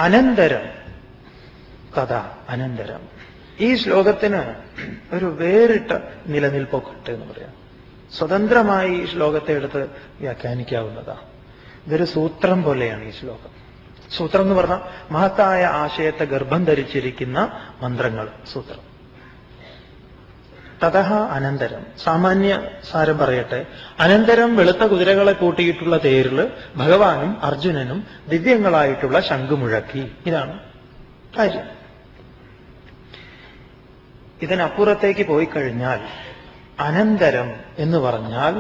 അനന്തരം കഥ. അനന്തരം ഈ ശ്ലോകത്തിന് ഒരു വേറിട്ട നിലനിൽപ്പൊക്കെ ഉണ്ട് എന്ന് പറയാം. സ്വതന്ത്രമായി ഈ ശ്ലോകത്തെ എടുത്ത് വ്യാഖ്യാനിക്കാവുന്നതാണ്. ഇതൊരു സൂത്രം പോലെയാണ് ഈ ശ്ലോകം. സൂത്രം എന്ന് പറഞ്ഞാൽ മഹത്തായ ആശയത്തെ ഗർഭം ധരിച്ചിരിക്കുന്ന മന്ത്രങ്ങൾ. സൂത്രം. തതഃ അനന്തരം. സാമാന്യ സാരം പറയട്ടെ. അനന്തരം വെളുത്ത കുതിരകളെ കൂട്ടിയിട്ടുള്ള തേരില് ഭഗവാനും അർജുനനും ദിവ്യങ്ങളായിട്ടുള്ള ശംഖ് മുഴക്കി. ഇതാണ് കാര്യം. ഇതിനപ്പുറത്തേക്ക് പോയി കഴിഞ്ഞാൽ അനന്തരം എന്ന് പറഞ്ഞാൽ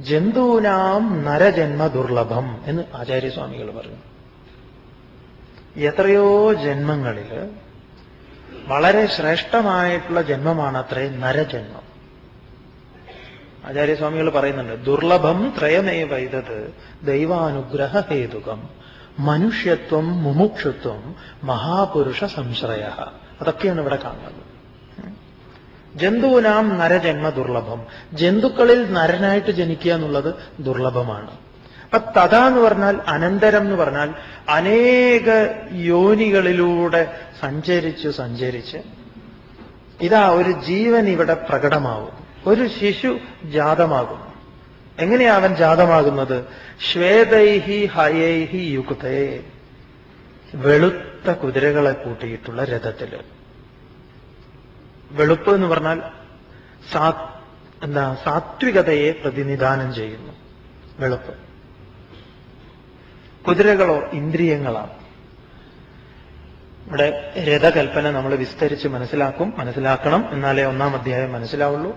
ജന്തൂനാം നരജന്മ ദുർലഭം എന്ന് ആചാര്യസ്വാമികൾ പറഞ്ഞു. എത്രയോ ജന്മങ്ങളില് വളരെ ശ്രേഷ്ഠമായിട്ടുള്ള ജന്മമാണത്രേ നരജന്മം. ആചാര്യസ്വാമികൾ പറയുന്നുണ്ട്, ദുർലഭം ത്രയമേവ ഇതത് ദൈവാനുഗ്രഹ ഹേതുകം മനുഷ്യത്വം മുമുക്ഷുത്വം മഹാപുരുഷ സംശ്രയ. അതൊക്കെയാണ് ഇവിടെ കാണുന്നത്. ജന്തൂനാം നരജന്മ ദുർലഭം. ജന്തുക്കളിൽ നരനായിട്ട് ജനിക്കുക എന്നുള്ളത് ദുർലഭമാണ്. അപ്പൊ തഥാ എന്ന് പറഞ്ഞാൽ, അനന്തരം എന്ന് പറഞ്ഞാൽ അനേക യോനികളിലൂടെ സഞ്ചരിച്ച് ഇതാ ഒരു ജീവൻ ഇവിടെ പ്രകടമാവും. ഒരു ശിശു ജാതമാകും. എങ്ങനെയാ അവൻ ജാതമാകുന്നത്? ശ്വേതൈഹി ഹയൈഹി യുക്തേ. വെളുത്ത കുതിരകളെ കൂട്ടിയിട്ടുള്ള രഥത്തില്. വെളുപ്പ് എന്ന് പറഞ്ഞാൽ സാത്വികതയെ പ്രതിനിധാനം ചെയ്യുന്നു വെളുപ്പ്. കുതിരകളോ ഇന്ദ്രിയങ്ങളാണ്. ഇവിടെ രഥകൽപ്പന നമ്മൾ വിസ്തരിച്ച് മനസ്സിലാക്കണം. എന്നാലേ ഒന്നാം അധ്യായം മനസ്സിലാവുള്ളൂ.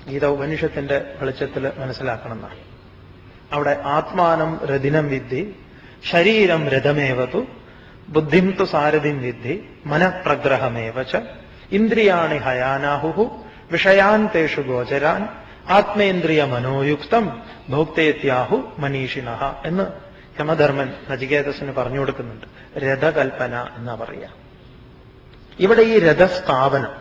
ഗീത ഉപനിഷത്തിന്റെ വെളിച്ചത്തിൽ മനസ്സിലാക്കണം എന്നാണ്. അവിടെ ആത്മാനം രഥിനം വിദ്ധി ശരീരം രഥമേവതു ബുദ്ധിം തു സാരഥിം വിദ്ധി മനഃപ്രഗ്രഹമേവച ഇന്ദ്രിയാണി ഹയാനാഹു വിഷയാൻ തേഷു ഗോചരാൻ ആത്മേന്ദ്രിയ മനോയുക്തം ഭോക്തേത്യാഹു മനീഷിണഃ എന്ന് യമധർമ്മൻ നചികേതസിന് പറഞ്ഞു കൊടുക്കുന്നുണ്ട്. രഥകൽപ്പന എന്നാ പറയാ. ഇവിടെ ഈ രഥസ്ഥാപനം,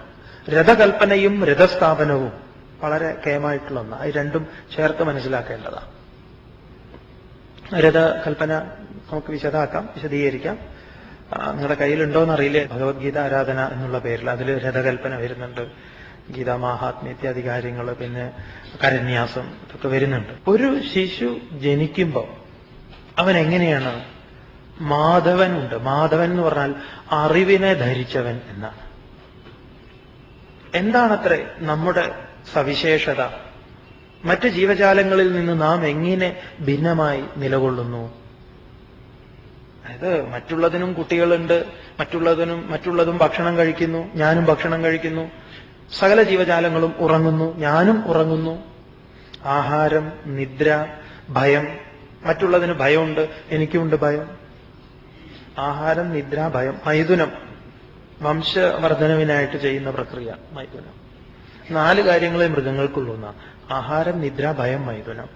രഥകൽപ്പനയും രഥസ്ഥാപനവും വളരെ കേമായിട്ടുള്ള ഒന്നാണ്. ഇത് രണ്ടും ചേർത്ത് മനസ്സിലാക്കേണ്ടതാണ്. രഥകൽപ്പന നമുക്ക് വിശദീകരിക്കാം. നിങ്ങളുടെ കയ്യിലുണ്ടോയെന്നറിയില്ലേ, ഭഗവത്ഗീത ആരാധന എന്നുള്ള പേരിൽ അതിൽ രഥകൽപ്പന വരുന്നുണ്ട്. ഗീതാ മാഹാത്മ്യ ഇത്യാദി കാര്യങ്ങൾ, പിന്നെ കരന്യാസം ഇതൊക്കെ വരുന്നുണ്ട്. ഒരു ശിശു ജനിക്കുമ്പോൾ അവൻ എങ്ങനെയാണ്? മാധവനുണ്ട്. മാധവൻ എന്ന് പറഞ്ഞാൽ അറിവിനെ ധരിച്ചവൻ എന്നാണ്. എന്താണത്രേ നമ്മുടെ സവിശേഷത? മറ്റ് ജീവജാലങ്ങളിൽ നിന്ന് നാം എങ്ങനെ ഭിന്നമായി നിലകൊള്ളുന്നു? അതായത് മറ്റുള്ളതിനും കുട്ടികളുണ്ട്, മറ്റുള്ളതും ഭക്ഷണം കഴിക്കുന്നു, ഞാനും ഭക്ഷണം കഴിക്കുന്നു. സകല ജീവജാലങ്ങളും ഉറങ്ങുന്നു, ഞാനും ഉറങ്ങുന്നു. ആഹാരം, നിദ്ര, ഭയം. മറ്റുള്ളതിന് ഭയമുണ്ട്, എനിക്കുമുണ്ട് ഭയം. ആഹാരം, നിദ്ര, ഭയം. മൈഥുനം, വംശവർദ്ധനവിനായിട്ട് ചെയ്യുന്ന പ്രക്രിയ മൈഥുനം. 4 കാര്യങ്ങളെ മൃഗങ്ങൾക്കുള്ളൂ എന്നാണ്. ആഹാരം, നിദ്ര, ഭയം, മൈഥുനം.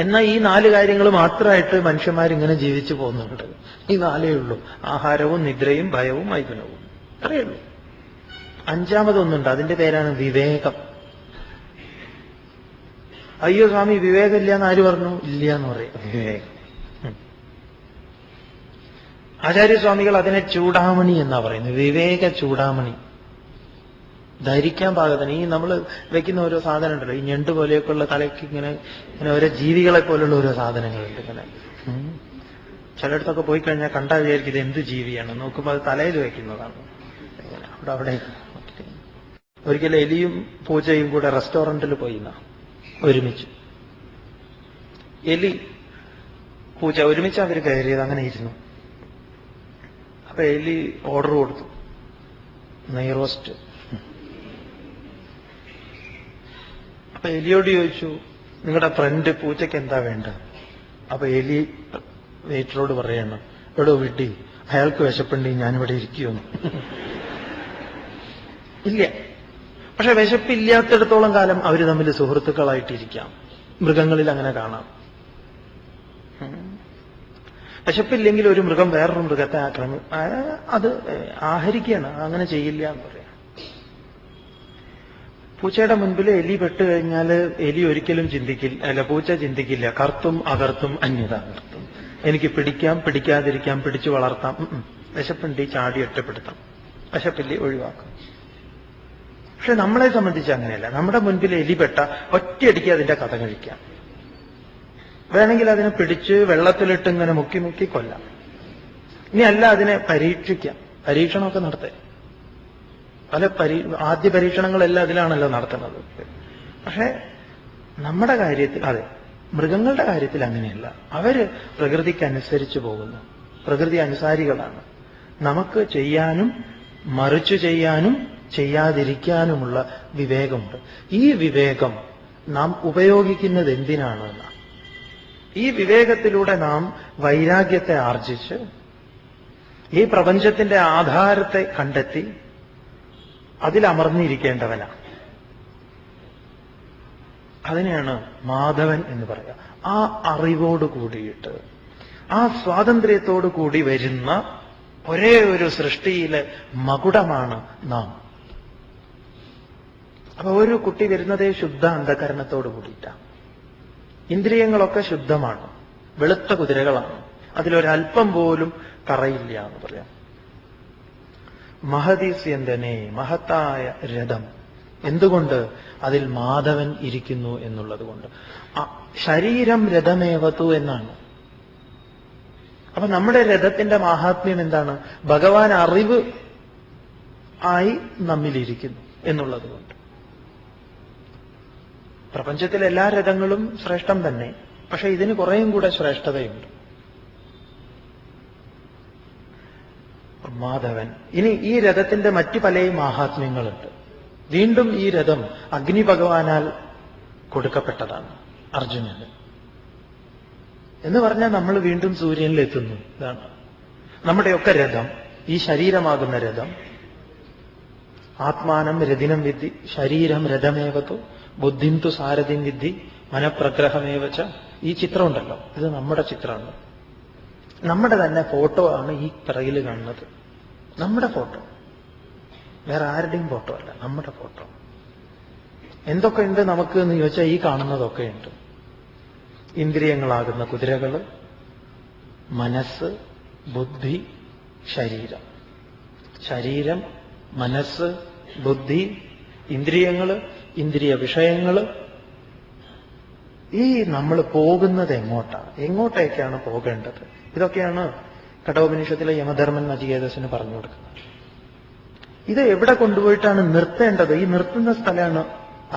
എന്നാൽ ഈ 4 കാര്യങ്ങൾ മാത്രമായിട്ട് മനുഷ്യന്മാരിങ്ങനെ ജീവിച്ചു പോകുന്നുണ്ട്. ഈ 4 ഉള്ളൂ. ആഹാരവും നിദ്രയും ഭയവും മൈഥുനവും. അത്രയേ ഉള്ളൂ. 5ാമതൊന്നുണ്ട്. അതിന്റെ പേരാണ് വിവേകം. അയ്യോ സ്വാമി വിവേകമില്ല എന്ന് ആര് പറഞ്ഞു? ഇല്ല എന്ന് പറയും. വിവേകം. ആചാര്യസ്വാമികൾ അതിനെ ചൂടാമണി എന്നാ പറയുന്നത്. വിവേക ചൂടാമണി. ധരിക്കാൻ പാകത്തിന്. ഈ നമ്മൾ വെക്കുന്ന ഓരോ സാധനം ഉണ്ടല്ലോ, ഈ ഞണ്ട് പോലെയൊക്കെയുള്ള തലയ്ക്ക് ഇങ്ങനെ ഓരോ ജീവികളെ പോലുള്ള ഓരോ സാധനങ്ങളുണ്ട്. ഇങ്ങനെ ചിലയിടത്തൊക്കെ പോയി കഴിഞ്ഞാൽ കണ്ടാൽ വിചാരിക്കും ഇത് എന്ത് ജീവിയാണ്. നോക്കുമ്പോൾ അത് തലയിൽ വയ്ക്കുന്നതാണ്. അവിടെ ഒരിക്കലും എലിയും പൂച്ചയും കൂടെ റെസ്റ്റോറന്റിൽ പോയി ഒരുമിച്ച്. എലി പൂച്ച ഒരുമിച്ച് അവർ കയറിയത്. അങ്ങനെ ഇരുന്നു. അപ്പൊ എലി ഓർഡർ കൊടുത്തു, നെയ് റോസ്റ്റ്. അപ്പൊ എലിയോട് ചോദിച്ചു, നിങ്ങളുടെ ഫ്രണ്ട് പൂച്ചയ്ക്ക് എന്താ വേണ്ട? അപ്പൊ എലി വെയിറ്ററോട് പറയണം, എടോ വിട്ടി, അയാൾക്ക് വിശപ്പുണ്ടെങ്കിൽ ഞാനിവിടെ ഇരിക്കുമെന്ന്. ഇല്ല. പക്ഷെ വിശപ്പില്ലാത്തിടത്തോളം കാലം അവർ തമ്മിൽ സുഹൃത്തുക്കളായിട്ടിരിക്കാം. മൃഗങ്ങളിൽ അങ്ങനെ കാണാം. വിശപ്പില്ലെങ്കിൽ ഒരു മൃഗം വേറൊരു മൃഗത്തെ അത് ആഹരിക്കുകയാണ്. അങ്ങനെ ചെയ്യില്ല എന്ന് പറയാം. പൂച്ചയുടെ മുൻപിൽ എലി പെട്ട് കഴിഞ്ഞാൽ എലി ഒരിക്കലും ചിന്തിക്കില്ല, പൂച്ച ചിന്തിക്കില്ല, കർത്തും അകർത്തും അന്യതാകർത്തും. എനിക്ക് പിടിക്കാം, പിടിക്കാതിരിക്കാം, പിടിച്ചു വളർത്താം. വിശപ്പുണ്ടി ചാടി ഒറ്റപ്പെടുത്താം, വിശപ്പില്ലി ഒഴിവാക്കാം. പക്ഷെ നമ്മളെ സംബന്ധിച്ച് അങ്ങനെയല്ല. നമ്മുടെ മുൻപിൽ എലിപ്പെട്ട ഒറ്റയടിക്ക് അതിന്റെ കഥ കഴിക്കാം. വേണമെങ്കിൽ അതിനെ പിടിച്ച് വെള്ളത്തിലിട്ട് ഇങ്ങനെ മുക്കി മുക്കി കൊല്ലാം. ഇനി അല്ല, അതിനെ പരീക്ഷിക്കാം, പരീക്ഷണമൊക്കെ നടത്തേ. പല ആദ്യ പരീക്ഷണങ്ങളെല്ലാം അതിലാണല്ലോ നടത്തുന്നത്. പക്ഷെ നമ്മുടെ കാര്യത്തിൽ, അതെ, മൃഗങ്ങളുടെ കാര്യത്തിൽ അങ്ങനെയല്ല. അവര് പ്രകൃതിക്കനുസരിച്ച് പോകുന്നു, പ്രകൃതി അനുസാരികളാണ്. നമുക്ക് ചെയ്യാനും മറിച്ചു ചെയ്യാനും ചെയ്യാതിരിക്കാനുമുള്ള വിവേകമുണ്ട്. ഈ വിവേകം നാം ഉപയോഗിക്കുന്നത് എന്തിനാണ്? ഈ വിവേകത്തിലൂടെ നാം വൈരാഗ്യത്തെ ആർജിച്ച് ഈ പ്രപഞ്ചത്തിന്റെ ആധാരത്തെ കണ്ടെത്തി അതിലമർന്നിരിക്കേണ്ടവനാണ്. അതിനെയാണ് മാധവൻ എന്ന് പറയുക. ആ അറിവോട് കൂടിയിട്ട്, ആ സ്വാതന്ത്ര്യത്തോടു കൂടി വരുന്ന ഒരേ ഒരു സൃഷ്ടിയിലെ മകുടമാണ് നാം. അപ്പൊ ഒരു കുട്ടി വരുന്നതേ ശുദ്ധ അന്ധകരണത്തോടു കൂടിയിട്ടാണ്. ഇന്ദ്രിയങ്ങളൊക്കെ ശുദ്ധമാണ്, വെളുത്ത കുതിരകളാണ്, അതിലൊരൽപ്പം പോലും കറയില്ല എന്ന് പറയാം. മഹതീസ്യന്തനെ, മഹത്തായ രഥം. എന്തുകൊണ്ട്? അതിൽ മാധവൻ ഇരിക്കുന്നു എന്നുള്ളത് കൊണ്ട്. ശരീരം രഥമേവതു എന്നാണ്. അപ്പൊ നമ്മുടെ രഥത്തിന്റെ മാഹാത്മ്യം എന്താണ്? ഭഗവാൻ അറിവ് ആയി നമ്മിലിരിക്കുന്നു എന്നുള്ളത് കൊണ്ട്. പ്രപഞ്ചത്തിലെ എല്ലാ രഥങ്ങളും ശ്രേഷ്ഠം തന്നെ, പക്ഷെ ഇതിന് കുറേയും കൂടെ ശ്രേഷ്ഠതയുണ്ട്. മാധവൻ. ഇനി ഈ രഥത്തിന്റെ മറ്റു പല മാഹാത്മ്യങ്ങളുണ്ട്. വീണ്ടും ഈ രഥം അഗ്നി ഭഗവാനാൽ കൊടുക്കപ്പെട്ടതാണ് അർജുനന്. എന്ന് പറഞ്ഞാൽ നമ്മൾ വീണ്ടും സൂര്യനിലെത്തുന്നു. ഇതാണ് നമ്മുടെയൊക്കെ രഥം, ഈ ശരീരമാകുന്ന രഥം. ആത്മാനം രഥിനം വിദ്ധി ശരീരം രഥമേവതു ബുദ്ധിം തു സാരഥിം വിദ്ധി മനഃപ്രഗ്രഹമേവച്ച. ഈ ചിത്രം ഉണ്ടല്ലോ, ഇത് നമ്മുടെ ചിത്രമാണ്. നമ്മുടെ തന്നെ ഫോട്ടോ ആണ് ഈ പിറകിൽ കാണുന്നത്. നമ്മുടെ ഫോട്ടോ, വേറെ ആരുടെയും ഫോട്ടോ അല്ല, നമ്മുടെ ഫോട്ടോ. എന്തൊക്കെയുണ്ട് നമുക്ക് എന്ന് ചോദിച്ചാൽ ഈ കാണുന്നതൊക്കെയുണ്ട്. ഇന്ദ്രിയങ്ങളാകുന്ന കുതിരകൾ, മനസ്സ്, ബുദ്ധി, ശരീരം. ശരീരം, മനസ്സ്, ബുദ്ധി, ഇന്ദ്രിയങ്ങൾ, ഇന്ദ്രിയ വിഷയങ്ങൾ. ഈ നമ്മൾ പോകുന്നത് എങ്ങോട്ടാണ്? എങ്ങോട്ടേക്കാണ് പോകേണ്ടത്? ഇതൊക്കെയാണ് കഠോപനിഷത്തിലെ യമധർമ്മൻ നചികേതസിന് പറഞ്ഞു കൊടുക്കുന്നത്. ഇത് എവിടെ കൊണ്ടുപോയിട്ടാണ് നിർത്തേണ്ടത്? ഈ നിർത്തുന്ന സ്ഥലമാണ്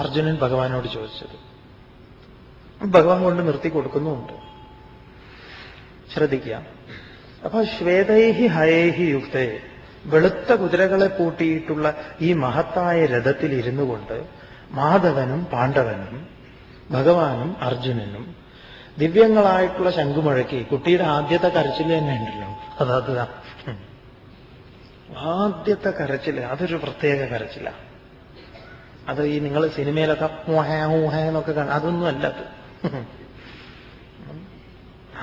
അർജുനൻ ഭഗവാനോട് ചോദിച്ചത്. ഭഗവാൻ കൊണ്ട് നിർത്തി കൊടുക്കുന്നുമുണ്ട്. ശ്രദ്ധിക്കുക. അപ്പൊ ശ്വേതൈഹി ഹയേഹി യുക്തേ, വെളുത്ത കുതിരകളെ പൂട്ടിയിട്ടുള്ള ഈ മഹത്തായ രഥത്തിൽ ഇരുന്നു കൊണ്ട് മാധവനും പാണ്ഡവനും ഭഗവാനും അർജുനനും ദിവ്യങ്ങളായിട്ടുള്ള ശംഖുമുഴക്കി. കുട്ടിയുടെ ആദ്യത്തെ കരച്ചിൽ തന്നെ ഉണ്ടല്ലോ, അതാ ആദ്യത്തെ കരച്ചില്, അതൊരു പ്രത്യേക കരച്ചിലാണ്. അത് ഈ നിങ്ങൾ സിനിമയിലൊക്കെ എന്നൊക്കെ കാണാം, അതൊന്നും അല്ല അത്.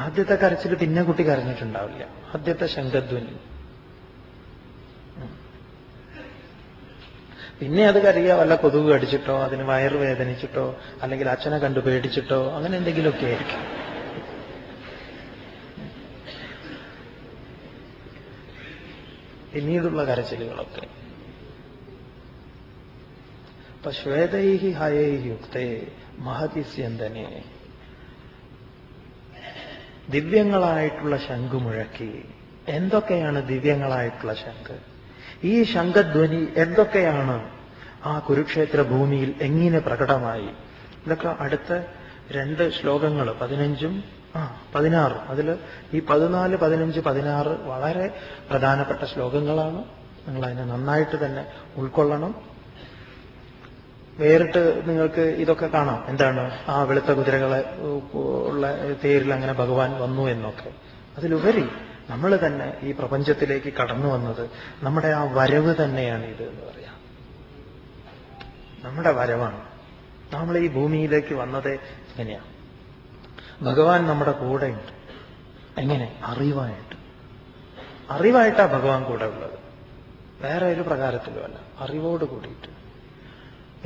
ആദ്യത്തെ കരച്ചിൽ പിന്നെ കുട്ടി കരഞ്ഞിട്ടുണ്ടാവില്ല. ആദ്യത്തെ ശംഖധ്വനി. പിന്നെ അത് കരയുക വല്ല കൊതുക് കടിച്ചിട്ടോ, അതിന് വയറ് വേദനിച്ചിട്ടോ, അല്ലെങ്കിൽ അച്ഛനെ കണ്ടു പേടിച്ചിട്ടോ, അങ്ങനെ എന്തെങ്കിലുമൊക്കെ ആയിരിക്കും. പിന്നീടുള്ള കരച്ചിലുകളൊക്കെ. അപ്പൊ ശ്വേതൈഹി ഹയൈഹി യുക്തേ മഹതിസ്യന്തനെ, ദിവ്യങ്ങളായിട്ടുള്ള ശംഖ് മുഴക്കി. എന്തൊക്കെയാണ് ദിവ്യങ്ങളായിട്ടുള്ള ശംഖ്? ഈ ശംഖധ്വനി എന്തൊക്കെയാണ് ആ കുരുക്ഷേത്ര ഭൂമിയിൽ എങ്ങനെ പ്രകടമായി? ഇതൊക്കെ അടുത്ത 2 ശ്ലോകങ്ങൾ 15ഉം 16. അതിൽ ഈ 14, 15, 16 വളരെ പ്രധാനപ്പെട്ട ശ്ലോകങ്ങളാണ്. നിങ്ങൾ അതിനെ നന്നായിട്ട് തന്നെ ഉൾക്കൊള്ളണം. വേറിട്ട് നിങ്ങൾക്ക് ഇതൊക്കെ കാണാം. എന്താണ് ആ വെളുത്ത കുതിരകളെ ഉള്ള തേരിൽ അങ്ങനെ ഭഗവാൻ വന്നു എന്നൊക്കെ. അതിലുപരി നമ്മൾ തന്നെ ഈ പ്രപഞ്ചത്തിലേക്ക് കടന്നു വന്നത് നമ്മുടെ ആ വരവ് തന്നെയാണ് ഇത് എന്ന് പറയാം. നമ്മുടെ വരവാണ്. നമ്മൾ ഈ ഭൂമിയിലേക്ക് വന്നത് എങ്ങനെയാണ്? ഭഗവാൻ നമ്മുടെ കൂടെയുണ്ട്. എങ്ങനെ? അറിവായിട്ട്. അറിവായിട്ടാണ് ഭഗവാൻ കൂടെ ഉള്ളത്, വേറെ ഒരു പ്രകാരത്തിലുമല്ല, അറിവോട് കൂടിയിട്ട്.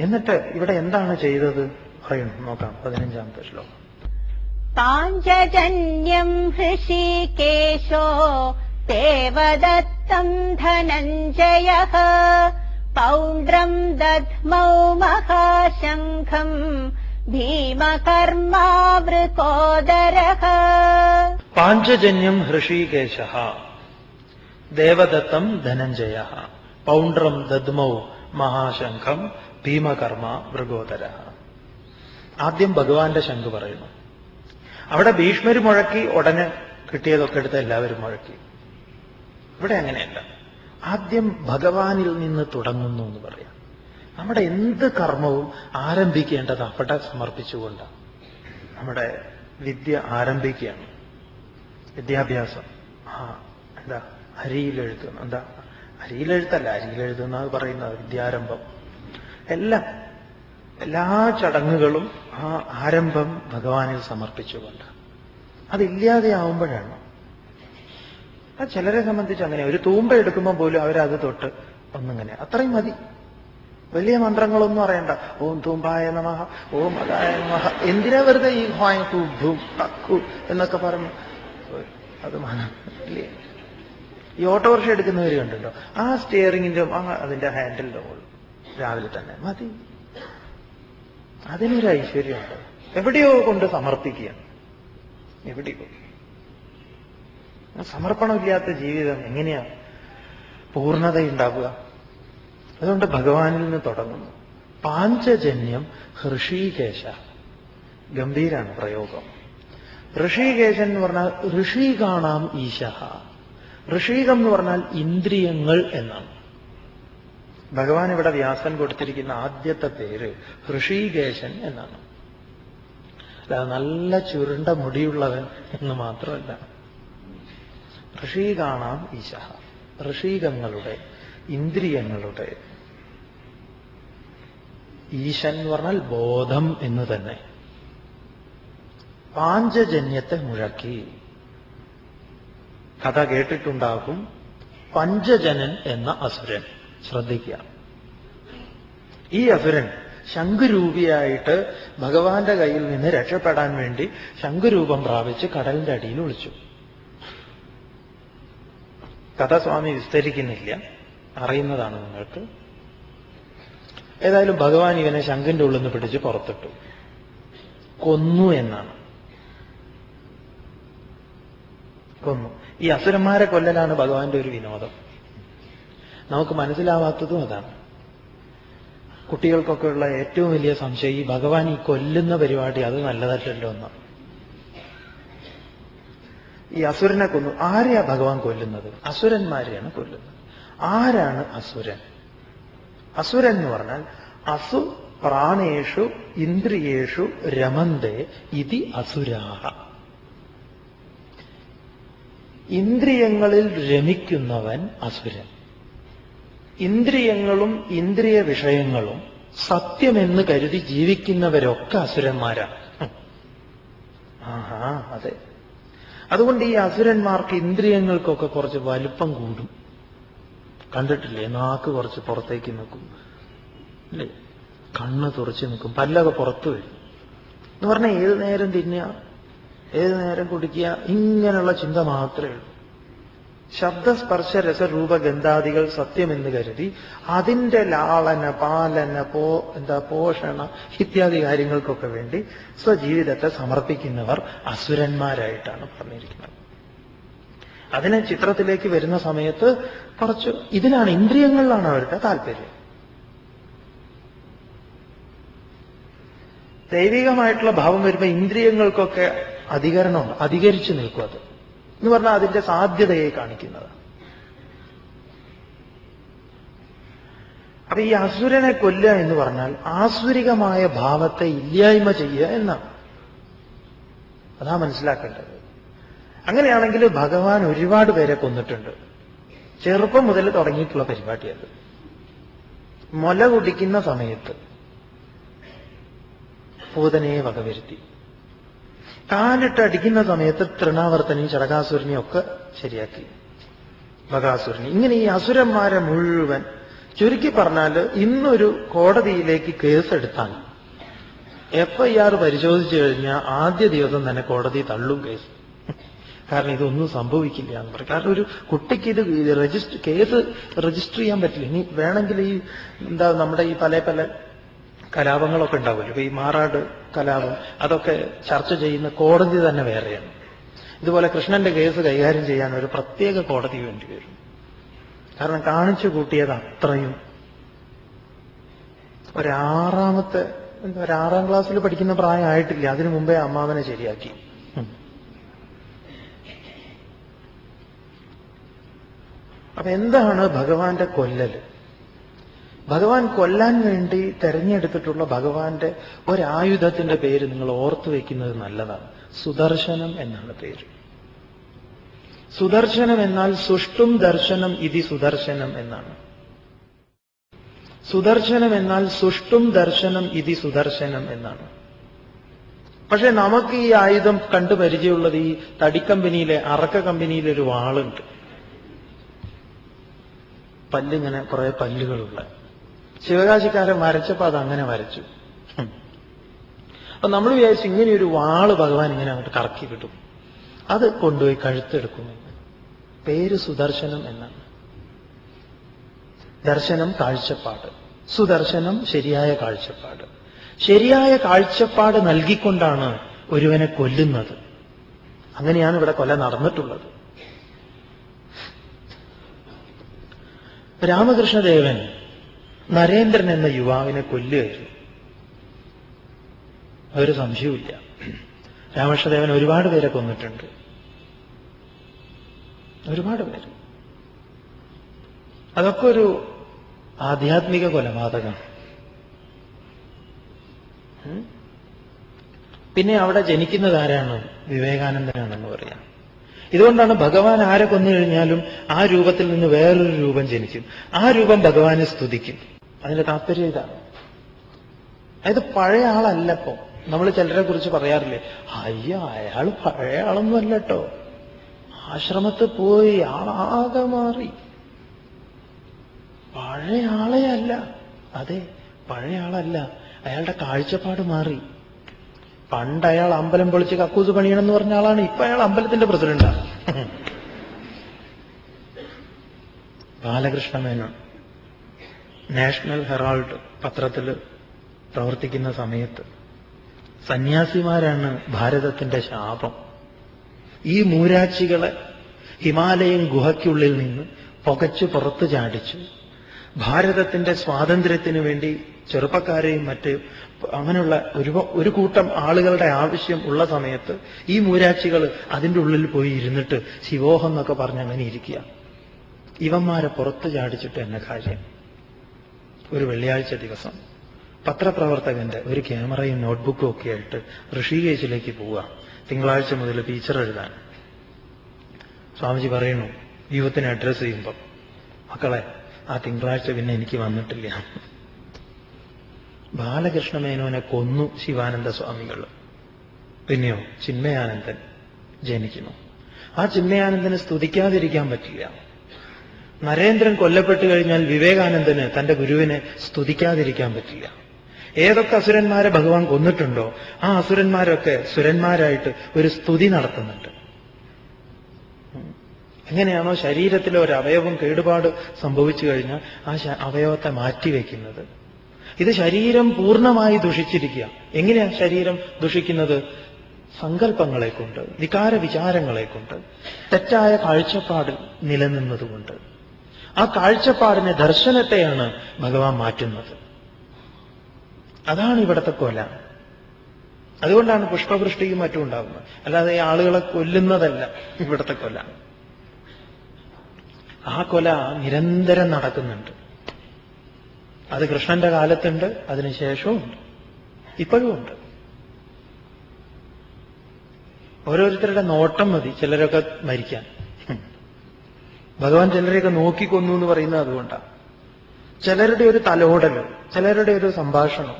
എന്നിട്ട് ഇവിടെ എന്താണ് ചെയ്തത് പറയുന്നു, നോക്കാം. 15-ാമത്തെ ശ്ലോകം. പാഞ്ചജന്യം ഹൃഷീകേശോ ദേവദത്തം ധനഞ്ജയഃ പൗണ്ഡ്രം ദദ്മൗ മഹാശംഖം ഭീമകർമാവൃകോദരഃ. പാഞ്ചജന്യം ഹൃഷീകേശഃ ദേവദത്തം ധനഞ്ജയഃ പൗണ്ഡ്രം ദദ്മൗ മഹാശംഖം ഭീമകർമ്മ വൃകോദരഃ. ആദ്യം ഭഗവാന്റെ ശംഖ് പറയുന്നു. അവിടെ ഭീഷ്മര് മുഴക്കി, ഉടനെ കിട്ടിയതൊക്കെ എടുത്ത് എല്ലാവരും മുഴക്കി. ഇവിടെ അങ്ങനെയല്ല. ആദ്യം ഭഗവാനിൽ നിന്ന് തുടങ്ങുന്നു എന്ന് പറയാം. നമ്മുടെ എന്ത് കർമ്മവും ആരംഭിക്കേണ്ടത് അവിടെ സമർപ്പിച്ചുകൊണ്ടാണ്. നമ്മുടെ വിദ്യ ആരംഭിക്കുകയാണ്. വിദ്യാഭ്യാസം എന്താ അരിയിലെഴുതുന്നു, എന്താ അരിയിലെഴുത്തല്ല, അരിയിലെഴുതുന്ന പറയുന്നത് വിദ്യാരംഭം. എല്ലാ ചടങ്ങുകളും ആ ആരംഭം ഭഗവാനിൽ സമർപ്പിച്ചുകൊണ്ട്. അതില്ലാതെയാവുമ്പോഴാണ്. അത് ചിലരെ സംബന്ധിച്ച് അങ്ങനെ. ഒരു തൂമ്പ എടുക്കുമ്പോൾ പോലും അവരത് തൊട്ട് ഒന്നിങ്ങനെ അത്രയും മതി. വലിയ മന്ത്രങ്ങളൊന്നും അറിയണ്ട. ഓം തൂമ്പായ നമഃ, ഓം അതായ നമഃ. എന്തിനാ വെറുതെ ഈ ഹോയ ഭൂം തക്കു എന്നൊക്കെ പറഞ്ഞു അത് ഇല്ലേ? ഈ ഓട്ടോറിക്ഷ എടുക്കുന്നവർ കണ്ടുണ്ടോ? ആ സ്റ്റിയറിംഗിന്റെ അതിന്റെ ഹാൻഡിലിന്റെ മുകളിൽ രാവിലെ തന്നെ മതി. അതിനൊരു ഐശ്വര്യമുണ്ട്. എവിടെയോ കൊണ്ട് സമർപ്പിക്കുക. എവിടെയോ സമർപ്പണമില്ലാത്ത ജീവിതം എങ്ങനെയാ പൂർണ്ണതയുണ്ടാവുക? അതുകൊണ്ട് ഭഗവാനിൽ നിന്ന് തുടങ്ങുന്നു. പാഞ്ചജന്യം ഹൃഷീകേശ. ഗംഭീരാണ് പ്രയോഗം. ഋഷികേശൻ എന്ന് പറഞ്ഞാൽ ഋഷികാണാം ഈശഃ. ഋഷികം എന്ന് പറഞ്ഞാൽ ഇന്ദ്രിയങ്ങൾ എന്നാണ്. ഭഗവാൻ ഇവിടെ വ്യാസൻ കൊടുത്തിരിക്കുന്ന ആദ്യത്തെ പേര് ഋഷികേശൻ എന്നാണ്. അല്ലാതെ നല്ല ചുരുണ്ട മുടിയുള്ളവൻ എന്ന് മാത്രമല്ല. ഋഷികാണാം ഈശഃ. ഋഷികങ്ങളുടെ, ഇന്ദ്രിയങ്ങളുടെ ഈശൻ എന്ന് പറഞ്ഞാൽ ബോധം എന്ന് തന്നെ. പാഞ്ചജന്യത്തെ മുഴക്കി. കഥ കേട്ടിട്ടുണ്ടാകും. പഞ്ചജനൻ എന്ന അസുരൻ. ശ്രദ്ധിക്കുക. ഈ അസുരൻ ശംഖുരൂപിയായിട്ട് ഭഗവാന്റെ കയ്യിൽ നിന്ന് രക്ഷപ്പെടാൻ വേണ്ടി ശംഖുരൂപം പ്രാപിച്ച് കടലിന്റെ അടിയിൽ ഒളിച്ചു. കഥ സ്വാമി വിസ്തരിക്കുന്നില്ല, അറിയുന്നതാണ് നിങ്ങൾക്ക്. ഏതായാലും ഭഗവാൻ ഇവനെ ശംഖിന്റെ ഉള്ളിൽ നിന്ന് പിടിച്ച് പുറത്തിട്ടു. കൊന്നു എന്നാണ്. കൊന്നു. ഈ അസുരന്മാരെ കൊല്ലലാണ് ഭഗവാന്റെ ഒരു വിനോദം. നമുക്ക് മനസ്സിലാവാത്തതും അതാണ്. കുട്ടികൾക്കൊക്കെ ഉള്ള ഏറ്റവും വലിയ സംശയം ഈ ഭഗവാൻ ഈ കൊല്ലുന്ന പരിപാടി അത് നല്ലതല്ലല്ലോ എന്നാണ്. ഈ അസുരനെ കൊന്നു. ആരെയാ ഭഗവാൻ കൊല്ലുന്നത്? അസുരന്മാരെയാണ് കൊല്ലുന്നത്. ആരാണ് അസുരൻ? അസുരൻ എന്ന് പറഞ്ഞാൽ അസു പ്രാണേഷു ഇന്ദ്രിയേഷു രമന്തേ ഇതി അസുരാഹ. ഇന്ദ്രിയങ്ങളിൽ രമിക്കുന്നവൻ അസുരൻ. ഇന്ദ്രിയങ്ങളും ഇന്ദ്രിയ വിഷയങ്ങളും സത്യമെന്ന് കരുതി ജീവിക്കുന്നവരൊക്കെ അസുരന്മാരാണ്. ആഹാ, അതെ. അതുകൊണ്ട് ഈ അസുരന്മാർക്ക് ഇന്ദ്രിയങ്ങൾക്കൊക്കെ കുറച്ച് വലിപ്പം കൂടും. കണ്ടിട്ടില്ലേ? നാക്ക് കുറച്ച് പുറത്തേക്ക് നിൽക്കും, അല്ലേ? കണ്ണ് തുറച്ച് നിൽക്കും, പല്ലൊക്കെ പുറത്തു വരും. എന്ന് പറഞ്ഞാൽ ഏത് നേരം തിന്നുക, ഏത് നേരം കുടിക്കുക, ഇങ്ങനെയുള്ള ചിന്ത മാത്രമേ ഉള്ളൂ. ശബ്ദസ്പർശ രസരൂപ ഗന്ധാദികൾ സത്യമെന്ന് കരുതി അതിന്റെ ലാളന പാലന പോഷണ ഇത്യാദി കാര്യങ്ങൾക്കൊക്കെ വേണ്ടി സ്വജീവിതത്തെ സമർപ്പിക്കുന്നവർ അസുരന്മാരായിട്ടാണ് പറഞ്ഞിരിക്കുന്നത്. അതിനെ ചിത്രത്തിലേക്ക് വരുന്ന സമയത്ത് കുറച്ച് ഇതിലാണ്, ഇന്ദ്രിയങ്ങളിലാണ് അവരുടെ താല്പര്യം. ദൈവികമായിട്ടുള്ള ഭാവം വരുമ്പോൾ ഇന്ദ്രിയങ്ങൾക്കൊക്കെ അധികരണമുണ്ട്, അധികരിച്ചു നിൽക്കും. അത് എന്ന് പറഞ്ഞാൽ അതിന്റെ സാധ്യതയെ കാണിക്കുന്നത്. അപ്പൊ ഈ അസുരനെ കൊല്ലുക എന്ന് പറഞ്ഞാൽ ആസുരികമായ ഭാവത്തെ ഇല്ലായ്മ ചെയ്യുക എന്നാണ്. അതാ മനസ്സിലാക്കേണ്ടത്. അങ്ങനെയാണെങ്കിൽ ഭഗവാൻ ഒരുപാട് പേരെ കൊന്നിട്ടുണ്ട്. ചെറുപ്പം മുതൽ തുടങ്ങിയിട്ടുള്ള പരിപാടിയത്. മുല കുടിക്കുന്ന സമയത്ത് പൂതനയെ വകവരുത്തി, കാലിട്ടടിക്കുന്ന സമയത്ത് തൃണാവർത്തനെയും ചടകാസുരനെയും ഒക്കെ ശരിയാക്കി, ബകാസുരനെ. ഇങ്ങനെ ഈ അസുരന്മാരെ മുഴുവൻ ചുരുക്കി പറഞ്ഞാൽ ഇന്നൊരു കോടതിയിലേക്ക് കേസെടുത്താൽ FIR പരിശോധിച്ചു കഴിഞ്ഞാൽ ആദ്യ ദിവസം തന്നെ കോടതി തള്ളും കേസ്. കാരണം ഇതൊന്നും സംഭവിക്കില്ല എന്ന് പറയും. കാരണം ഒരു കുട്ടിക്ക് ഇത് കേസ് രജിസ്റ്റർ ചെയ്യാൻ പറ്റില്ല. ഇനി വേണമെങ്കിൽ ഈ നമ്മുടെ ഈ പല പല കലാപങ്ങളൊക്കെ ഉണ്ടാവുമല്ലോ, ഇപ്പൊ ഈ മാറാട് കലാപം, അതൊക്കെ ചർച്ച ചെയ്യുന്ന കോടതി തന്നെ വേറെയാണ്. ഇതുപോലെ കൃഷ്ണന്റെ കേസ് കൈകാര്യം ചെയ്യാൻ ഒരു പ്രത്യേക കോടതി വേണ്ടി വരും. കാരണം കാണിച്ചു കൂട്ടിയത് അത്രയും ഒരാറാം ക്ലാസ്സിൽ പഠിക്കുന്ന പ്രായമായിട്ടില്ല, അതിനു മുമ്പേ അമ്മാവനെ ശരിയാക്കി. അപ്പൊ എന്താണ് ഭഗവാന്റെ കൊല്ലല്? ഭഗവാൻ കൊല്ലാൻ വേണ്ടി തെരഞ്ഞെടുത്തിട്ടുള്ള ഭഗവാന്റെ ഒരായുധത്തിന്റെ പേര് നിങ്ങൾ ഓർത്തു വെക്കുന്നത് നല്ലതാണ്. സുദർശനം എന്നാണ് പേര്. സുദർശനം എന്നാൽ സുഷ്ടും ദർശനം ഇതി സുദർശനം എന്നാണ്. സുദർശനം എന്നാൽ സുഷ്ടും ദർശനം ഇതി സുദർശനം എന്നാണ്. പക്ഷെ നമുക്ക് ഈ ആയുധം കണ്ടു പരിചയമുള്ളത് ഈ തടിക്കമ്പനിയിലെ അറക്ക കമ്പനിയിലെ ഒരു വാളുണ്ട്, പല്ലിങ്ങനെ കുറെ പല്ലുകളുള്ള. ശിവകാശിക്കാരൻ വരച്ചപ്പോ അത് അങ്ങനെ വരച്ചു. അപ്പൊ നമ്മൾ വിചാരിച്ചു ഇങ്ങനെ ഒരു വാള് ഭഗവാൻ ഇങ്ങനെ അങ്ങോട്ട് കറക്കി കിട്ടും, അത് കൊണ്ടുപോയി കഴുത്തെടുക്കുമെന്ന്. പേര് സുദർശനം എന്നാണ്. ദർശനം കാഴ്ചപ്പാട്, സുദർശനം ശരിയായ കാഴ്ചപ്പാട്. ശരിയായ കാഴ്ചപ്പാട് നൽകിക്കൊണ്ടാണ് ഒരുവനെ കൊല്ലുന്നത്. അങ്ങനെയാണ് ഇവിടെ കൊല നടന്നിട്ടുള്ളത്. രാമകൃഷ്ണദേവൻ നരേന്ദ്രൻ എന്ന യുവാവിനെ കൊല്ലുകയായിരുന്നു. ഒരു സംശയവുമില്ല. രാമകൃഷ്ണദേവൻ ഒരുപാട് പേരെ കൊന്നിട്ടുണ്ട്, ഒരുപാട് പേര്. അതൊക്കെ ഒരു ആധ്യാത്മിക കൊലപാതകമാണ്. പിന്നെ അവിടെ ജനിക്കുന്നത് ആരാണ്? വിവേകാനന്ദനാണെന്ന് പറയാം. ഇതുകൊണ്ടാണ് ഭഗവാൻ ആരെ കൊന്നു കഴിഞ്ഞാലും ആ രൂപത്തിൽ നിന്ന് വേറൊരു രൂപം ജനിക്കും, ആ രൂപം ഭഗവാനെ സ്തുതിക്കും. അതിന്റെ താല്പര്യം ഇതാണ്. അതായത് പഴയ ആളല്ലപ്പോ. നമ്മൾ ചിലരെ കുറിച്ച് പറയാറില്ലേ, അയ്യോ അയാൾ പഴയ ആളൊന്നും അല്ല കേട്ടോ, ആശ്രമത്തിൽ പോയി ആളാകെ മാറി, പഴയ ആളെ അല്ല. അതെ, പഴയ ആളല്ല, അയാളുടെ കാഴ്ചപ്പാട് മാറി. പണ്ട് അയാൾ അമ്പലം പൊളിച്ച് കക്കൂസ് പണിയണമെന്ന് പറഞ്ഞ ആളാണ്, ഇപ്പൊ അയാൾ അമ്പലത്തിന്റെ പ്രസിഡന്റാണ്. ബാലകൃഷ്ണ മേനോൻ നാഷണൽ ഹെറാൾഡ് പത്രത്തിൽ പ്രവർത്തിക്കുന്ന സമയത്ത് സന്യാസിമാരാണ് ഭാരതത്തിന്റെ ശാപം. ഈ മൂരാച്ചികളെ ഹിമാലയൻ ഗുഹയ്ക്കുള്ളിൽ നിന്ന് പുകച്ചു പുറത്തു ചാടിച്ചു. ഭാരതത്തിന്റെ സ്വാതന്ത്ര്യത്തിന് വേണ്ടി ചെറുപ്പക്കാരെയും മറ്റ് അങ്ങനെയുള്ള ഒരു കൂട്ടം ആളുകളുടെ ആവശ്യം ഉള്ള സമയത്ത് ഈ മൂരാച്ചികൾ അതിൻ്റെ ഉള്ളിൽ പോയി ഇരുന്നിട്ട് ശിവോഹം എന്നൊക്കെ പറഞ്ഞ് അങ്ങനെ ഇരിക്കുക. ഇവന്മാരെ പുറത്തു ചാടിച്ചിട്ട് എന്നെ കാര്യം. ഒരു വെള്ളിയാഴ്ച ദിവസം പത്രപ്രവർത്തകന്റെ ഒരു ക്യാമറയും നോട്ട്ബുക്കും ഒക്കെ ആയിട്ട് ഋഷികേശിലേക്ക് പോവുക, തിങ്കളാഴ്ച മുതൽ ടീച്ചർ എഴുതാൻ. സ്വാമിജി പറയുന്നു യുവത്തിനെ അഡ്രസ് ചെയ്യുമ്പം, മക്കളെ ആ തിങ്കളാഴ്ച പിന്നെ എനിക്ക് വന്നിട്ടില്ല. ബാലകൃഷ്ണമേനോനെ കൊന്നു ശിവാനന്ദ സ്വാമികൾ. പിന്നെയോ ചിന്മയാനന്ദൻ ജനിക്കുന്നു. ആ ചിന്മയാനന്ദനെ സ്തുതിക്കാതിരിക്കാൻ പറ്റില്ല. നരേന്ദ്രൻ കൊല്ലപ്പെട്ടു കഴിഞ്ഞാൽ വിവേകാനന്ദന് തന്റെ ഗുരുവിനെ സ്തുതിക്കാതിരിക്കാൻ പറ്റില്ല. ഏതൊക്കെ അസുരന്മാരെ ഭഗവാൻ കൊന്നിട്ടുണ്ടോ ആ അസുരന്മാരൊക്കെ സുരന്മാരായിട്ട് ഒരു സ്തുതി നടത്തുന്നുണ്ട്. എങ്ങനെയാണോ ശരീരത്തിലെ ഒരു അവയവം കേടുപാട് സംഭവിച്ചു കഴിഞ്ഞാൽ ആ അവയവത്തെ മാറ്റിവെക്കുന്നത്, ഇത് ശരീരം പൂർണ്ണമായി ദുഷിച്ചിരിക്കുക. എങ്ങനെയാ ശരീരം ദുഷിക്കുന്നത്? സങ്കല്പങ്ങളെ കൊണ്ട്, വികാര വിചാരങ്ങളെ കൊണ്ട്, തെറ്റായ കാഴ്ചപ്പാടിൽ നിലനിന്നതുകൊണ്ട്. ആ കാഴ്ചപ്പാടിനെ, ദർശനത്തെയാണ് ഭഗവാൻ മാറ്റുന്നത്. അതാണ് ഇവിടുത്തെ കൊല. അതുകൊണ്ടാണ് പുഷ്പവൃഷ്ടിയും മറ്റും ഉണ്ടാകുന്നത്. അല്ലാതെ ഈ ആളുകളെ കൊല്ലുന്നതല്ല ഇവിടുത്തെ കൊല. ആ കൊല നിരന്തരം നടക്കുന്നുണ്ട്. അത് കൃഷ്ണന്റെ കാലത്തുണ്ട്, അതിനുശേഷവും ഉണ്ട്, ഇപ്പോഴും ഉണ്ട്. ഓരോരുത്തരുടെ നോട്ടം മതി ചിലരൊക്കെ മരിക്കാൻ. ഭഗവാൻ ചിലരെയൊക്കെ നോക്കിക്കൊന്നു എന്ന് പറയുന്നത് അതുകൊണ്ടാണ്. ചിലരുടെ ഒരു തലോടലോ, ചിലരുടെ ഒരു സംഭാഷണം.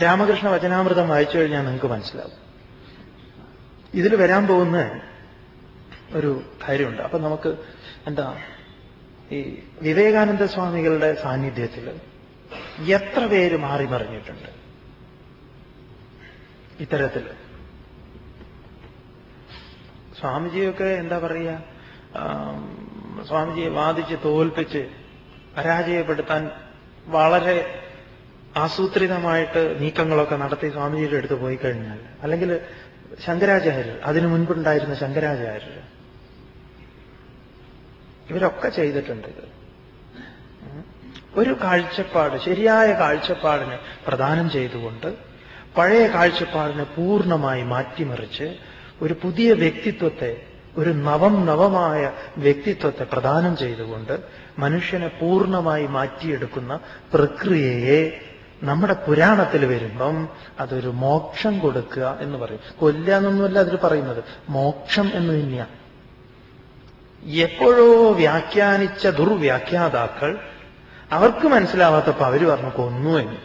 രാമകൃഷ്ണ വചനാമൃതം വായിച്ചു കഴിഞ്ഞാൽ നിങ്ങൾക്ക് മനസ്സിലാവും. ഇതിൽ വരാൻ പോകുന്ന ഒരു കാര്യമുണ്ട്. അപ്പൊ നമുക്ക് എന്താ, ഈ വിവേകാനന്ദ സ്വാമികളുടെ സാന്നിധ്യത്തിൽ എത്ര പേര് മാറി മറിഞ്ഞിട്ടുണ്ട്. ഇത്തരത്തിൽ സ്വാമിജിയൊക്കെ എന്താ പറയുക, സ്വാമിജിയെ വാദിച്ച് തോൽപ്പിച്ച് പരാജയപ്പെടുത്താൻ വളരെ ആസൂത്രിതമായിട്ട് നീക്കങ്ങളൊക്കെ നടത്തി സ്വാമിജിയുടെ അടുത്ത് പോയി കഴിഞ്ഞാൽ, അല്ലെങ്കിൽ ശങ്കരാചാര്യർ, അതിനു മുൻപുണ്ടായിരുന്ന ശങ്കരാചാര്യർ, ഇവരൊക്കെ ചെയ്തിട്ടുണ്ട് ഇത്. ഒരു കാഴ്ചപ്പാട്, ശരിയായ കാഴ്ചപ്പാടിനെ പ്രദാനം ചെയ്തുകൊണ്ട് പഴയ കാഴ്ചപ്പാടിനെ പൂർണ്ണമായി മാറ്റിമറിച്ച് ഒരു പുതിയ വ്യക്തിത്വത്തെ, ഒരു നവമായ വ്യക്തിത്വത്തെ പ്രദാനം ചെയ്തുകൊണ്ട് മനുഷ്യനെ പൂർണ്ണമായി മാറ്റിയെടുക്കുന്ന പ്രക്രിയയെ നമ്മുടെ പുരാണത്തിൽ വരുമ്പം അതൊരു മോക്ഷം കൊടുക്കുക എന്ന് പറയും. കൊല്ലുക എന്നൊന്നുമല്ല അതിൽ പറയുന്നത്, മോക്ഷം എന്ന് തന്നെയാണ്. എപ്പോഴോ വ്യാഖ്യാനിച്ച ദുർവ്യാഖ്യാതാക്കൾ അവർക്ക് മനസ്സിലാവാത്തപ്പോ അവര് പറഞ്ഞു കൊന്നു എന്ന്.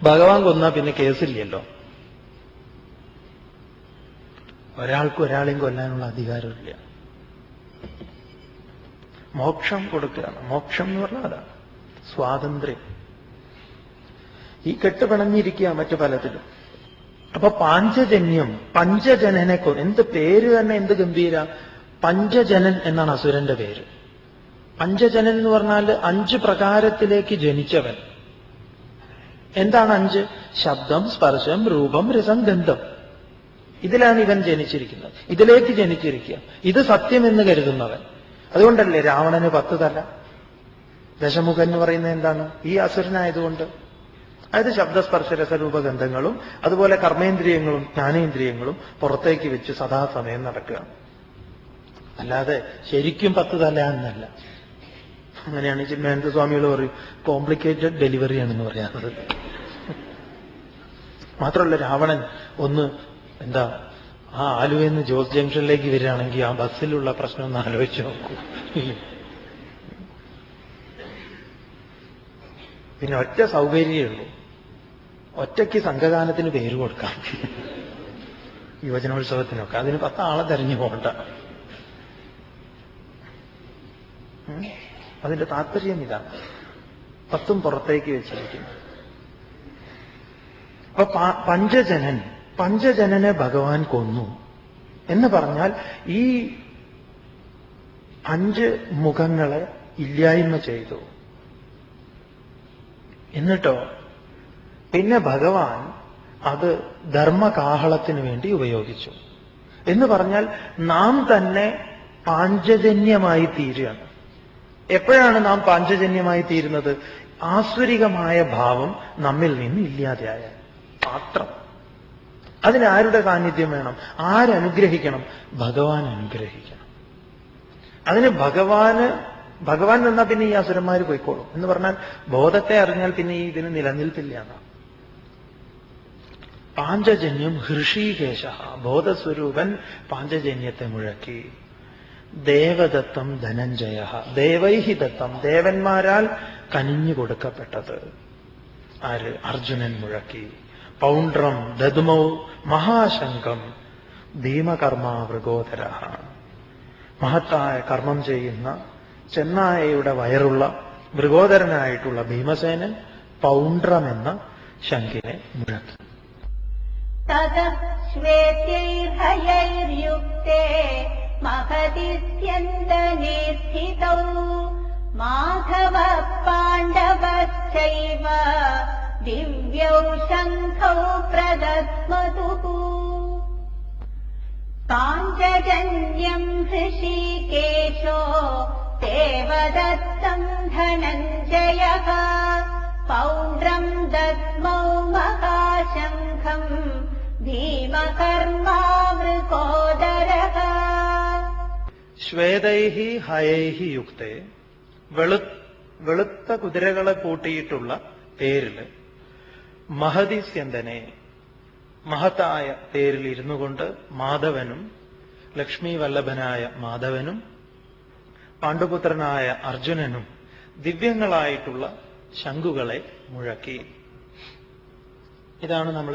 ഭഗവാൻ കൊന്നാ പിന്നെ കേസില്ലല്ലോ. ഒരാൾക്ക് ഒരാളെയും കൊല്ലാനുള്ള അധികാരമില്ല. മോക്ഷം കൊടുക്കുകയാണ്. മോക്ഷം എന്ന് പറഞ്ഞാൽ അതാണ് സ്വാതന്ത്ര്യം. ഈ കെട്ടുപിണഞ്ഞിരിക്കുക മറ്റു പലതിലും. അപ്പൊ പാഞ്ചജന്യം, പഞ്ചജനനെ എന്ത് പേര് തന്നെ, എന്ത് ഗംഭീര. പഞ്ചജനൻ എന്നാണ് അസുരന്റെ പേര്. പഞ്ചജനൻ എന്ന് പറഞ്ഞാൽ 5 പ്രകാരത്തിലേക്ക് ജനിച്ചവൻ. എന്താണ് 5? ശബ്ദം, സ്പർശം, രൂപം, രസം, ഗന്ധം. ഇതിലാണ് ഇവൻ ജനിച്ചിരിക്കുന്നത്. ഇതിലേക്ക് ജനിച്ചിരിക്കുക. ഇത് സത്യമെന്ന് കരുതുന്നവൻ. അതുകൊണ്ടല്ലേ രാവണന് 10 തല. ദശമുഖൻ എന്ന് പറയുന്നത് എന്താണ്? ഈ അസുരനായതുകൊണ്ട്. അതായത് ശബ്ദസ്പർശ രസരൂപഗന്ധങ്ങളും അതുപോലെ കർമ്മേന്ദ്രിയങ്ങളും ജ്ഞാനേന്ദ്രിയങ്ങളും പുറത്തേക്ക് വെച്ച് സദാസമയം നടക്കുക. അല്ലാതെ ശരിക്കും 10 തല എന്നല്ല. അങ്ങനെയാണ് ചിന്മയാനന്ദ സ്വാമികൾ പറയും, കോംപ്ലിക്കേറ്റഡ് ഡെലിവറിയാണെന്ന് പറയാറുള്ളത്. മാത്രമല്ല രാവണൻ ഒന്ന് എന്താ ആ ആലുവെന്ന് ജോസ് ജംഗ്ഷനിലേക്ക് വരികയാണെങ്കിൽ ആ ബസ്സിലുള്ള പ്രശ്നം ഒന്ന് ആലോചിച്ച് നോക്കൂ. പിന്നെ ഒറ്റ സൗകര്യമേ ഉള്ളൂ, ഒറ്റയ്ക്ക് സംഘഗാനത്തിന് പേര് കൊടുക്കാം. യുവജനോത്സവത്തിനൊക്കെ അതിന് 10 ആളെ തെരഞ്ഞു പോകണ്ട. അതിന്റെ താല്പര്യം ഇതാണ്. 10 പുറത്തേക്ക് വെച്ചിരിക്കുന്നു. അപ്പൊ പഞ്ചജനനെ ഭഗവാൻ കൊന്നു എന്ന് പറഞ്ഞാൽ ഈ 5 മുഖങ്ങളെ ഇല്ലായ്മ ചെയ്തു. എന്നിട്ടോ പിന്നെ ഭഗവാൻ അത് ധർമ്മകാഹളത്തിന് വേണ്ടി ഉപയോഗിച്ചു. എന്ന് പറഞ്ഞാൽ നാം തന്നെ പാഞ്ചജന്യമായി തീരുകയാണ്. എപ്പോഴാണ് നാം പാഞ്ചജന്യമായി തീരുന്നത്? ആസുരികമായ ഭാവം നമ്മിൽ നിന്ന് ഇല്ലാതെയായ മാത്രം. അതിന് ആരുടെ സാന്നിധ്യം വേണം? ആരനുഗ്രഹിക്കണം? ഭഗവാൻ അനുഗ്രഹിക്കണം. അതിന് ഭഗവാൻ നിന്നാൽ പിന്നെ ഈ അസുരന്മാർ പോയിക്കോളും. എന്ന് പറഞ്ഞാൽ ബോധത്തെ അറിഞ്ഞാൽ പിന്നെ ഈ ഇതിന് നിലനിൽപ്പില്ല എന്നാണ്. പാഞ്ചജന്യം ഹൃഷീകേശ, ബോധസ്വരൂപൻ പാഞ്ചജന്യത്തെ മുഴക്കി. ദേവദത്തം ധനഞ്ജയ, ദേവൈഹി ദത്തം, ദേവന്മാരാൽ കനിഞ്ഞു കൊടുക്കപ്പെട്ടത്. ആര്? അർജുനൻ മുഴക്കി. പൗണ്ഡ്രം ദദ്മൗ മഹാശങ്കം ഭീമകർമ്മ വൃഗോദര, മഹത്തായ കർമ്മം ചെയ്യുന്ന ചെന്നായയുടെ വയറുള്ള വൃഗോദരനായിട്ടുള്ള ഭീമസേനൻ പൗണ്ഡ്രം എന്ന ശങ്കിനെ മുഴക്കി. ശ്വേതൈർഹയൈർയുക്തേ മഹദിത്യന്തനേ സ്ഥിതൗ മാധവ പാണ്ഡവശ്ചൈവ ദിവ്യൗ ശംഖൗ പ്രദദ്മതുഃ. പാഞ്ചജന്യം ഹൃഷീകേശോ ദേവദത്തം ധനഞ്ജയഃ പൗണ്ഡ്രം ദദ്മൗ മഹാശംഖം ഭീമകർമ്മാ വൃകോദരഃ. ശ്വേതൈഹി ഹയൈഹി യുക്തേ, വെളുത്ത കുതിരകളെ പൂട്ടിയിട്ടുള്ള തേരില് മഹദിസ്യന്തനെ, മഹത്തായ തേരിൽ ഇരുന്നു കൊണ്ട് മാധവനും ലക്ഷ്മി വല്ലഭനായ മാധവനും പാണ്ഡുപുത്രനായ അർജുനനും ദിവ്യങ്ങളായിട്ടുള്ള ശംഖുകളെ മുഴക്കി. ഇതാണ് നമ്മൾ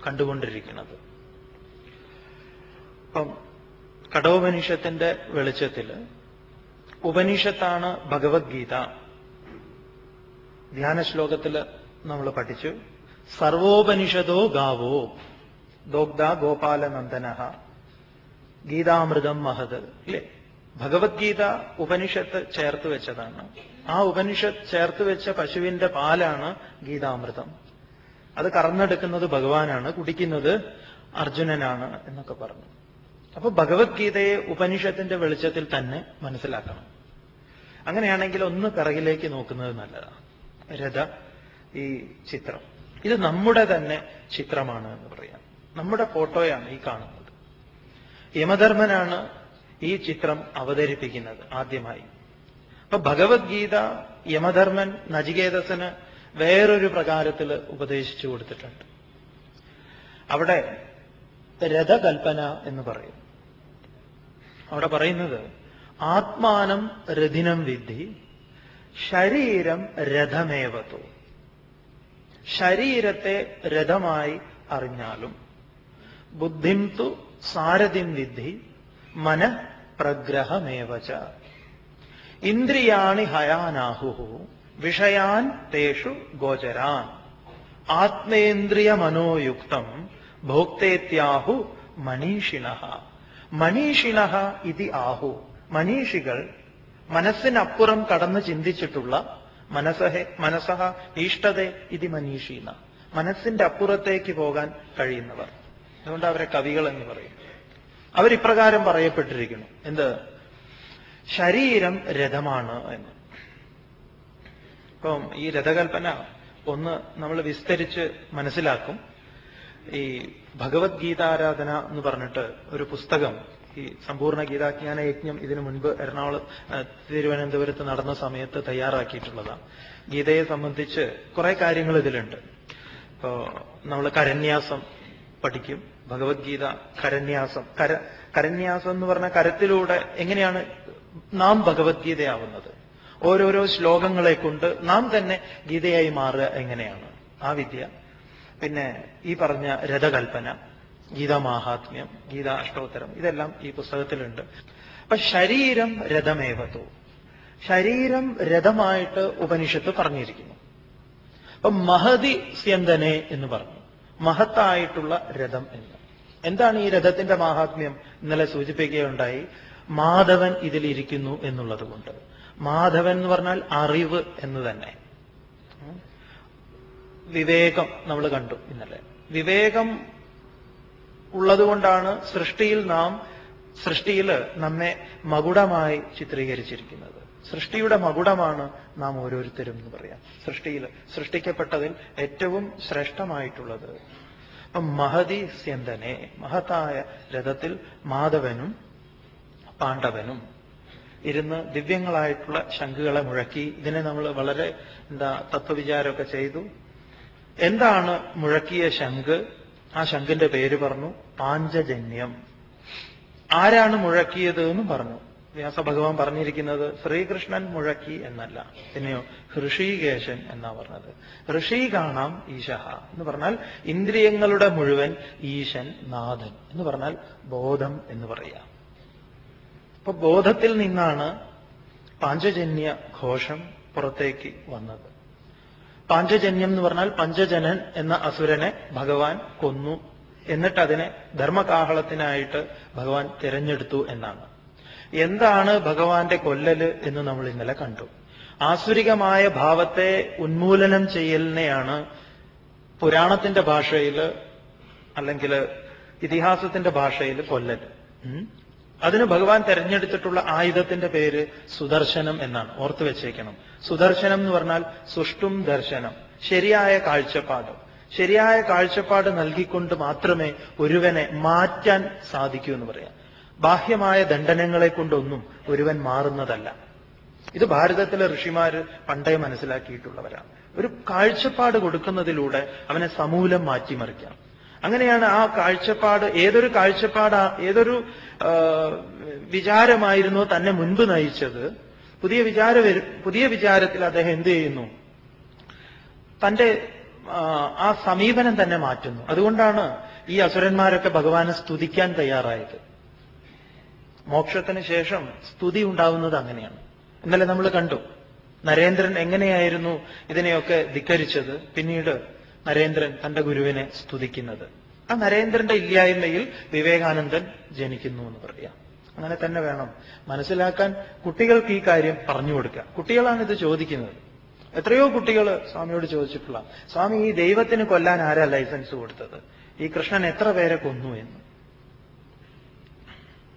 കണ്ടുകൊണ്ടിരിക്കുന്നത്. ഇപ്പം കഠോപനിഷത്തിന്റെ വെളിച്ചത്തിൽ ഉപനിഷത്താണ് ഭഗവത്ഗീത. ധ്യാന ശ്ലോകത്തിൽ നമ്മൾ പഠിച്ചു സർവോപനിഷദോ ഗാവോ ദോഗ്ധ ഗോപാലനന്ദന ഗീതാമൃതം മഹത്. ഇല്ലേ? ഭഗവത്ഗീത ഉപനിഷത്ത് ചേർത്ത് വെച്ചതാണ്. ആ ഉപനിഷത്ത് ചേർത്ത് വെച്ച പശുവിന്റെ പാലാണ് ഗീതാമൃതം. അത് കറന്നെടുക്കുന്നത് ഭഗവാനാണ്, കുടിക്കുന്നത് അർജുനനാണ് എന്നൊക്കെ പറഞ്ഞു. അപ്പൊ ഭഗവത്ഗീതയെ ഉപനിഷത്തിന്റെ വെളിച്ചത്തിൽ തന്നെ മനസ്സിലാക്കണം. അങ്ങനെയാണെങ്കിൽ ഒന്ന് പിറകിലേക്ക് നോക്കുന്നത് നല്ലതാണ്. രഥ ഈ ചിത്രം ഇത് നമ്മുടെ തന്നെ ചിത്രമാണ് എന്ന് പറയാം. നമ്മുടെ ഫോട്ടോയാണ് ഈ കാണുന്നത്. യമധർമ്മനാണ് ഈ ചിത്രം അവതരിപ്പിക്കുന്നത് ആദ്യമായി. അപ്പൊ ഭഗവത്ഗീത യമധർമ്മൻ നചികേതസിന് വേറൊരു പ്രകാരത്തിൽ ഉപദേശിച്ചു കൊടുത്തിട്ടുണ്ട്. അവിടെ രഥകൽപ്പന എന്ന് പറയും. അവിടെ പറയുന്നത് ആത്മാനം രഥിനം വിദ്ധി ശരീരം രഥമേവതോ. ശരീരത്തെ രഥമായി അറിഞ്ഞാലും ബുദ്ധിം തു സാരഥിം വിദ്ധി മന പ്രഗ്രഹമേവച. ഇന്ദ്രിയാണി ഹയാനാഹു വിഷയാൻ തേഷു ഗോചരാൻ ആത്മേന്ദ്രിയ മനോയുക്തം ഭോക്തേത്യാഹു മനീഷിണഃ. മനീഷിണഃ ഇതി ആഹു. മനീഷികൾ മനസ്സിനപ്പുറം കടന്ന് ചിന്തിച്ചിട്ടുള്ള മനസഹ ഈഷ്ടതേ ഇതി മനീഷീന. മനസ്സിന്റെ അപ്പുറത്തേക്ക് പോകാൻ കഴിയുന്നവർ. അതുകൊണ്ട് അവരെ കവികൾ എന്ന് പറയും. അവരിപ്രകാരം പറയപ്പെട്ടിരിക്കുന്നു. എന്ത്? ശരീരം രഥമാണ് എന്ന്. ഇപ്പം ഈ രഥകൽപ്പന ഒന്ന് നമ്മൾ വിസ്തരിച്ച് മനസ്സിലാക്കും. ഈ ഭഗവത്ഗീതാരാധന എന്ന് പറഞ്ഞിട്ട് ഒരു പുസ്തകം, ഈ സമ്പൂർണ്ണ ഗീതാജ്ഞാന യജ്ഞം ഇതിനു മുൻപ് തിരുവനന്തപുരത്ത് നടന്ന സമയത്ത് തയ്യാറാക്കിയിട്ടുള്ളതാണ്. ഗീതയെ സംബന്ധിച്ച് കുറെ കാര്യങ്ങൾ ഇതിലുണ്ട്. ഇപ്പോ നമ്മൾ കരന്യാസം പഠിക്കും. ഭഗവത്ഗീത കരന്യാസം. കരന്യാസം എന്ന് പറഞ്ഞ കരത്തിലൂടെ എങ്ങനെയാണ് നാം ഭഗവത്ഗീതയാവുന്നത്, ഓരോരോ ശ്ലോകങ്ങളെ കൊണ്ട് നാം തന്നെ ഗീതയായി മാറുക എങ്ങനെയാണ്, ആ വിദ്യ. പിന്നെ ഈ പറഞ്ഞ രഥകൽപ്പന, ഗീതാമാഹാത്മ്യം, ഗീതാ അഷ്ടോത്തരം, ഇതെല്ലാം ഈ പുസ്തകത്തിലുണ്ട്. അപ്പൊ ശരീരം രഥമേവതോ. ശരീരം രഥമായിട്ട് ഉപനിഷത്ത് പറഞ്ഞിരിക്കുന്നു. അപ്പൊ മഹതി സ്യന്തനെ എന്ന് പറഞ്ഞു, മഹത്തായിട്ടുള്ള രഥം എന്ന്. എന്താണ് ഈ രഥത്തിന്റെ മാഹാത്മ്യം? ഇന്നലെ സൂചിപ്പിക്കുകയുണ്ടായി. മാധവൻ ഇതിലിരിക്കുന്നു എന്നുള്ളത് കൊണ്ട്. മാധവൻ എന്ന് പറഞ്ഞാൽ അറിവ് എന്ന് തന്നെ. വിവേകം നമ്മൾ കണ്ടു ഇന്നലെ. വിവേകം ഉള്ളതുകൊണ്ടാണ് സൃഷ്ടിയിൽ നമ്മെ മകുടമായി ചിത്രീകരിച്ചിരിക്കുന്നത്. സൃഷ്ടിയുടെ മകുടമാണ് നാം ഓരോരുത്തരും എന്ന് പറയാം. സൃഷ്ടിക്കപ്പെട്ടതിൽ ഏറ്റവും ശ്രേഷ്ഠമായിട്ടുള്ളത്. അപ്പം മഹതി സ്യന്തനെ, മഹത്തായ രഥത്തിൽ മാധവനും പാണ്ഡവനും ഇരുന്ന് ദിവ്യങ്ങളായിട്ടുള്ള ശംഖുകളെ മുഴക്കി. ഇതിനെ നമ്മൾ വളരെ തത്വവിചാരമൊക്കെ ചെയ്തു. എന്താണ് മുഴക്കിയ ശംഖ്? ആ ശംഖിന്റെ പേര് പറഞ്ഞു പാഞ്ചജന്യം. ആരാണ് മുഴക്കിയത് എന്നും പറഞ്ഞു. വ്യാസഭഗവാൻ പറഞ്ഞിരിക്കുന്നത് ശ്രീകൃഷ്ണൻ മുഴക്കി എന്നല്ല, പിന്നെയോ ഹൃഷീകേശൻ എന്നാ പറഞ്ഞത്. ഋഷി കാണാം ഈശഃ എന്ന് പറഞ്ഞാൽ ഇന്ദ്രിയങ്ങളുടെ മുഴുവൻ ഈശൻ, നാഥൻ എന്ന് പറഞ്ഞാൽ ബോധം എന്ന് പറയാം. അപ്പൊ ബോധത്തിൽ നിന്നാണ് പാഞ്ചജന്യ ഘോഷം പുറത്തേക്ക് വന്നത്. പാഞ്ചജന്യം എന്ന് പറഞ്ഞാൽ പഞ്ചജനൻ എന്ന അസുരനെ ഭഗവാൻ കൊന്നു. എന്നിട്ട് അതിനെ ധർമ്മകാഹളത്തിനായിട്ട് ഭഗവാൻ തിരഞ്ഞെടുത്തു എന്നാണ്. എന്താണ് ഭഗവാന്റെ കൊല്ലല് എന്ന് നമ്മൾ ഇന്നലെ കണ്ടു. ആസുരികമായ ഭാവത്തെ ഉന്മൂലനം ചെയ്യലിനെയാണ് പുരാണത്തിന്റെ ഭാഷയിൽ അല്ലെങ്കിൽ ഇതിഹാസത്തിന്റെ ഭാഷയിൽ കൊല്ലല്. അതിന് ഭഗവാൻ തെരഞ്ഞെടുത്തിട്ടുള്ള ആയുധത്തിന്റെ പേര് സുദർശനം എന്നാണ്. ഓർത്തു വെച്ചേക്കണം. സുദർശനം എന്ന് പറഞ്ഞാൽ സുഷ്ടും ദർശനം, ശരിയായ കാഴ്ചപ്പാട്. ശരിയായ കാഴ്ചപ്പാട് നൽകിക്കൊണ്ട് മാത്രമേ ഒരുവനെ മാറ്റാൻ സാധിക്കൂ എന്ന് പറയാം. ബാഹ്യമായ ദണ്ഡനങ്ങളെ കൊണ്ടൊന്നും ഒരുവൻ മാറുന്നതല്ല. ഇത് ഭാരതത്തിലെ ഋഷിമാര് പണ്ടേ മനസ്സിലാക്കിയിട്ടുള്ളവരാണ്. ഒരു കാഴ്ചപ്പാട് കൊടുക്കുന്നതിലൂടെ അവനെ സമൂലം മാറ്റിമറിക്കാം. അങ്ങനെയാണ് ആ കാഴ്ചപ്പാട്, ഏതൊരു വിചാരമായിരുന്നോ തന്നെ മുൻപ് നയിച്ചത്, പുതിയ വിചാരത്തിൽ അദ്ദേഹം എന്ത് ചെയ്യുന്നു? തന്റെ ആ സമീപനം തന്നെ മാറ്റുന്നു. അതുകൊണ്ടാണ് ഈ അസുരന്മാരൊക്കെ ഭഗവാനെ സ്തുതിക്കാൻ തയ്യാറായത്. മോക്ഷത്തിന് ശേഷം സ്തുതി ഉണ്ടാവുന്നത് അങ്ങനെയാണ്. ഇന്നലെ നമ്മൾ കണ്ടു നരേന്ദ്രൻ എങ്ങനെയായിരുന്നു ഇതിനെയൊക്കെ ധിക്കരിച്ചത്. പിന്നീട് നരേന്ദ്രൻ തന്റെ ഗുരുവിനെ സ്തുതിക്കുന്നത്. ആ നരേന്ദ്രന്റെ ഇല്ലായ്മയിൽ വിവേകാനന്ദൻ ജനിക്കുന്നു എന്ന് പറയാം. അങ്ങനെ തന്നെ വേണം മനസ്സിലാക്കാൻ. കുട്ടികൾക്ക് ഈ കാര്യം പറഞ്ഞു കൊടുക്കുക. കുട്ടികളാണ് ഇത് ചോദിക്കുന്നത്. എത്രയോ കുട്ടികൾ സ്വാമിയോട് ചോദിച്ചിട്ടുള്ള, സ്വാമി, ഈ ദൈവത്തിന് കൊല്ലാൻ ആരാ ലൈസൻസ് കൊടുത്തത്? ഈ കൃഷ്ണൻ എത്ര പേരെ കൊന്നു എന്ന്.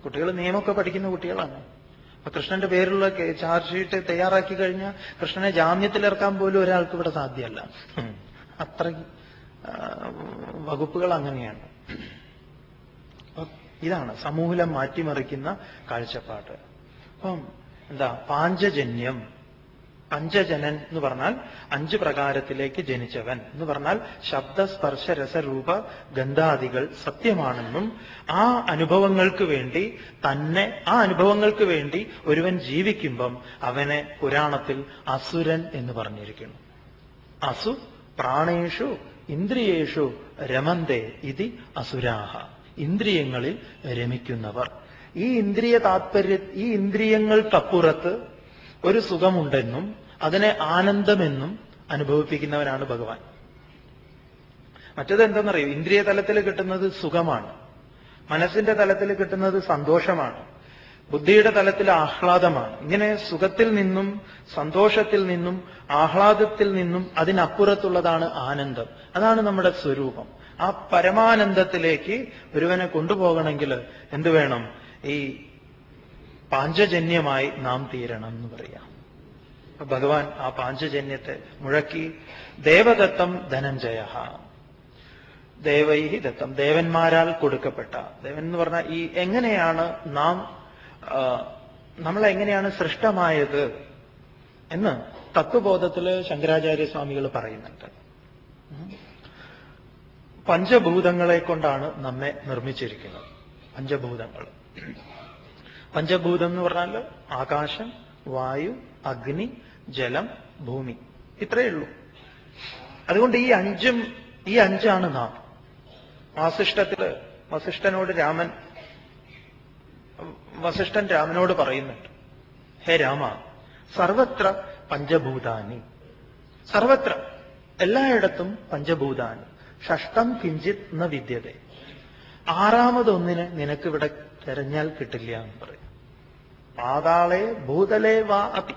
കുട്ടികൾ നിയമമൊക്കെ പഠിക്കുന്ന കുട്ടികളാണ്. അപ്പൊ കൃഷ്ണന്റെ പേരുള്ള ചാർജ് ഷീറ്റ് തയ്യാറാക്കി കഴിഞ്ഞാൽ കൃഷ്ണനെ ജാമ്യത്തിലിറക്കാൻ പോലും ഒരാൾക്ക് ഇവിടെ സാധ്യമല്ല. അത്ര വകുപ്പുകൾ അങ്ങനെയാണ്. ഇതാണ് സമൂലം മാറ്റിമറിക്കുന്ന കാഴ്ചപ്പാട്. അപ്പം എന്താ പാഞ്ചജന്യം? പഞ്ചജനൻ എന്ന് പറഞ്ഞാൽ 5 പ്രകാരത്തിലേക്ക് ജനിച്ചവൻ എന്ന് പറഞ്ഞാൽ ശബ്ദ സ്പർശ രസരൂപ ഗന്ധാദികൾ സത്യമാണെന്നും ആ അനുഭവങ്ങൾക്ക് വേണ്ടി ഒരുവൻ ജീവിക്കുമ്പം അവനെ പുരാണത്തിൽ അസുരൻ എന്ന് പറഞ്ഞിരിക്കുന്നു. അസു പ്രാണേഷു ഇന്ദ്രിയേഷു രമന്തേ ഇതി അസുരാഹ. ഇന്ദ്രിയങ്ങളിൽ രമിക്കുന്നവർ. ഈ ഇന്ദ്രിയങ്ങൾക്കപ്പുറത്ത് ഒരു സുഖമുണ്ടെന്നും അതിനെ ആനന്ദമെന്നും അനുഭവിപ്പിക്കുന്നവനാണ് ഭഗവാൻ. മറ്റത് എന്തെന്നറിയോ? ഇന്ദ്രിയ തലത്തിൽ കിട്ടുന്നത് സുഖമാണ്, മനസ്സിന്റെ തലത്തിൽ കിട്ടുന്നത് സന്തോഷമാണ്, ബുദ്ധിയുടെ തലത്തിൽ ആഹ്ലാദമാണ്. ഇങ്ങനെ സുഖത്തിൽ നിന്നും സന്തോഷത്തിൽ നിന്നും ആഹ്ലാദത്തിൽ നിന്നും അതിനപ്പുറത്തുള്ളതാണ് ആനന്ദം. അതാണ് നമ്മുടെ സ്വരൂപം. ആ പരമാനന്ദത്തിലേക്ക് ഒരുവനെ കൊണ്ടുപോകണമെങ്കിൽ എന്തു വേണം? ഈ പാഞ്ചജന്യമായി നാം തീരണം എന്ന് പറയാം. ഭഗവാൻ ആ പാഞ്ചജന്യത്തെ മുഴക്കി. ദേവദത്തം ധനഞ്ജയ, ദേവൈഹി ദത്തം, ദേവന്മാരാൽ കൊടുക്കപ്പെട്ട. ദേവൻ എന്ന് പറഞ്ഞാൽ ഈ എങ്ങനെയാണ് നമ്മളെങ്ങനെയാണ് സൃഷ്ടമായത് എന്ന് തത്വബോധത്തില് ശങ്കരാചാര്യസ്വാമികൾ പറയുന്നുണ്ട്. പഞ്ചഭൂതങ്ങളെ കൊണ്ടാണ് നമ്മെ നിർമ്മിച്ചിരിക്കുന്നത്. പഞ്ചഭൂതം എന്ന് പറഞ്ഞാൽ ആകാശം, വായു, അഗ്നി, ജലം, ഭൂമി. ഇത്രയേ ഉള്ളൂ. അതുകൊണ്ട് ഈ അഞ്ചാണ് നാം. വസിഷ്ഠൻ രാമനോട് പറയുന്നുണ്ട്, ഹേ രാമ, സർവത്ര പഞ്ചഭൂതാനി, സർവത്ര എല്ലായിടത്തും പഞ്ചഭൂതാനി, ഷഷ്ടം കിഞ്ചിത് ന വിദ്യതേ, 6ാമതൊന്നിന് നിനക്കിവിടെ തെരഞ്ഞാൽ കിട്ടില്ല എന്ന് പറയും. പാതാളേ ഭൂതലേ വാ അപി.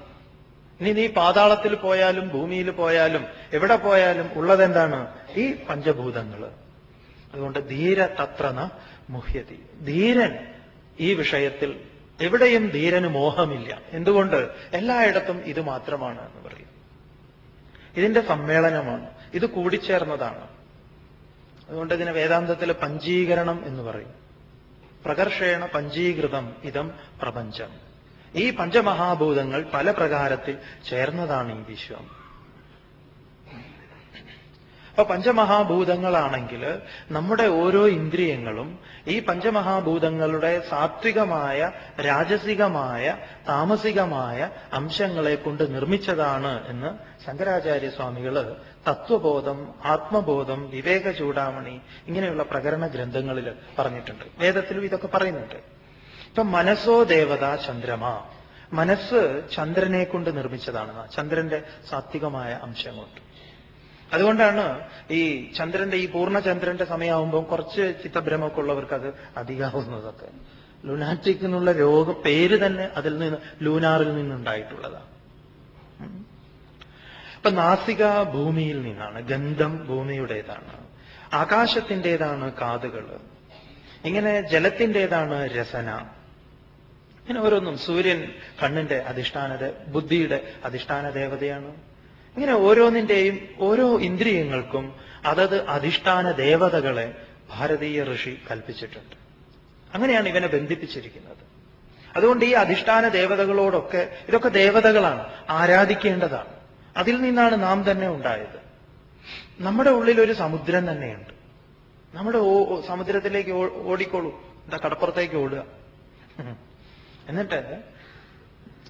ഇനി നീ പാതാളത്തിൽ പോയാലും ഭൂമിയിൽ പോയാലും എവിടെ പോയാലും ഉള്ളതെന്താണ്? ഈ പഞ്ചഭൂതങ്ങള്. അതുകൊണ്ട് ധീര തത്രന മുഹ്യതി. ധീരൻ ഈ വിഷയത്തിൽ എവിടെയും ധീരന് മോഹമില്ല. എന്തുകൊണ്ട്? എല്ലായിടത്തും ഇത് മാത്രമാണ് എന്ന് പറയും. ഇതിന്റെ സമ്മേളനമാണ്, ഇത് കൂടിച്ചേർന്നതാണ്. അതുകൊണ്ട് ഇതിനെ വേദാന്തത്തിൽ പഞ്ചീകരണം എന്ന് പറയും. പ്രകർഷേണ പഞ്ചീകൃതം ഇതം പ്രപഞ്ചം. ഈ പഞ്ചമഹാഭൂതങ്ങൾ പല പ്രകാരത്തിൽ ചേർന്നതാണ് ഈ വിശ്വം. അപ്പൊ പഞ്ചമഹാഭൂതങ്ങളാണെങ്കിൽ നമ്മുടെ ഓരോ ഇന്ദ്രിയങ്ങളും ഈ പഞ്ചമഹാഭൂതങ്ങളുടെ സാത്വികമായ, രാജസികമായ, താമസികമായ അംശങ്ങളെ കൊണ്ട് നിർമ്മിച്ചതാണ് എന്ന് ശങ്കരാചാര്യസ്വാമികള് തത്വബോധം, ആത്മബോധം, വിവേക ചൂടാമണി ഇങ്ങനെയുള്ള പ്രകരണ ഗ്രന്ഥങ്ങളിൽ പറഞ്ഞിട്ടുണ്ട്. വേദത്തിലും ഇതൊക്കെ പറയുന്നുണ്ട്. ഇപ്പൊ മനസ്സോ ദേവത ചന്ദ്രമ, മനസ്സ് ചന്ദ്രനെ കൊണ്ട് നിർമ്മിച്ചതാണ്. ചന്ദ്രന്റെ സാത്വികമായ അംശം കൊണ്ട്. അതുകൊണ്ടാണ് ഈ ചന്ദ്രന്റെ ഈ പൂർണ്ണചന്ദ്രന്റെ സമയമാകുമ്പോൾ കുറച്ച് ചിത്തഭ്രമമൊക്കെ ഉള്ളവർക്ക് അത് അധികമാവുന്നതൊക്കെ. ലുനാറ്റിക് എന്നുള്ള പേര് തന്നെ അതിൽ നിന്ന്, ലൂനാറിൽ നിന്നുണ്ടായിട്ടുള്ളതാണ്. ഇപ്പൊ നാസിക ഭൂമിയിൽ നിന്നാണ്, ഗന്ധം ഭൂമിയുടേതാണ്, ആകാശത്തിൻ്റെതാണ് കാതുകൾ, ഇങ്ങനെ ജലത്തിൻ്റെതാണ് രസന, ഇങ്ങനെ ഓരോന്നും. സൂര്യൻ കണ്ണിന്റെ ബുദ്ധിയുടെ അധിഷ്ഠാന ദേവതയാണ്. ഇങ്ങനെ ഓരോന്നിന്റെയും ഓരോ ഇന്ദ്രിയങ്ങൾക്കും അതത് അധിഷ്ഠാന ദേവതകളെ ഭാരതീയ ഋഷി കൽപ്പിച്ചിട്ടുണ്ട്. അങ്ങനെയാണ് ഇവനെ ബന്ധിപ്പിച്ചിരിക്കുന്നത്. അതുകൊണ്ട് ഈ അധിഷ്ഠാന ദേവതകളോടൊക്കെ, ഇതൊക്കെ ദേവതകളാണ്, ആരാധിക്കേണ്ടതാണ്. അതിൽ നിന്നാണ് നാം തന്നെ ഉണ്ടായത്. നമ്മുടെ ഉള്ളിൽ ഒരു സമുദ്രം തന്നെയുണ്ട്. നമ്മുടെ സമുദ്രത്തിലേക്ക് ഓടിക്കോളൂ, എന്താ കടപ്പുറത്തേക്ക് ഓടുക. എന്നിട്ട്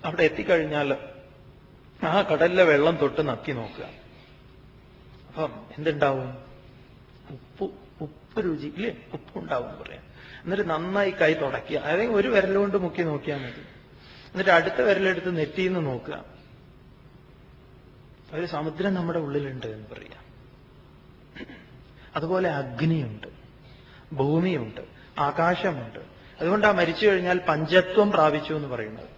അവിടെ എത്തിക്കഴിഞ്ഞാൽ ആ കടലിലെ വെള്ളം തൊട്ട് നക്കി നോക്കുക. അപ്പം എന്തുണ്ടാവും? ഉപ്പ് രുചി ഇല്ലേ? ഉപ്പുണ്ടാവും പറയാം. എന്നിട്ട് നന്നായി കൈ തുടയ്ക്കുക. അതായത് ഒരു വിരലുകൊണ്ട് മുക്കി നോക്കിയാൽ മതി. എന്നിട്ട് അടുത്ത വിരലെടുത്ത് നെറ്റിന്ന് നോക്കുക. ഒരു സമുദ്രം നമ്മുടെ ഉള്ളിലുണ്ട് എന്ന് പറയാം. അതുപോലെ അഗ്നിയുണ്ട്, ഭൂമിയുണ്ട്, ആകാശമുണ്ട്. അതുകൊണ്ടാണ് മരിച്ചു കഴിഞ്ഞാൽ പഞ്ചത്വം പ്രാപിച്ചു എന്ന് പറയുന്നത്.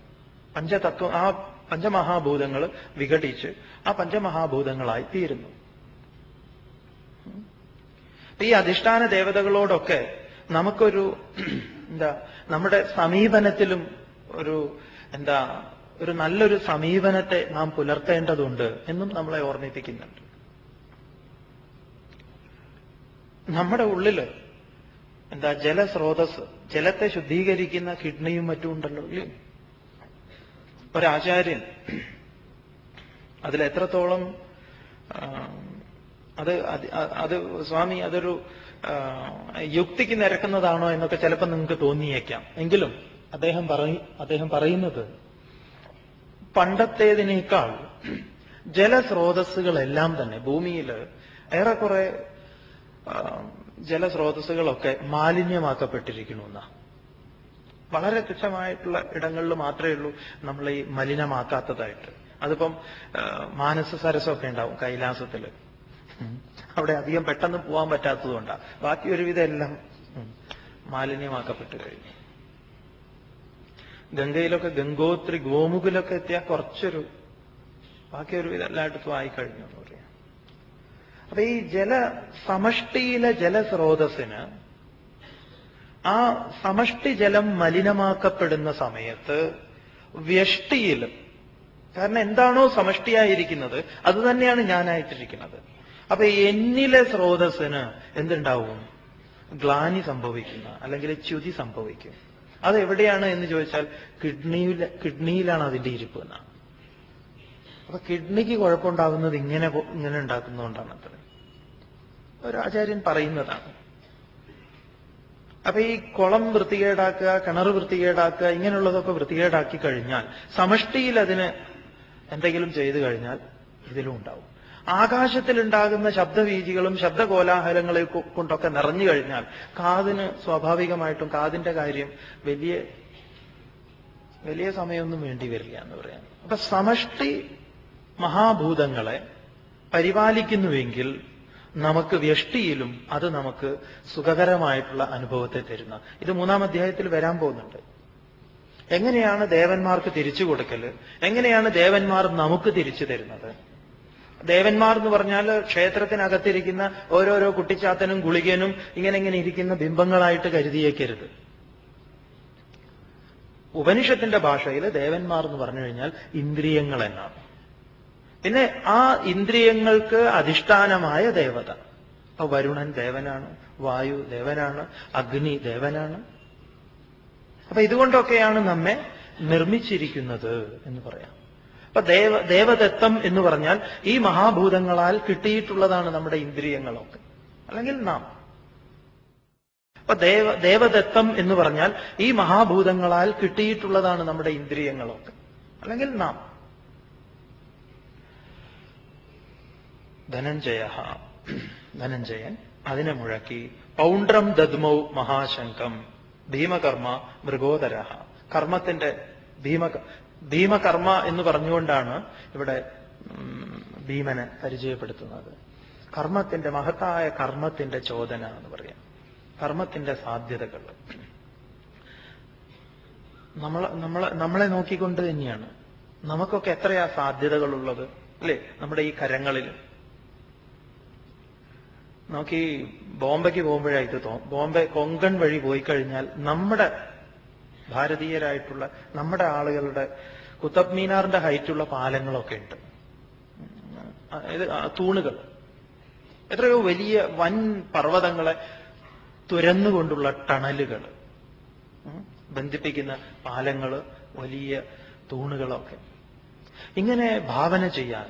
പഞ്ചതത്വം, ആ പഞ്ചമഹാഭൂതങ്ങൾ വിഘടിച്ച് ആ പഞ്ചമഹാഭൂതങ്ങളായി തീരുന്നു. ഈ അധിഷ്ഠാന ദേവതകളോടൊക്കെ നമുക്കൊരു നമ്മുടെ സമീപനത്തിലും ഒരു നല്ലൊരു സമീപനത്തെ നാം പുലർത്തേണ്ടതുണ്ട് എന്നും നമ്മളെ ഓർമ്മിപ്പിക്കുന്നുണ്ട്. നമ്മുടെ ഉള്ളില് ജലസ്രോതസ്, ജലത്തെ ശുദ്ധീകരിക്കുന്ന കിഡ്നിയും മറ്റും ഉണ്ടല്ലോ, ഇല്ലേ? ഒരാചാര്യൻ അതിലെത്രത്തോളം അത് സ്വാമി അതൊരു യുക്തിക്ക് നിരക്കുന്നതാണോ എന്നൊക്കെ ചിലപ്പോൾ നിങ്ങൾക്ക് തോന്നിയേക്കാം. എങ്കിലും അദ്ദേഹം പറയുന്നത് പണ്ടത്തേതിനേക്കാൾ ജലസ്രോതസ്സുകളെല്ലാം തന്നെ ഭൂമിയിൽ ഏറെക്കുറെ ജലസ്രോതസ്സുകളൊക്കെ മാലിന്യമാക്കപ്പെട്ടിരിക്കണമെന്ന. വളരെ തുച്ഛമായിട്ടുള്ള ഇടങ്ങളിൽ മാത്രമേ ഉള്ളൂ നമ്മൾ ഈ മലിനമാക്കാത്തതായിട്ട്. അതിപ്പം മാനസ സരസമൊക്കെ ഉണ്ടാവും കൈലാസത്തില്, അവിടെ അധികം പെട്ടെന്ന് പോകാൻ പറ്റാത്തതുകൊണ്ടാണ്. ബാക്കി ഒരുവിധം എല്ലാം മാലിന്യമാക്കപ്പെട്ട് കഴിഞ്ഞു. ഗംഗയിലൊക്കെ ഗംഗോത്രി ഗോമുഖിലൊക്കെ എത്തിയാൽ കുറച്ചൊരു ബാക്കി ഒരുവിധം എല്ലായിടത്തും ആയിക്കഴിഞ്ഞു എന്ന് പറയാം. അപ്പൊ ഈ സമഷ്ടിയിലെ ജലസ്രോതസ്സിന് ആ സമഷ്ടി ജലം മലിനമാക്കപ്പെടുന്ന സമയത്ത് വ്യഷ്ടിയിലും, കാരണം എന്താണോ സമഷ്ടിയായിരിക്കുന്നത് അത് തന്നെയാണ് ഞാനായിട്ടിരിക്കുന്നത്. അപ്പൊ എന്നിലെ സ്രോതസ്സിന് എന്തുണ്ടാവും? ഗ്ലാനി സംഭവിക്കുന്ന, അല്ലെങ്കിൽ ച്യുതി സംഭവിക്കും. അതെവിടെയാണ് എന്ന് ചോദിച്ചാൽ കിഡ്നിയിലാണ് അതിന്റെ ഇരിപ്പ് എന്നാണ്. അപ്പൊ കിഡ്നിക്ക് കുഴപ്പമുണ്ടാകുന്നത് ഇങ്ങനെ ഉണ്ടാക്കുന്നതുകൊണ്ടാണ് അത്ര ഒരു ആചാര്യൻ പറയുന്നതാണ്. അപ്പൊ ഈ കുളം വൃത്തികേടാക്കുക, കിണർ വൃത്തികേടാക്കുക, ഇങ്ങനെയുള്ളതൊക്കെ വൃത്തികേടാക്കി കഴിഞ്ഞാൽ സമഷ്ടിയിൽ അതിന് എന്തെങ്കിലും ചെയ്തു കഴിഞ്ഞാൽ ഇതിലും ഉണ്ടാവും. ആകാശത്തിലുണ്ടാകുന്ന ശബ്ദവീചികളും ശബ്ദകോലാഹലങ്ങളെ കൊണ്ടൊക്കെ നിറഞ്ഞു കഴിഞ്ഞാൽ കാതിന് സ്വാഭാവികമായിട്ടും കാതിന്റെ കാര്യം വലിയ സമയമൊന്നും വേണ്ടി വരില്ല എന്ന് പറയാം. അപ്പൊ സമഷ്ടി മഹാഭൂതങ്ങളെ പരിപാലിക്കുന്നുവെങ്കിൽ നമുക്ക് വ്യഷ്ടിയിലും അത് നമുക്ക് സുഖകരമായിട്ടുള്ള അനുഭവത്തെ തരുന്ന. ഇത് 3-ാം അധ്യായത്തിൽ വരാൻ പോകുന്നുണ്ട്. എങ്ങനെയാണ് ദേവന്മാർക്ക് തിരിച്ചു കൊടുക്കല്, എങ്ങനെയാണ് ദേവന്മാർ നമുക്ക് തിരിച്ചു തരുന്നത്. ദേവന്മാർ എന്ന് പറഞ്ഞാൽ ക്ഷേത്രത്തിനകത്തിരിക്കുന്ന ഓരോരോ കുട്ടിച്ചാത്തനും ഗുളികനും ഇങ്ങനെ ഇരിക്കുന്ന ബിംബങ്ങളായിട്ട് കരുതിയേക്കരുത്. ഉപനിഷത്തിന്റെ ഭാഷയിൽ ദേവന്മാർ എന്ന് പറഞ്ഞു കഴിഞ്ഞാൽ ഇന്ദ്രിയങ്ങൾ എന്നാണ്. പിന്നെ ആ ഇന്ദ്രിയങ്ങൾക്ക് അധിഷ്ഠാനമായ ദേവത. അപ്പൊ വരുണൻ ദേവനാണ്, വായു ദേവനാണ്, അഗ്നി ദേവനാണ്. അപ്പൊ ഇതുകൊണ്ടൊക്കെയാണ് നമ്മെ നിർമ്മിച്ചിരിക്കുന്നത് എന്ന് പറയാം. അപ്പൊ ദേവദത്തം എന്ന് പറഞ്ഞാൽ ഈ മഹാഭൂതങ്ങളാൽ കിട്ടിയിട്ടുള്ളതാണ് നമ്മുടെ ഇന്ദ്രിയങ്ങളൊക്കെ, അല്ലെങ്കിൽ നാം. അപ്പൊ ദേവദത്തം എന്ന് പറഞ്ഞാൽ ഈ മഹാഭൂതങ്ങളാൽ കിട്ടിയിട്ടുള്ളതാണ് നമ്മുടെ ഇന്ദ്രിയങ്ങളൊക്കെ, അല്ലെങ്കിൽ നാം. ധനഞ്ജയൻ അതിനെ മുഴക്കി പൗണ്ഡ്രം ദദ്മൗ മഹാശങ്കം ഭീമകർമ്മ മൃഗോദര. കർമ്മത്തിന്റെ ഭീമകർമ്മ എന്ന് പറഞ്ഞുകൊണ്ടാണ് ഇവിടെ ഭീമനെ പരിചയപ്പെടുത്തുന്നത്. കർമ്മത്തിന്റെ മഹത്തായ കർമ്മത്തിന്റെ ചോദന എന്ന് പറയാം, കർമ്മത്തിന്റെ സാധ്യതകൾ. നമ്മളെ നോക്കിക്കൊണ്ട് തന്നെയാണ് നമുക്കൊക്കെ എത്രയാ സാധ്യതകളുള്ളത്, അല്ലേ? നമ്മുടെ ഈ കരങ്ങളിൽ നോക്കി ബോംബെക്ക് പോകുമ്പോഴായിട്ട് ബോംബെ കൊങ്കൺ വഴി പോയി കഴിഞ്ഞാൽ നമ്മുടെ ഭാരതീയരായിട്ടുള്ള നമ്മുടെ ആളുകളുടെ കുത്തബ് മീനാറിന്റെ ഹൈറ്റുള്ള പാലങ്ങളൊക്കെ ഉണ്ട്, തൂണുകൾ. എത്രയോ വലിയ വൻ പർവ്വതങ്ങളെ തുരന്നുകൊണ്ടുള്ള ടണലുകൾ, ബന്ധിപ്പിക്കുന്ന പാലങ്ങള്, വലിയ തൂണുകളൊക്കെ. ഇങ്ങനെ ഭാവന ചെയ്യാൻ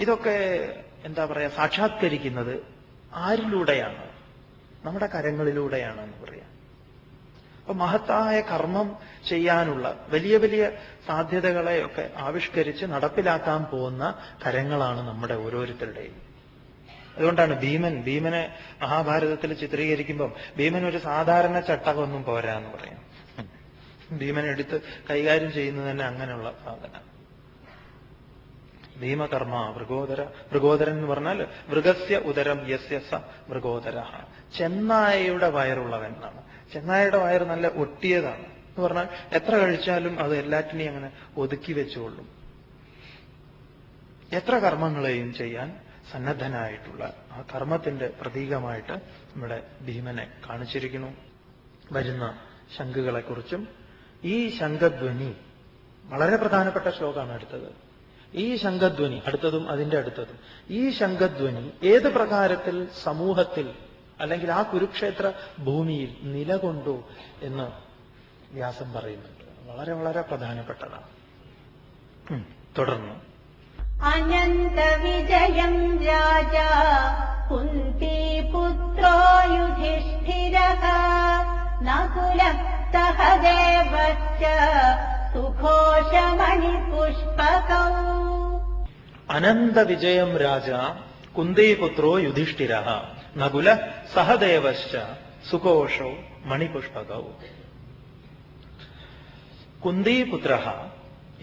ഇതൊക്കെ എന്താ പറയാ സാക്ഷാത്കരിക്കുന്നത് ആരിലൂടെയാണ്? നമ്മുടെ കരങ്ങളിലൂടെയാണ് എന്ന് പറയാം. അപ്പൊ മഹത്തായ കർമ്മം ചെയ്യാനുള്ള വലിയ വലിയ സാധ്യതകളെയൊക്കെ ആവിഷ്കരിച്ച് നടപ്പിലാക്കാൻ പോകുന്ന കരങ്ങളാണ് നമ്മുടെ ഓരോരുത്തരുടെയും. അതുകൊണ്ടാണ് ഭീമനെ മഹാഭാരതത്തിൽ ചിത്രീകരിക്കുമ്പം ഭീമൻ ഒരു സാധാരണ ചട്ടകമൊന്നും പോരാ എന്ന് പറയാം. ഭീമനെ എടുത്ത് കൈകാര്യം ചെയ്യുന്നത് തന്നെ അങ്ങനെയുള്ള സാധനം. ഭീമകർമ്മ മൃഗോദരൻ എന്ന് പറഞ്ഞാൽ മൃഗസ്യ ഉദരം യസ്യ സ മൃഗോദര, ചെന്നായയുടെ വയറുള്ളവൻ എന്നാണ്. ചെന്നായയുടെ വയറ് നല്ല ഒട്ടിയതാണ് എന്ന് പറഞ്ഞാൽ എത്ര കഴിച്ചാലും അത് എല്ലാറ്റിനെയും അങ്ങനെ ഒതുക്കി വെച്ചുകൊള്ളും. എത്ര കർമ്മങ്ങളെയും ചെയ്യാൻ സന്നദ്ധനായിട്ടുള്ള ആ കർമ്മത്തിന്റെ പ്രതീകമായിട്ട് നമ്മുടെ ഭീമനെ കാണിച്ചിരിക്കുന്നു. വരുന്ന ശംഖുകളെക്കുറിച്ചും ഈ ശംഖധ്വനി വളരെ പ്രധാനപ്പെട്ട ശ്ലോകമാണ് അടുത്തത്. ഈ ശംഖധ്വനി അടുത്തതും അതിന്റെ അടുത്തതും, ഈ ശംഖധ്വനി ഏത് പ്രകാരത്തിൽ സമൂഹത്തിൽ അല്ലെങ്കിൽ ആ കുരുക്ഷേത്ര ഭൂമിയിൽ നിലകൊണ്ടു എന്ന് വ്യാസൻ പറയുന്നുണ്ട്. വളരെ വളരെ പ്രധാനപ്പെട്ടതാണ്. തുടർന്ന് അനന്തവിജയം രാജാ കുന്തിപുത്രോ യുധിഷ്ഠിരഃ നകുലഃ സഹദേവശ്ച സുഘോഷമണിപുഷ്പകൗ. അനന്തവിജയം രാജ കുന്തിപുത്രോ യുധിഷ്ഠിരഃ നകുലഃ സഹദേവശ്ച സുഘോഷോ മണിപുഷ്പകൗ. കുന്തിപുത്രഃ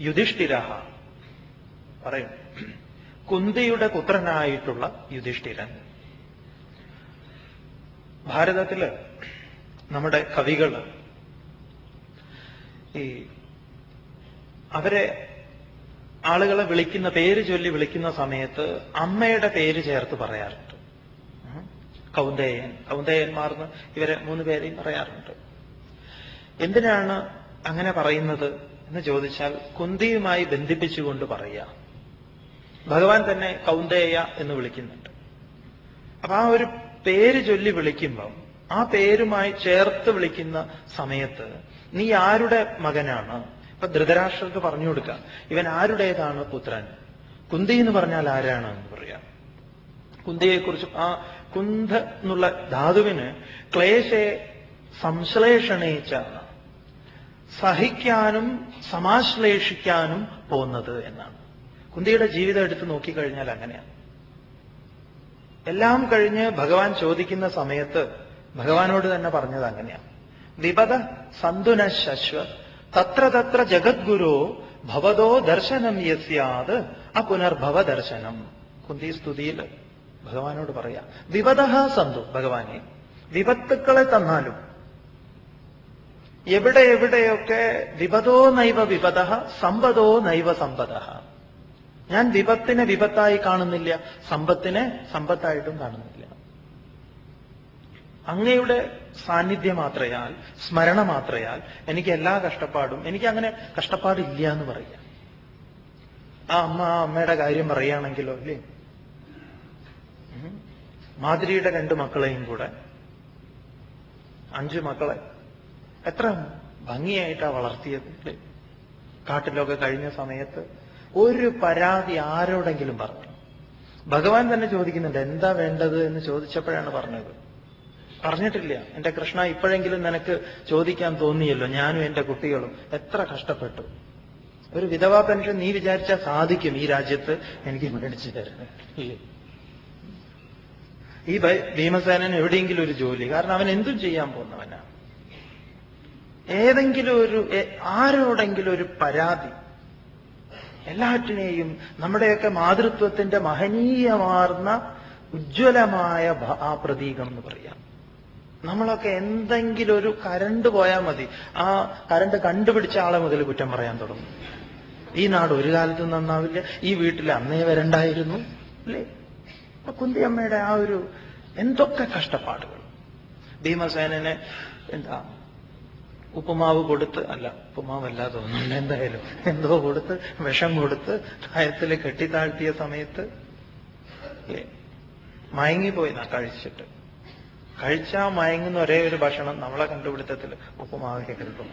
യുധിഷ്ഠിരഃ പറയും. കുന്തിയുടെ പുത്രനായിട്ടുള്ള യുധിഷ്ഠിരൻ. ഭാരതത്തില് നമ്മുടെ കവികള് അവരെ ആളുകളെ വിളിക്കുന്ന പേര് ചൊല്ലി വിളിക്കുന്ന സമയത്ത് അമ്മയുടെ പേര് ചേർത്ത് പറയാറുണ്ട്. കൗന്ദേയന്മാർന്ന് ഇവരെ 3 പേരെയും പറയാറുണ്ട്. എന്തിനാണ് അങ്ങനെ പറയുന്നത് എന്ന് ചോദിച്ചാൽ കുന്തിയുമായി ബന്ധിപ്പിച്ചുകൊണ്ട് പറയുക. ഭഗവാൻ തന്നെ കൗന്ദേയ എന്ന് വിളിക്കുന്നുണ്ട്. അപ്പൊ ആ ഒരു പേര് ചൊല്ലി വിളിക്കുമ്പം ആ പേരുമായി ചേർത്ത് വിളിക്കുന്ന സമയത്ത് നീ ആരുടെ മകനാണ്? ഇപ്പൊ ധൃതരാഷ്ട്രർക്ക് പറഞ്ഞു കൊടുക്കാം, ഇവൻ ആരുടേതാണ് പുത്രൻ? കുന്തി എന്ന് പറഞ്ഞാൽ ആരാണ് എന്ന് പറയാം. കുന്തിയെക്കുറിച്ച് ആ കുന്ധ എന്നുള്ള ധാതുവിന് ക്ലേശേ സംശ്ലേഷണേച്ചാണ്, സഹിക്കാനും സമാശ്ലേഷിക്കാനും പോകുന്നത് എന്നാണ്. കുന്തിയുടെ ജീവിതം എടുത്ത് നോക്കിക്കഴിഞ്ഞാൽ അങ്ങനെയാണ്. എല്ലാം കഴിഞ്ഞ് ഭഗവാൻ ചോദിക്കുന്ന സമയത്ത് ഭഗവാനോട് തന്നെ പറഞ്ഞത് അങ്ങനെയാണ്. വിപദ സന്തുന ശശ്വ തത്ര തത്ര ജഗദ്ഗുരോ ഭവതോ ദർശനം യസ്യാത് അപുനർഭവ ദർശനം. കുന്തി സ്തുതിയിൽ ഭഗവാനോട് പറയാം, വിപദ സന്തു, ഭഗവാനെ വിപത്തുക്കളെ തന്നാലും എവിടെയൊക്കെ വിപദോ നൈവ വിപദ സമ്പദോ നൈവ സമ്പദ, ഞാൻ വിപത്തിനെ വിപത്തായി കാണുന്നില്ല, സമ്പത്തിനെ സമ്പത്തായിട്ടും കാണുന്നില്ല. അങ്ങയുടെ സാന്നിധ്യം മാത്രയാൽ, സ്മരണ മാത്രയാൽ എനിക്ക് എല്ലാ കഷ്ടപ്പാടും, എനിക്ക് അങ്ങനെ കഷ്ടപ്പാടില്ല എന്ന് പറയാം. ആ അമ്മയുടെ കാര്യം പറയുകയാണെങ്കിലോ അല്ലേ, മാതിരിയുടെ 2 മക്കളെയും കൂടെ 5 മക്കളെ എത്ര ഭംഗിയായിട്ടാ വളർത്തിയത് അല്ലേ. കാട്ടിലൊക്കെ കഴിഞ്ഞ സമയത്ത് ഒരു പരാതി ആരോടെങ്കിലും പറഞ്ഞു? ഭഗവാൻ തന്നെ ചോദിക്കുന്നുണ്ട്, എന്താ വേണ്ടത് എന്ന് ചോദിച്ചപ്പോഴാണ് പറഞ്ഞത്. പറഞ്ഞിട്ടില്ല, എന്റെ കൃഷ്ണ ഇപ്പോഴെങ്കിലും നിനക്ക് ചോദിക്കാൻ തോന്നിയല്ലോ, ഞാനും എന്റെ കുട്ടികളും എത്ര കഷ്ടപ്പെട്ടു. ഒരു വിധവാ പെൻഷൻ നീ വിചാരിച്ചാൽ സാധിക്കും ഈ രാജ്യത്ത് എനിക്ക് മേടിച്ചു തരണം. ഈ ഭീമസേനൻ എവിടെയെങ്കിലും ഒരു ജോലി, കാരണം അവൻ എന്തും ചെയ്യാൻ പോകുന്നവനാണ്. ഏതെങ്കിലും ആരോടെങ്കിലും ഒരു പരാതി, എല്ലാറ്റിനെയും നമ്മുടെയൊക്കെ മാതൃത്വത്തിന്റെ മഹനീയമാർന്ന ഉജ്ജ്വലമായ ആ പ്രതീകം എന്ന് പറയാം. നമ്മളൊക്കെ എന്തെങ്കിലും ഒരു കരണ്ട് പോയാൽ മതി, ആ കരണ്ട് കണ്ടുപിടിച്ച ആളെ മുതൽ കുറ്റം പറയാൻ തുടങ്ങും. ഈ നാട് ഒരു കാലത്തും നന്നാവില്ല, ഈ വീട്ടിൽ അന്നേ വരണ്ടായിരുന്നു അല്ലേ. കുന്തിയമ്മയുടെ ആ ഒരു എന്തൊക്കെ കഷ്ടപ്പാടുകൾ. ഭീമസേനനെ എന്താ ഉപ്പുമാവ് കൊടുത്ത്, അല്ല ഉപ്പുമാവല്ല തോന്നുന്നുണ്ട്, എന്തായാലും എന്തോ കൊടുത്ത്, വിഷം കൊടുത്ത് കയത്തിൽ കെട്ടിത്താഴ്ത്തിയ സമയത്ത് മയങ്ങിപ്പോയിന്നാ കഴിച്ചിട്ട്. കഴിച്ചാ മയങ്ങുന്ന ഒരേ ഒരു ഭക്ഷണം നമ്മളെ കണ്ടുപിടുത്തത്തിൽ ഉപ്പുമാവൊക്കെ കിട്ടും.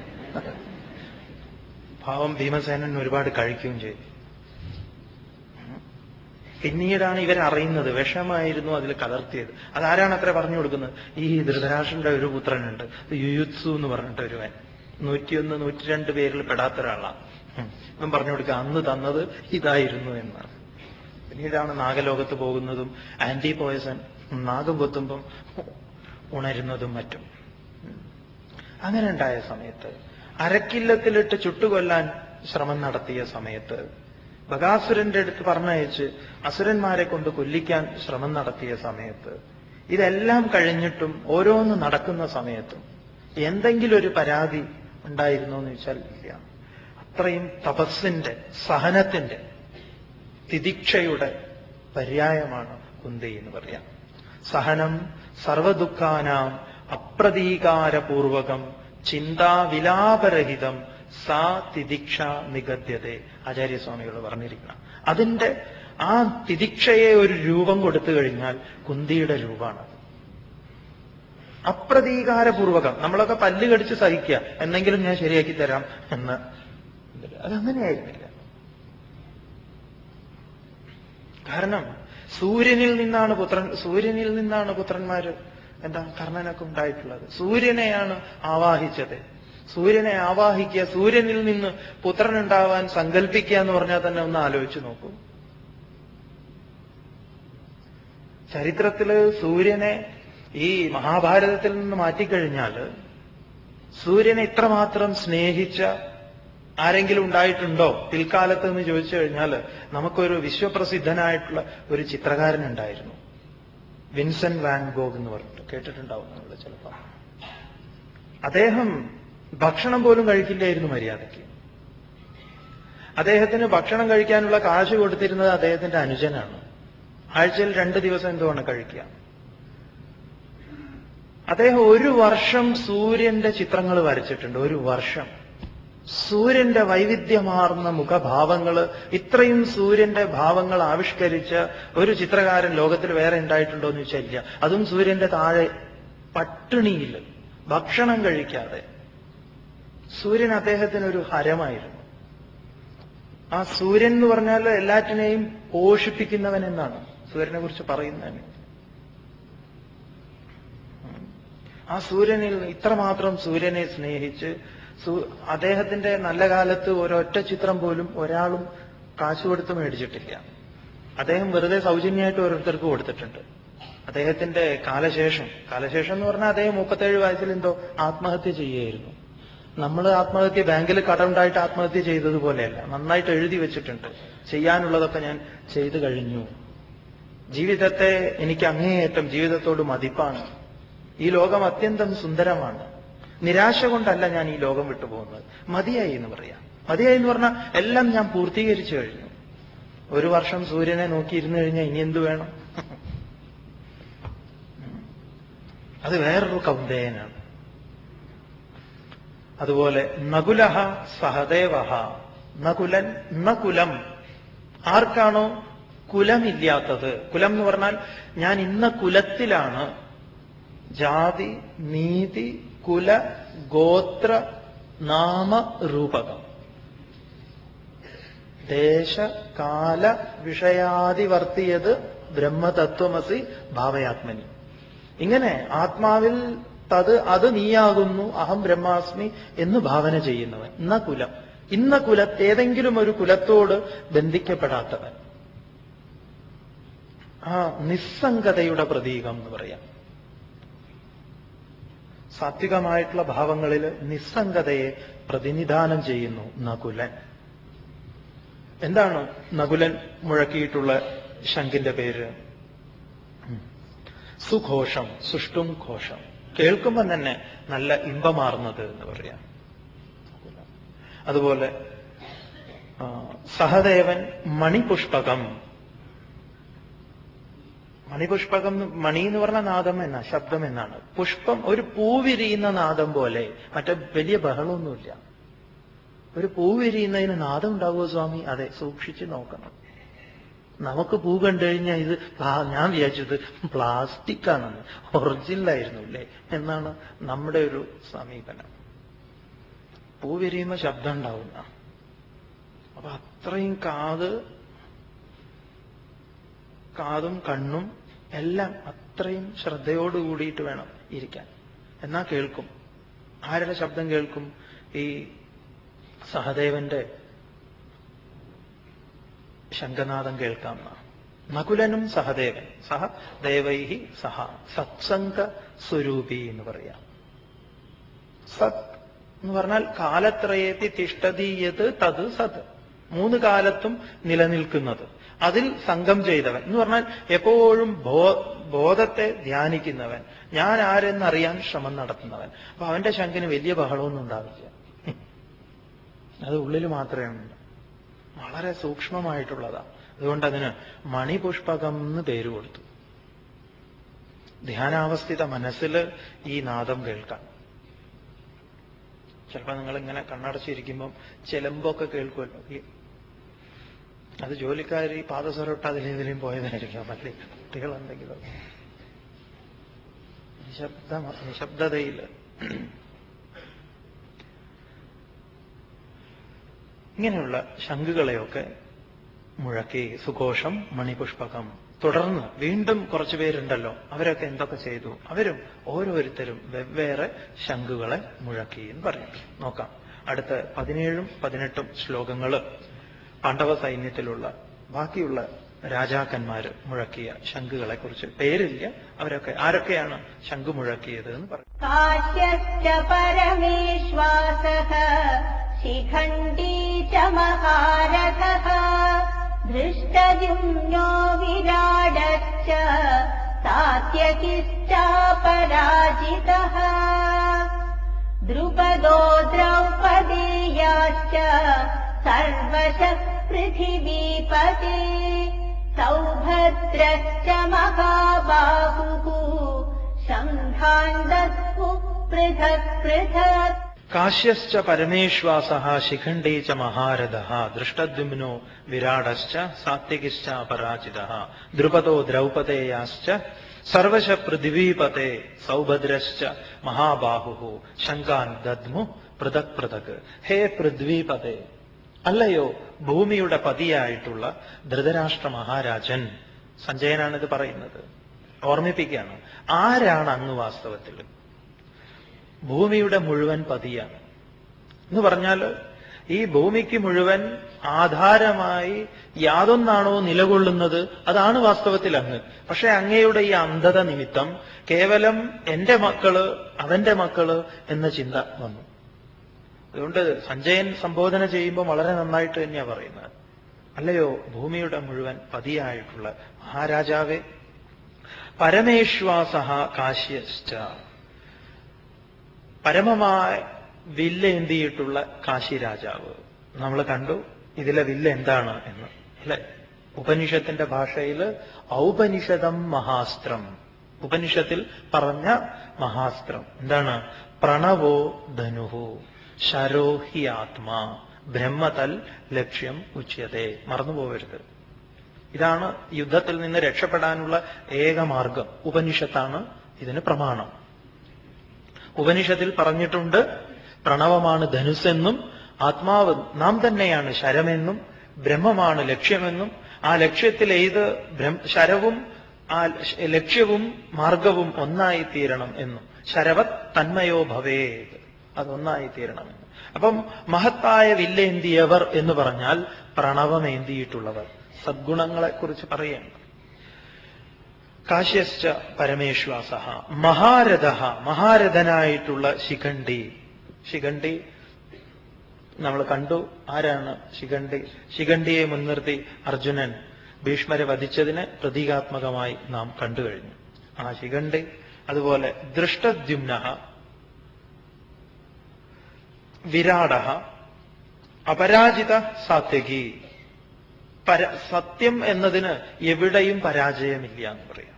പാവം ഭീമസേനൻ ഒരുപാട് കഴിക്കുകയും ചെയ്തു. പിന്നീടാണ് ഇവരറിയുന്നത് വിഷമായിരുന്നു അതിൽ കലർത്തിയത്. അതാരാണ് അത്ര പറഞ്ഞു കൊടുക്കുന്നത്? ഈ ധൃതരാഷ്ട്രന്റെ ഒരു പുത്രനുണ്ട്, യുയുത്സു എന്ന് പറഞ്ഞിട്ട് ഒരുവൻ, 101, 102 പേരിൽ പെടാത്ത ഒരാളാണ്. ഇവൻ പറഞ്ഞു കൊടുക്കുക അന്ന് തന്നത് ഇതായിരുന്നു എന്നാണ്. പിന്നീടാണ് നാഗലോകത്ത് പോകുന്നതും ആന്റി പോയസൺ നാഗം കൊത്തുമ്പം ഉണരുന്നതും മറ്റും. അങ്ങനെ ഉണ്ടായ സമയത്ത് അരക്കില്ലത്തിലിട്ട് ചുട്ടുകൊല്ലാൻ ശ്രമം നടത്തിയ സമയത്ത് ബകാസുരന്റെ അടുത്ത് പറഞ്ഞയച്ച് അസുരന്മാരെ കൊണ്ട് കൊല്ലിക്കാൻ ശ്രമം നടത്തിയ സമയത്ത്, ഇതെല്ലാം കഴിഞ്ഞിട്ടും ഓരോന്ന് നടക്കുന്ന സമയത്തും എന്തെങ്കിലും ഒരു പരാതി ഉണ്ടായിരുന്നോ എന്ന് ചോദിച്ചാൽ ഇല്ല. അത്രയും തപസ്സിന്റെ, സഹനത്തിന്റെ, തിദിക്ഷയുടെ പര്യായമാണ് കുന്തി എന്ന് പറയാം. സഹനം സർവദുഃഖാനാം അപ്രതീകാരപൂർവകം ചിന്താവിലാപരഹിതം സാ തിദിക്ഷ നിഗദ്യതേ. ആചാര്യസ്വാമികൾ പറഞ്ഞിരിക്കണം. അതിന്റെ ആ തിദിക്ഷയെ ഒരു രൂപം കൊടുത്തു കഴിഞ്ഞാൽ കുന്തിയുടെ രൂപമാണ്. അപ്രതീകാരപൂർവകം. നമ്മളൊക്കെ പല്ല് കടിച്ച് സഹിക്കുക, എന്നെങ്കിലും ഞാൻ ശരിയാക്കി തരാം എന്ന്. അതങ്ങനെയായിരുന്നില്ല. കാരണം സൂര്യനിൽ നിന്നാണ് പുത്രന്മാര് കർണനൊക്കെ ഉണ്ടായിട്ടുള്ളത്. സൂര്യനെയാണ് ആവാഹിച്ചത്. സൂര്യനെ ആവാഹിക്കുക, സൂര്യനിൽ നിന്ന് പുത്രനുണ്ടാവാൻ സങ്കല്പിക്കുക എന്ന് പറഞ്ഞാൽ തന്നെ ഒന്ന് ആലോചിച്ച് നോക്കൂ. ചരിത്രത്തില് സൂര്യനെ ഈ മഹാഭാരതത്തിൽ നിന്ന് മാറ്റിക്കഴിഞ്ഞാൽ സൂര്യനെ ഇത്രമാത്രം സ്നേഹിച്ച ആരെങ്കിലും ഉണ്ടായിട്ടുണ്ടോ പിൽക്കാലത്ത് എന്ന് ചോദിച്ചു കഴിഞ്ഞാൽ നമുക്കൊരു വിശ്വപ്രസിദ്ധനായിട്ടുള്ള ഒരു ചിത്രകാരനുണ്ടായിരുന്നു, വിൻസെന്റ് വാൻ ഗോഗ് എന്ന് പറഞ്ഞിട്ട് കേട്ടിട്ടുണ്ടാവും നിങ്ങൾ ചിലപ്പോൾ. അദ്ദേഹം ഭക്ഷണം പോലും കഴിക്കില്ലായിരുന്നു മര്യാദയ്ക്ക്. അദ്ദേഹത്തിന് ഭക്ഷണം കഴിക്കാനുള്ള കാശ് കൊടുത്തിരുന്നത് അദ്ദേഹത്തിന്റെ അനുജനാണ്. ആഴ്ചയിൽ 2 ദിവസം എന്തുവാണ് കഴിക്കുക. അദ്ദേഹം 1 വർഷം സൂര്യന്റെ ചിത്രങ്ങൾ വരച്ചിട്ടുണ്ട്. 1 വർഷം. സൂര്യന്റെ വൈവിധ്യമാർന്ന മുഖഭാവങ്ങള്, ഇത്രയും സൂര്യന്റെ ഭാവങ്ങൾ ആവിഷ്കരിച്ച ഒരു ചിത്രകാരൻ ലോകത്തിൽ വേറെ ഉണ്ടായിട്ടുണ്ടോ എന്ന് ചോദിച്ചാൽ ഇല്ല. അതും സൂര്യന്റെ താഴെ പട്ടിണിയിൽ ഭക്ഷണം കഴിക്കാതെ. സൂര്യൻ അദ്ദേഹത്തിനൊരു ഹരമായിരുന്നു. ആ സൂര്യൻ എന്ന് പറഞ്ഞാൽ എല്ലാറ്റിനെയും പോഷിപ്പിക്കുന്നവൻ എന്നാണ് സൂര്യനെ കുറിച്ച് പറയുന്നതിന്. ആ സൂര്യനിൽ ഇത്രമാത്രം സൂര്യനെ സ്നേഹിച്ച് അദ്ദേഹത്തിന്റെ നല്ല കാലത്ത് ഒരൊറ്റ ചിത്രം പോലും ഒരാളും കാശ് കൊടുത്ത് മേടിച്ചിട്ടില്ല. അദ്ദേഹം വെറുതെ സൗജന്യമായിട്ട് ഓരോരുത്തർക്ക് കൊടുത്തിട്ടുണ്ട്. അദ്ദേഹത്തിന്റെ കാലശേഷം എന്ന് പറഞ്ഞാൽ അദ്ദേഹം 37 വയസ്സിൽ എന്തോ ആത്മഹത്യ ചെയ്യുകയായിരുന്നു. നമ്മൾ ആത്മഹത്യ ബാങ്കിൽ കടമുണ്ടായിട്ട് ആത്മഹത്യ ചെയ്തതുപോലെയല്ല, നന്നായിട്ട് എഴുതി വെച്ചിട്ടുണ്ട്, ചെയ്യാനുള്ളതൊക്കെ ഞാൻ ചെയ്തു കഴിഞ്ഞു, ജീവിതത്തെ എനിക്ക് അങ്ങേയറ്റം ജീവിതത്തോട് മതിപ്പാണ്, ഈ ലോകം അത്യന്തം സുന്ദരമാണ്, നിരാശ കൊണ്ടല്ല ഞാൻ ഈ ലോകം വിട്ടുപോകുന്നത്, മതിയായി എന്ന് പറയാം. മതിയായി എന്ന് പറഞ്ഞാൽ എല്ലാം ഞാൻ പൂർത്തീകരിച്ചു കഴിഞ്ഞു. 1 വർഷം സൂര്യനെ നോക്കിയിരുന്നു കഴിഞ്ഞാൽ ഇനി എന്തു വേണം? അത് വേറൊരു കൗന്ദേയനാണ്. അതുപോലെ നകുലഹ സഹദേവഹ. നകുലൻ നകുലം. ആർക്കാണോ കുലമില്ലാത്തത്, കുലം എന്ന് പറഞ്ഞാൽ ഞാൻ ഇന്ന കുലത്തിലാണ്, ജാതി നീതി കുല ഗോത്ര നാമ രൂപകം ദേശ കാല വിഷയാദിവർത്തിയത് ബ്രഹ്മതത്വമസി ഭാവയാത്മനി. ഇങ്ങനെ ആത്മാവിൽ അത് നീയാകുന്നു, അഹം ബ്രഹ്മാസ്മി എന്ന് ഭാവന ചെയ്യുന്നവൻ. ഇന്ന കുലത്ത് ഏതെങ്കിലും ഒരു കുലത്തോട് ബന്ധിക്കപ്പെടാത്തവൻ. ആ നിസ്സംഗതയുടെ പ്രതീകം എന്ന് പറയാം. സാത്വികമായിട്ടുള്ള ഭാവങ്ങളിൽ നിസ്സംഗതയെ പ്രതിനിധാനം ചെയ്യുന്നു നകുലൻ. എന്താണ് നകുലൻ മുഴക്കിയിട്ടുള്ള ശംഖിന്റെ പേര്? സുഘോഷം, സുഷ്ടും ഘോഷം. കേൾക്കുമ്പോൾ തന്നെ നല്ല ഇമ്പമാർന്നത് എന്ന് പറയാം. അതുപോലെ സഹദേവൻ മണിപുഷ്പകം. മണിപുഷ്പകം, മണി എന്ന് പറഞ്ഞ നാദം എന്നാ, ശബ്ദം എന്നാണ്. പുഷ്പം ഒരു പൂവിരിയുന്ന നാദം പോലെ, മറ്റേ വലിയ ബഹളമൊന്നുമില്ല. ഒരു പൂവിരിയുന്നതിന് നാദം ഉണ്ടാവുമോ സ്വാമി? അതെ, സൂക്ഷിച്ച് നോക്കണം. നമുക്ക് പൂ കണ്ടു കഴിഞ്ഞാൽ ഇത് ഞാൻ വിചാരിച്ചത് പ്ലാസ്റ്റിക് ആണെന്ന്, ഒറിജിനലായിരുന്നു അല്ലേ എന്നാണ് നമ്മുടെ ഒരു സമീപനം. പൂ വിരിയുമ്പോൾ ശബ്ദം ഉണ്ടാവുന്ന. അപ്പൊ അത്രയും കാതും കണ്ണും എല്ലാം അത്രയും ശ്രദ്ധയോടുകൂടിയിട്ട് വേണം ഇരിക്കാൻ. എന്നാ കേൾക്കും. ആരുടെ ശബ്ദം കേൾക്കും? ഈ സഹദേവന്റെ ശംഖനാദം കേൾക്കാം. നകുലനും സഹദേവൻ, സഹദേവൈഹി സഹ സത്സംഗ സ്വരൂപി എന്ന് പറയാം. സത് എന്ന് പറഞ്ഞാൽ കാലത്രയേത്തി തിഷ്ഠതീയത് തത് സത്. മൂന്ന് കാലത്തും നിലനിൽക്കുന്നത്. അതിൽ സംഘം ചെയ്തവൻ എന്ന് പറഞ്ഞാൽ എപ്പോഴും ബോധത്തെ ധ്യാനിക്കുന്നവൻ, ഞാൻ ആരെന്നറിയാൻ ശ്രമം നടത്തുന്നവൻ. അപ്പൊ അവന്റെ ശംഖിന് വലിയ ബഹളമൊന്നും ഉണ്ടാവില്ല. അത് ഉള്ളിൽ മാത്രമേ ഉണ്ട്, വളരെ സൂക്ഷ്മമായിട്ടുള്ളതാ. അതുകൊണ്ട് അതിന് മണിപുഷ്പകം എന്ന് പേര് കൊടുത്തു. ധ്യാനാവസ്ഥിത മനസ്സിൽ ഈ നാദം കേൾക്കാം. ചിലപ്പോൾ നിങ്ങൾ ഇങ്ങനെ കണ്ണടച്ചിരിക്കുമ്പം ചെലമ്പൊക്കെ കേൾക്കുമല്ലോ. അത് ജോലിക്കാർ ഈ പാദസരൊട്ട് അതിലേതിലേയും പോയതായിരിക്കാം, അല്ലേ? കുട്ടികളെന്തെങ്കിലും നിശബ്ദതയിൽ ഇങ്ങനെയുള്ള ശംഖുകളെയൊക്കെ മുഴക്കി സുഘോഷം മണിപുഷ്പകം. തുടർന്ന് വീണ്ടും കുറച്ചു പേരുണ്ടല്ലോ, അവരൊക്കെ എന്തൊക്കെ ചെയ്തു? അവരും ഓരോരുത്തരും വെവ്വേറെ ശംഖുകളെ മുഴക്കി എന്ന് പറയും. നോക്കാം, അടുത്ത 17ഉം 18ഉം ശ്ലോകങ്ങള് പാണ്ഡവ സൈന്യത്തിലുള്ള ബാക്കിയുള്ള രാജാക്കന്മാര് മുഴക്കിയ ശംഖുകളെ കുറിച്ച്. പേരില്ല, അവരൊക്കെ ആരൊക്കെയാണ് ശംഖു മുഴക്കിയത് എന്ന് പറയും. കാശ്യശ്ച പരമേശ്വാസഃ ശിഖണ്ഡീ ച മഹാരഥഃ ധൃഷ്ടദ്യുമ്നോ വിരാടശ്ച സാത്യകിശ്ചാപരാജിതഃ ദ്രുപദോ ദ്രൗപദേയാശ്ച സർവശഃ പൃഥിവീപതി സൗഭദ്രശ്ച മഹാബാഹുഃ ശംഖാൻ ദദ്മുഃ പൃഥക് പൃഥക്. കാശ്യശ്ച പരമേശ്വാസഃ ശിഖണ്ഡീ ച മഹാരഥഃ ദൃഷ്ടദ്യുമ്നോ വിരാടശ്ച സാത്യകിശ്ച പരാജിതഃ ദ്രുപദോ ദ്രൗപദേയാശ്ച സർവശ പൃഥിവീപതേ സൗഭദ്രശ്ച മഹാബാഹുഃ ശംഖാൻ ദദ്മുഃ പൃഥക് പൃഥക്. ഹേ പൃഥ്വീപതേ, അല്ലയോ ഭൂമിയുടെ പതിയായിട്ടുള്ള ധൃതരാഷ്ട്ര മഹാരാജൻ. സഞ്ജയനാണിത് പറയുന്നത്, ഓർമ്മിപ്പിക്കുകയാണ്. ആരാണ് അങ്ങ് വാസ്തവത്തിൽ? ഭൂമിയുടെ മുഴുവൻ പതിയാണ് എന്ന് പറഞ്ഞാൽ ഈ ഭൂമിക്ക് മുഴുവൻ ആധാരമായി യാതൊന്നാണോ നിലകൊള്ളുന്നത് അതാണ് വാസ്തവത്തിൽ അങ്ങ്. പക്ഷെ അങ്ങയുടെ ഈ അന്ധത നിമിത്തം കേവലം എന്റെ മക്കള് അവന്റെ മക്കള് എന്ന ചിന്ത വന്നു. അതുകൊണ്ട് സഞ്ജയൻ സംബോധന ചെയ്യുമ്പോൾ വളരെ നന്നായിട്ട് തന്നെയാ പറയുന്നത്. അല്ലയോ ഭൂമിയുടെ മുഴുവൻ പതിയായിട്ടുള്ള മഹാരാജാവേ, പരമേശ്വാസഃ കാശ്യശ്ച, പരമമായ വില്ലേന്തിയിട്ടുള്ള കാശി രാജാവ്. നമ്മൾ കണ്ടു ഇതിലെ വില്ല് എന്താണ് എന്ന്, അല്ലെ? ഉപനിഷത്തിന്റെ ഭാഷയിൽ ഔപനിഷദം മഹാസ്ത്രം, ഉപനിഷത്തിൽ പറഞ്ഞ മഹാസ്ത്രം എന്താണ്? പ്രണവോ ധനുഹു ശരോ ഹി ആത്മാ ബ്രഹ്മതൽ ലക്ഷ്യം ഉച്യതേ. മറന്നുപോകരുത്, ഇതാണ് യുദ്ധത്തിൽ നിന്ന് രക്ഷപ്പെടാനുള്ള ഏക മാർഗം. ഉപനിഷത്താണ് ഇതിന് പ്രമാണം. ഉപനിഷത്തിൽ പറഞ്ഞിട്ടുണ്ട് പ്രണവമാണ് ധനുസ്സെന്നും ആത്മാവ് നാം തന്നെയാണ് ശരമെന്നും ബ്രഹ്മമാണ് ലക്ഷ്യമെന്നും ആ ലക്ഷ്യത്തിൽ ഏത് ശരവും ആ ലക്ഷ്യവും മാർഗവും ഒന്നായി തീരണം എന്നും ശരവത് തന്മയോ ഭവേത്, അതൊന്നായി തീരണമെന്ന്. അപ്പം മഹത്തായ വില്ലേന്തിയവർ എന്ന് പറഞ്ഞാൽ പ്രണവമേന്തിയിട്ടുള്ളവർ, സദ്ഗുണങ്ങളെക്കുറിച്ച് പറയേണ്ട. കാശ്യശ്ച പരമേശ്വാസഃ മഹാരഥഃ, മഹാരഥനായിട്ടുള്ള ശിഖണ്ഡി. ശിഖണ്ഡി നമ്മൾ കണ്ടു, ആരാണ് ശിഖണ്ഡി? ശിഖണ്ഡിയെ മുൻനിർത്തി അർജുനൻ ഭീഷ്മരെ വധിച്ചതിന് പ്രതീകാത്മകമായി നാം കണ്ടു കഴിഞ്ഞു ആ ശിഖണ്ഡി. അതുപോലെ ദൃഷ്ടദ്യുമ്നഃ, വിരാടഃ, അപരാജിത സാത്യകി. സത്യം എന്നതിന് എവിടെയും പരാജയമില്ല എന്ന് പറയാം.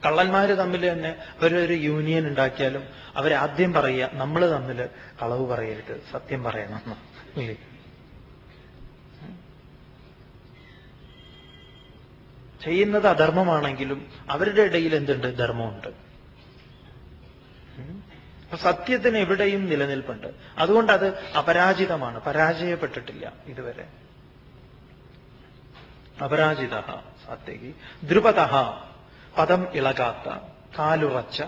കള്ളന്മാര് തമ്മിൽ തന്നെ അവരൊരു യൂണിയൻ ഉണ്ടാക്കിയാലും അവരാദ്യം പറയുക നമ്മൾ തമ്മിൽ കളവ് പറയരുത്, സത്യം പറയണം. ഇല്ലേ? ചെയ്യുന്നത് അധർമ്മമാണെങ്കിലും അവരുടെ ഇടയിൽ എന്തുണ്ട്? ധർമ്മമുണ്ട്. സത്യത്തിന് എവിടെയും നിലനിൽപ്പുണ്ട്. അതുകൊണ്ട് അത് അപരാജിതമാണ്, പരാജയപ്പെട്ടിട്ടില്ല ഇതുവരെ. അപരാജിത സാത്യകി. ദ്രുപദ, പദം ഇളകാത്ത, കാലുറച്ച.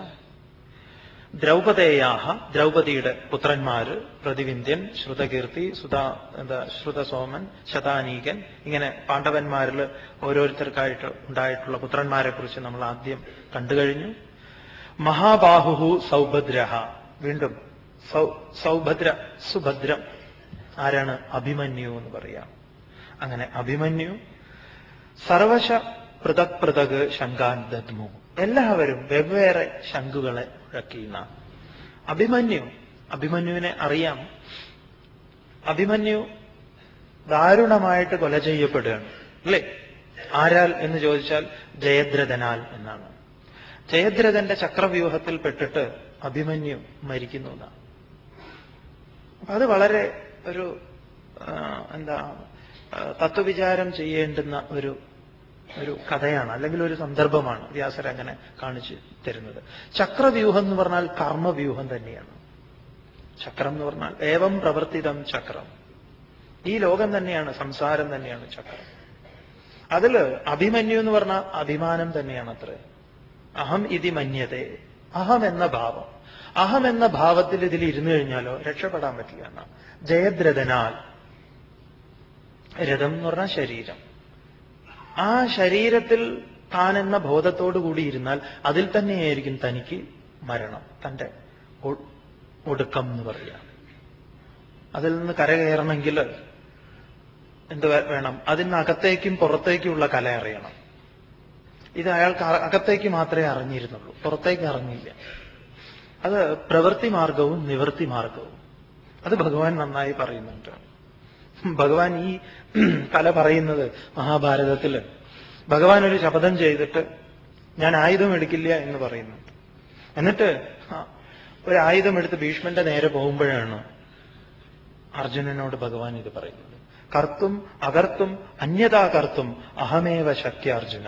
ദ്രൗപദേയാഹ, ദ്രൗപദിയുടെ പുത്രന്മാര്, പ്രതിവിന്ധ്യൻ, ശ്രുതകീർത്തി, ശ്രുതസോമൻ, ശതാനീകൻ. ഇങ്ങനെ പാണ്ഡവന്മാരിൽ ഓരോരുത്തർക്കായിട്ട് ഉണ്ടായിട്ടുള്ള പുത്രന്മാരെ കുറിച്ച് നമ്മൾ ആദ്യം കണ്ടുകഴിഞ്ഞു. മഹാബാഹു സൗഭദ്ര, വീണ്ടും സൗഭദ്ര, സുഭദ്രം. ആരാണ്? അഭിമന്യു എന്ന് പറയാം. അങ്ങനെ അഭിമന്യു സർവശ പൃഥക് പൃഥക് ശങ്കാൻ ദദ്മു, എല്ലാവരും വെവ്വേറെ ശംഖുകളെ മുഴക്കിയുന്ന അഭിമന്യുവിനെ അറിയാം. അഭിമന്യു ദാരുണമായിട്ട് കൊല ചെയ്യപ്പെടുകയാണ്, അല്ലേ? ആരാൽ എന്ന് ചോദിച്ചാൽ ജയദ്രഥനാൽ എന്നാണ്. ജയദ്രഥന്റെ ചക്രവ്യൂഹത്തിൽ പെട്ടിട്ട് അഭിമന്യു മരിക്കുന്നു എന്നാണ്. അത് വളരെ ഒരു തത്വവിചാരം ചെയ്യേണ്ടുന്ന ഒരു കഥയാണ്, അല്ലെങ്കിൽ ഒരു സന്ദർഭമാണ് വ്യാസർ അങ്ങനെ കാണിച്ചു തരുന്നത്. ചക്രവ്യൂഹം എന്ന് പറഞ്ഞാൽ കർമ്മവ്യൂഹം തന്നെയാണ്. ചക്രം എന്ന് പറഞ്ഞാൽ ഏവം പ്രവർത്തിതം ചക്രം, ഈ ലോകം തന്നെയാണ്, സംസാരം തന്നെയാണ് ചക്രം. അതില് അഭിമന്യു എന്ന് പറഞ്ഞാൽ അഭിമാനം തന്നെയാണ് അത്രേ. അഹം ഇതി മന്യതേ, അഹം എന്ന ഭാവം. അഹം എന്ന ഭാവത്തിൽ ഇതിൽ ഇരുന്നു കഴിഞ്ഞാലോ രക്ഷപ്പെടാൻ പറ്റില്ല എന്നാണ്. ജയദ്രഥനാൽ, രഥം എന്ന് പറഞ്ഞാൽ ശരീരം, ആ ശരീരത്തിൽ താൻ എന്ന ബോധത്തോടു കൂടി ഇരുന്നാൽ അതിൽ തന്നെയായിരിക്കും തനിക്ക് മരണം, തന്റെ ഒടുക്കം എന്ന് പറയാം. അതിൽ നിന്ന് കരകയറണമെങ്കിൽ എന്ത് വേണം? അതിനകത്തേക്കും പുറത്തേക്കുമുള്ള കല അറിയണം. ഇത് അയാൾക്ക് അകത്തേക്ക് മാത്രമേ അറിഞ്ഞിരുന്നുള്ളൂ, പുറത്തേക്ക് അറിഞ്ഞില്ല. അത് പ്രവൃത്തി മാർഗവും നിവൃത്തി മാർഗവും. അത് ഭഗവാൻ നന്നായി പറയുന്നുണ്ട്. ഭഗവാൻ ഈ കല പറയുന്നത് മഹാഭാരതത്തില് ഭഗവാൻ ഒരു ശപഥം ചെയ്തിട്ട് ഞാൻ ആയുധം എടുക്കില്ല എന്ന് പറയുന്നുണ്ട്. എന്നിട്ട് ഒരു ആയുധം എടുത്ത് ഭീഷ്മന്റെ നേരെ പോകുമ്പോഴാണ് അർജുനനോട് ഭഗവാൻ ഇത് പറയുന്നത്. കർത്തും അകർത്തും അന്യതാ കർത്തും അഹമേവ ശക്യ അർജുന.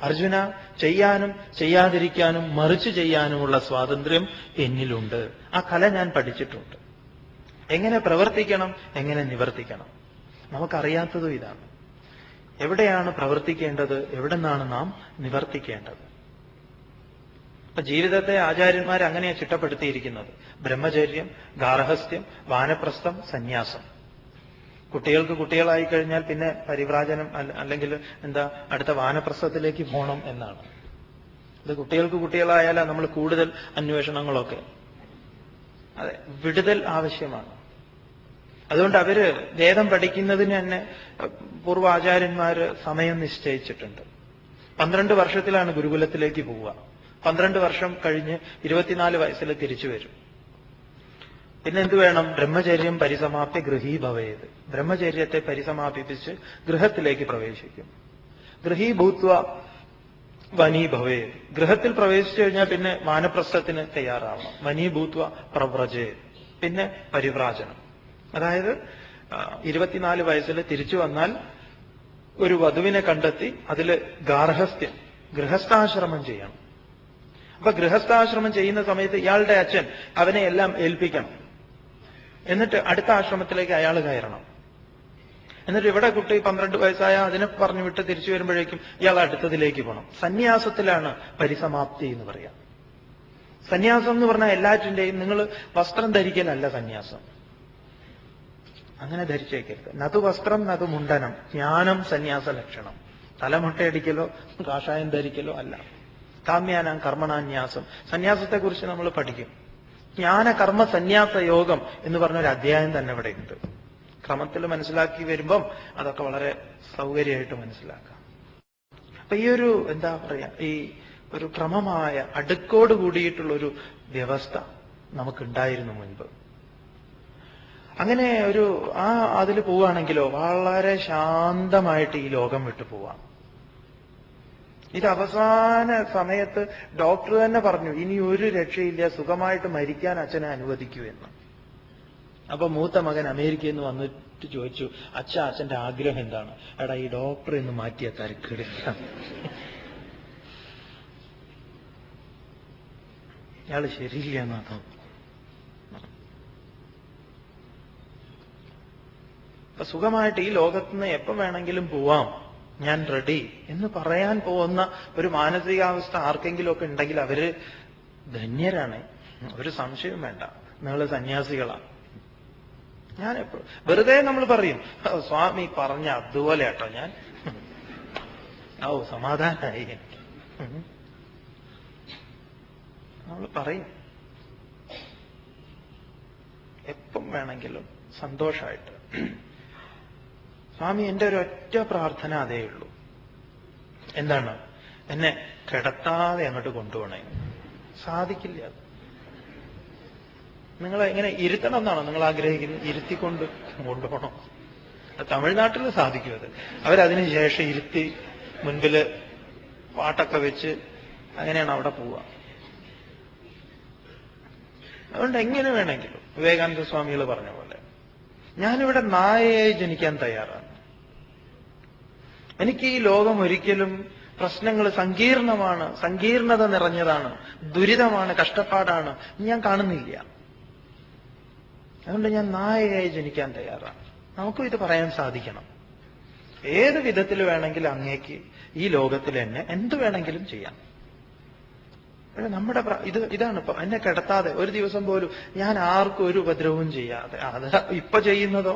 അർജുന, ചെയ്യാനും ചെയ്യാതിരിക്കാനും മറിച്ച് ചെയ്യാനുമുള്ള സ്വാതന്ത്ര്യം എന്നിലുണ്ട്. ആ കല ഞാൻ പഠിച്ചിട്ടുണ്ട്. എങ്ങനെ പ്രവർത്തിക്കണം, എങ്ങനെ നിവർത്തിക്കണം, നമുക്കറിയാത്തതും ഇതാണ്. എവിടെയാണ് പ്രവർത്തിക്കേണ്ടത്, എവിടെ നിന്നാണ് നാം നിവർത്തിക്കേണ്ടത്? അപ്പൊ ജീവിതത്തെ ആചാര്യന്മാർ അങ്ങനെയാണ് ചിട്ടപ്പെടുത്തിയിരിക്കുന്നത്. ബ്രഹ്മചര്യം, ഗാർഹസ്ഥ്യം, വാനപ്രസ്ഥം, സന്യാസം. കുട്ടികൾക്ക് കുട്ടികളായി കഴിഞ്ഞാൽ പിന്നെ പരിവ്രാജനം അല്ലെങ്കിൽ അടുത്ത വാനപ്രസ്ഥത്തിലേക്ക് പോകണം എന്നാണ്. ഇത് കുട്ടികൾക്ക് കുട്ടികളായാൽ നമ്മൾ കൂടുതൽ അന്വേഷണങ്ങളൊക്കെ, അതെ, വിടുതൽ ആവശ്യമാണ്. അതുകൊണ്ട് അവര് വേദം പഠിക്കുന്നതിന് തന്നെ പൂർവാചാര്യന്മാര് സമയം നിശ്ചയിച്ചിട്ടുണ്ട്. 12 വർഷത്തിലാണ് ഗുരുകുലത്തിലേക്ക് പോവുക. 12 വർഷം കഴിഞ്ഞ് 24 വയസ്സിൽ തിരിച്ചു വരും. പിന്നെ എന്ത് വേണം? ബ്രഹ്മചര്യം പരിസമാപ്യ ഗൃഹീ ഭവേത്. ബ്രഹ്മചര്യത്തെ പരിസമാപിപ്പിച്ച് ഗൃഹത്തിലേക്ക് പ്രവേശിക്കും. ഗൃഹീ ഭൂത്വ വനീ ഭവേത്. ഗൃഹത്തിൽ പ്രവേശിച്ചു കഴിഞ്ഞാൽ പിന്നെ വാനപ്രസ്ഥത്തിന് തയ്യാറാവണം. വനീ ഭൂത്വ പ്രവ്രജേ, പിന്നെ പരിവ്രാജനം. അതായത് 24 വയസ്സിൽ തിരിച്ചു വന്നാൽ ഒരു വധുവിനെ കണ്ടെത്തി അതിൽ ഗാർഹസ്ഥ്യം, ഗൃഹസ്ഥാശ്രമം ചെയ്യണം. അപ്പൊ ഗൃഹസ്ഥാശ്രമം ചെയ്യുന്ന സമയത്ത് ഇയാളുടെ അച്ഛൻ അവനെ എല്ലാം ഏൽപ്പിക്കണം. എന്നിട്ട് അടുത്ത ആശ്രമത്തിലേക്ക് അയാൾ കയറണം. എന്നിട്ട് ഇവിടെ കുട്ടി 12 വയസ്സായ അതിനെ പറഞ്ഞു വിട്ട് തിരിച്ചു വരുമ്പോഴേക്കും ഇയാൾ അടുത്തതിലേക്ക് പോകണം. സന്യാസത്തിലാണ് പരിസമാപ്തി എന്ന് പറയാം. സന്യാസം എന്ന് പറഞ്ഞാൽ എല്ലാറ്റിന്റെയും, നിങ്ങൾ വസ്ത്രം ധരിക്കലല്ല സന്യാസം. അങ്ങനെ ധരിച്ചേക്കരുത്. നതു വസ്ത്രം നതു മുണ്ടനം, ജ്ഞാനം സന്യാസ ലക്ഷണം. തലമുട്ടയടിക്കലോ കാഷായം ധരിക്കലോ അല്ല. കാമ്യാനാം കർമ്മണാന്യാസം, സന്യാസത്തെക്കുറിച്ച് നമ്മൾ പഠിക്കും. ജ്ഞാന കർമ്മ സന്യാസ യോഗം എന്ന് പറഞ്ഞൊരു അധ്യായം തന്നെ ഇവിടെ ഉണ്ട്. ക്രമത്തിൽ മനസ്സിലാക്കി വരുമ്പം അതൊക്കെ വളരെ സൗകര്യമായിട്ട് മനസ്സിലാക്കാം. അപ്പൊ ഈ ഒരു ഈ ഒരു ക്രമമായ അടുക്കോട് കൂടിയിട്ടുള്ളൊരു വ്യവസ്ഥ നമുക്കുണ്ടായിരുന്നു മുൻപ്. അങ്ങനെ ഒരു അതിൽ പോവുകയാണെങ്കിലോ വളരെ ശാന്തമായിട്ട് ഈ ലോകം വിട്ടു പോവാം. ഇത് അവസാന സമയത്ത് ഡോക്ടർ തന്നെ പറഞ്ഞു, ഇനി ഒരു രക്ഷയില്ല, സുഖമായിട്ട് മരിക്കാൻ അച്ഛനെ അനുവദിക്കൂ എന്ന്. അപ്പൊ മൂത്ത മകൻ അമേരിക്കയിൽ നിന്ന് വന്നിട്ട് ചോദിച്ചു, അച്ഛന്റെ ആഗ്രഹം എന്താണ്? എടാ, ഈ ഡോക്ടർ എന്ന് മാറ്റിയ തരക്കെടുക്കാം. ഇയാള് ശരിയില്ല എന്നാ തോന്നുന്നു. അപ്പൊ സുഖമായിട്ട് ഈ ലോകത്തുനിന്ന് എപ്പം വേണമെങ്കിലും പോവാം, ഞാൻ റെഡി എന്ന് പറയാൻ പോകുന്ന ഒരു മാനസികാവസ്ഥ ആർക്കെങ്കിലുമൊക്കെ ഉണ്ടെങ്കിൽ അവര് ധന്യരാണ്. ഒരു സംശയവും വേണ്ട, നിങ്ങൾ സന്യാസികളാണ്. ഞാൻ എപ്പോഴും വെറുതെ നമ്മൾ പറയും, സ്വാമി പറഞ്ഞ അതുപോലെ കേട്ടോ, ഞാൻ സമാധാനായി എനിക്ക്. നമ്മൾ പറയും എപ്പം വേണമെങ്കിലും സന്തോഷമായിട്ട്, സ്വാമി എന്റെ ഒരൊറ്റ പ്രാർത്ഥന അതേ ഉള്ളൂ. എന്താണ്? എന്നെ കിടത്താതെ അങ്ങോട്ട് കൊണ്ടുപോകണേ. സാധിക്കില്ല. നിങ്ങൾ എങ്ങനെ ഇരുത്തണം എന്നാണോ നിങ്ങൾ ആഗ്രഹിക്കുന്നത്? ഇരുത്തിക്കൊണ്ട് കൊണ്ടുപോകണം. തമിഴ്നാട്ടിൽ സാധിക്കും അത്. അവരതിന് ശേഷം ഇരുത്തി മുൻപില് പാട്ടൊക്കെ വെച്ച് അങ്ങനെയാണ് അവിടെ പോവുക. അതുകൊണ്ട് എങ്ങനെ വേണമെങ്കിലും വിവേകാനന്ദ സ്വാമികൾ പറഞ്ഞ പോലെ ഞാനിവിടെ നായയായി ജനിക്കാൻ തയ്യാറാണ്. എനിക്ക് ഈ ലോകം ഒരിക്കലും പ്രശ്നങ്ങൾ സങ്കീർണമാണ്, സങ്കീർണത നിറഞ്ഞതാണ്, ദുരിതമാണ്, കഷ്ടപ്പാടാണ് ഞാൻ കാണുന്നില്ല. അതുകൊണ്ട് ഞാൻ നായയായി ജനിക്കാൻ തയ്യാറാണ്. നമുക്കും ഇത് പറയാൻ സാധിക്കണം. ഏത് വിധത്തിൽ വേണമെങ്കിലും അങ്ങേക്ക് ഈ ലോകത്തിൽ എന്നെ എന്ത് വേണമെങ്കിലും ചെയ്യാം. നമ്മുടെ ഇതാണ് ഇപ്പൊ എന്നെ കിടത്താതെ ഒരു ദിവസം പോലും ഞാൻ ആർക്കും ഒരു ഉപദ്രവവും ചെയ്യാതെ. അത് ഇപ്പൊ ചെയ്യുന്നതോ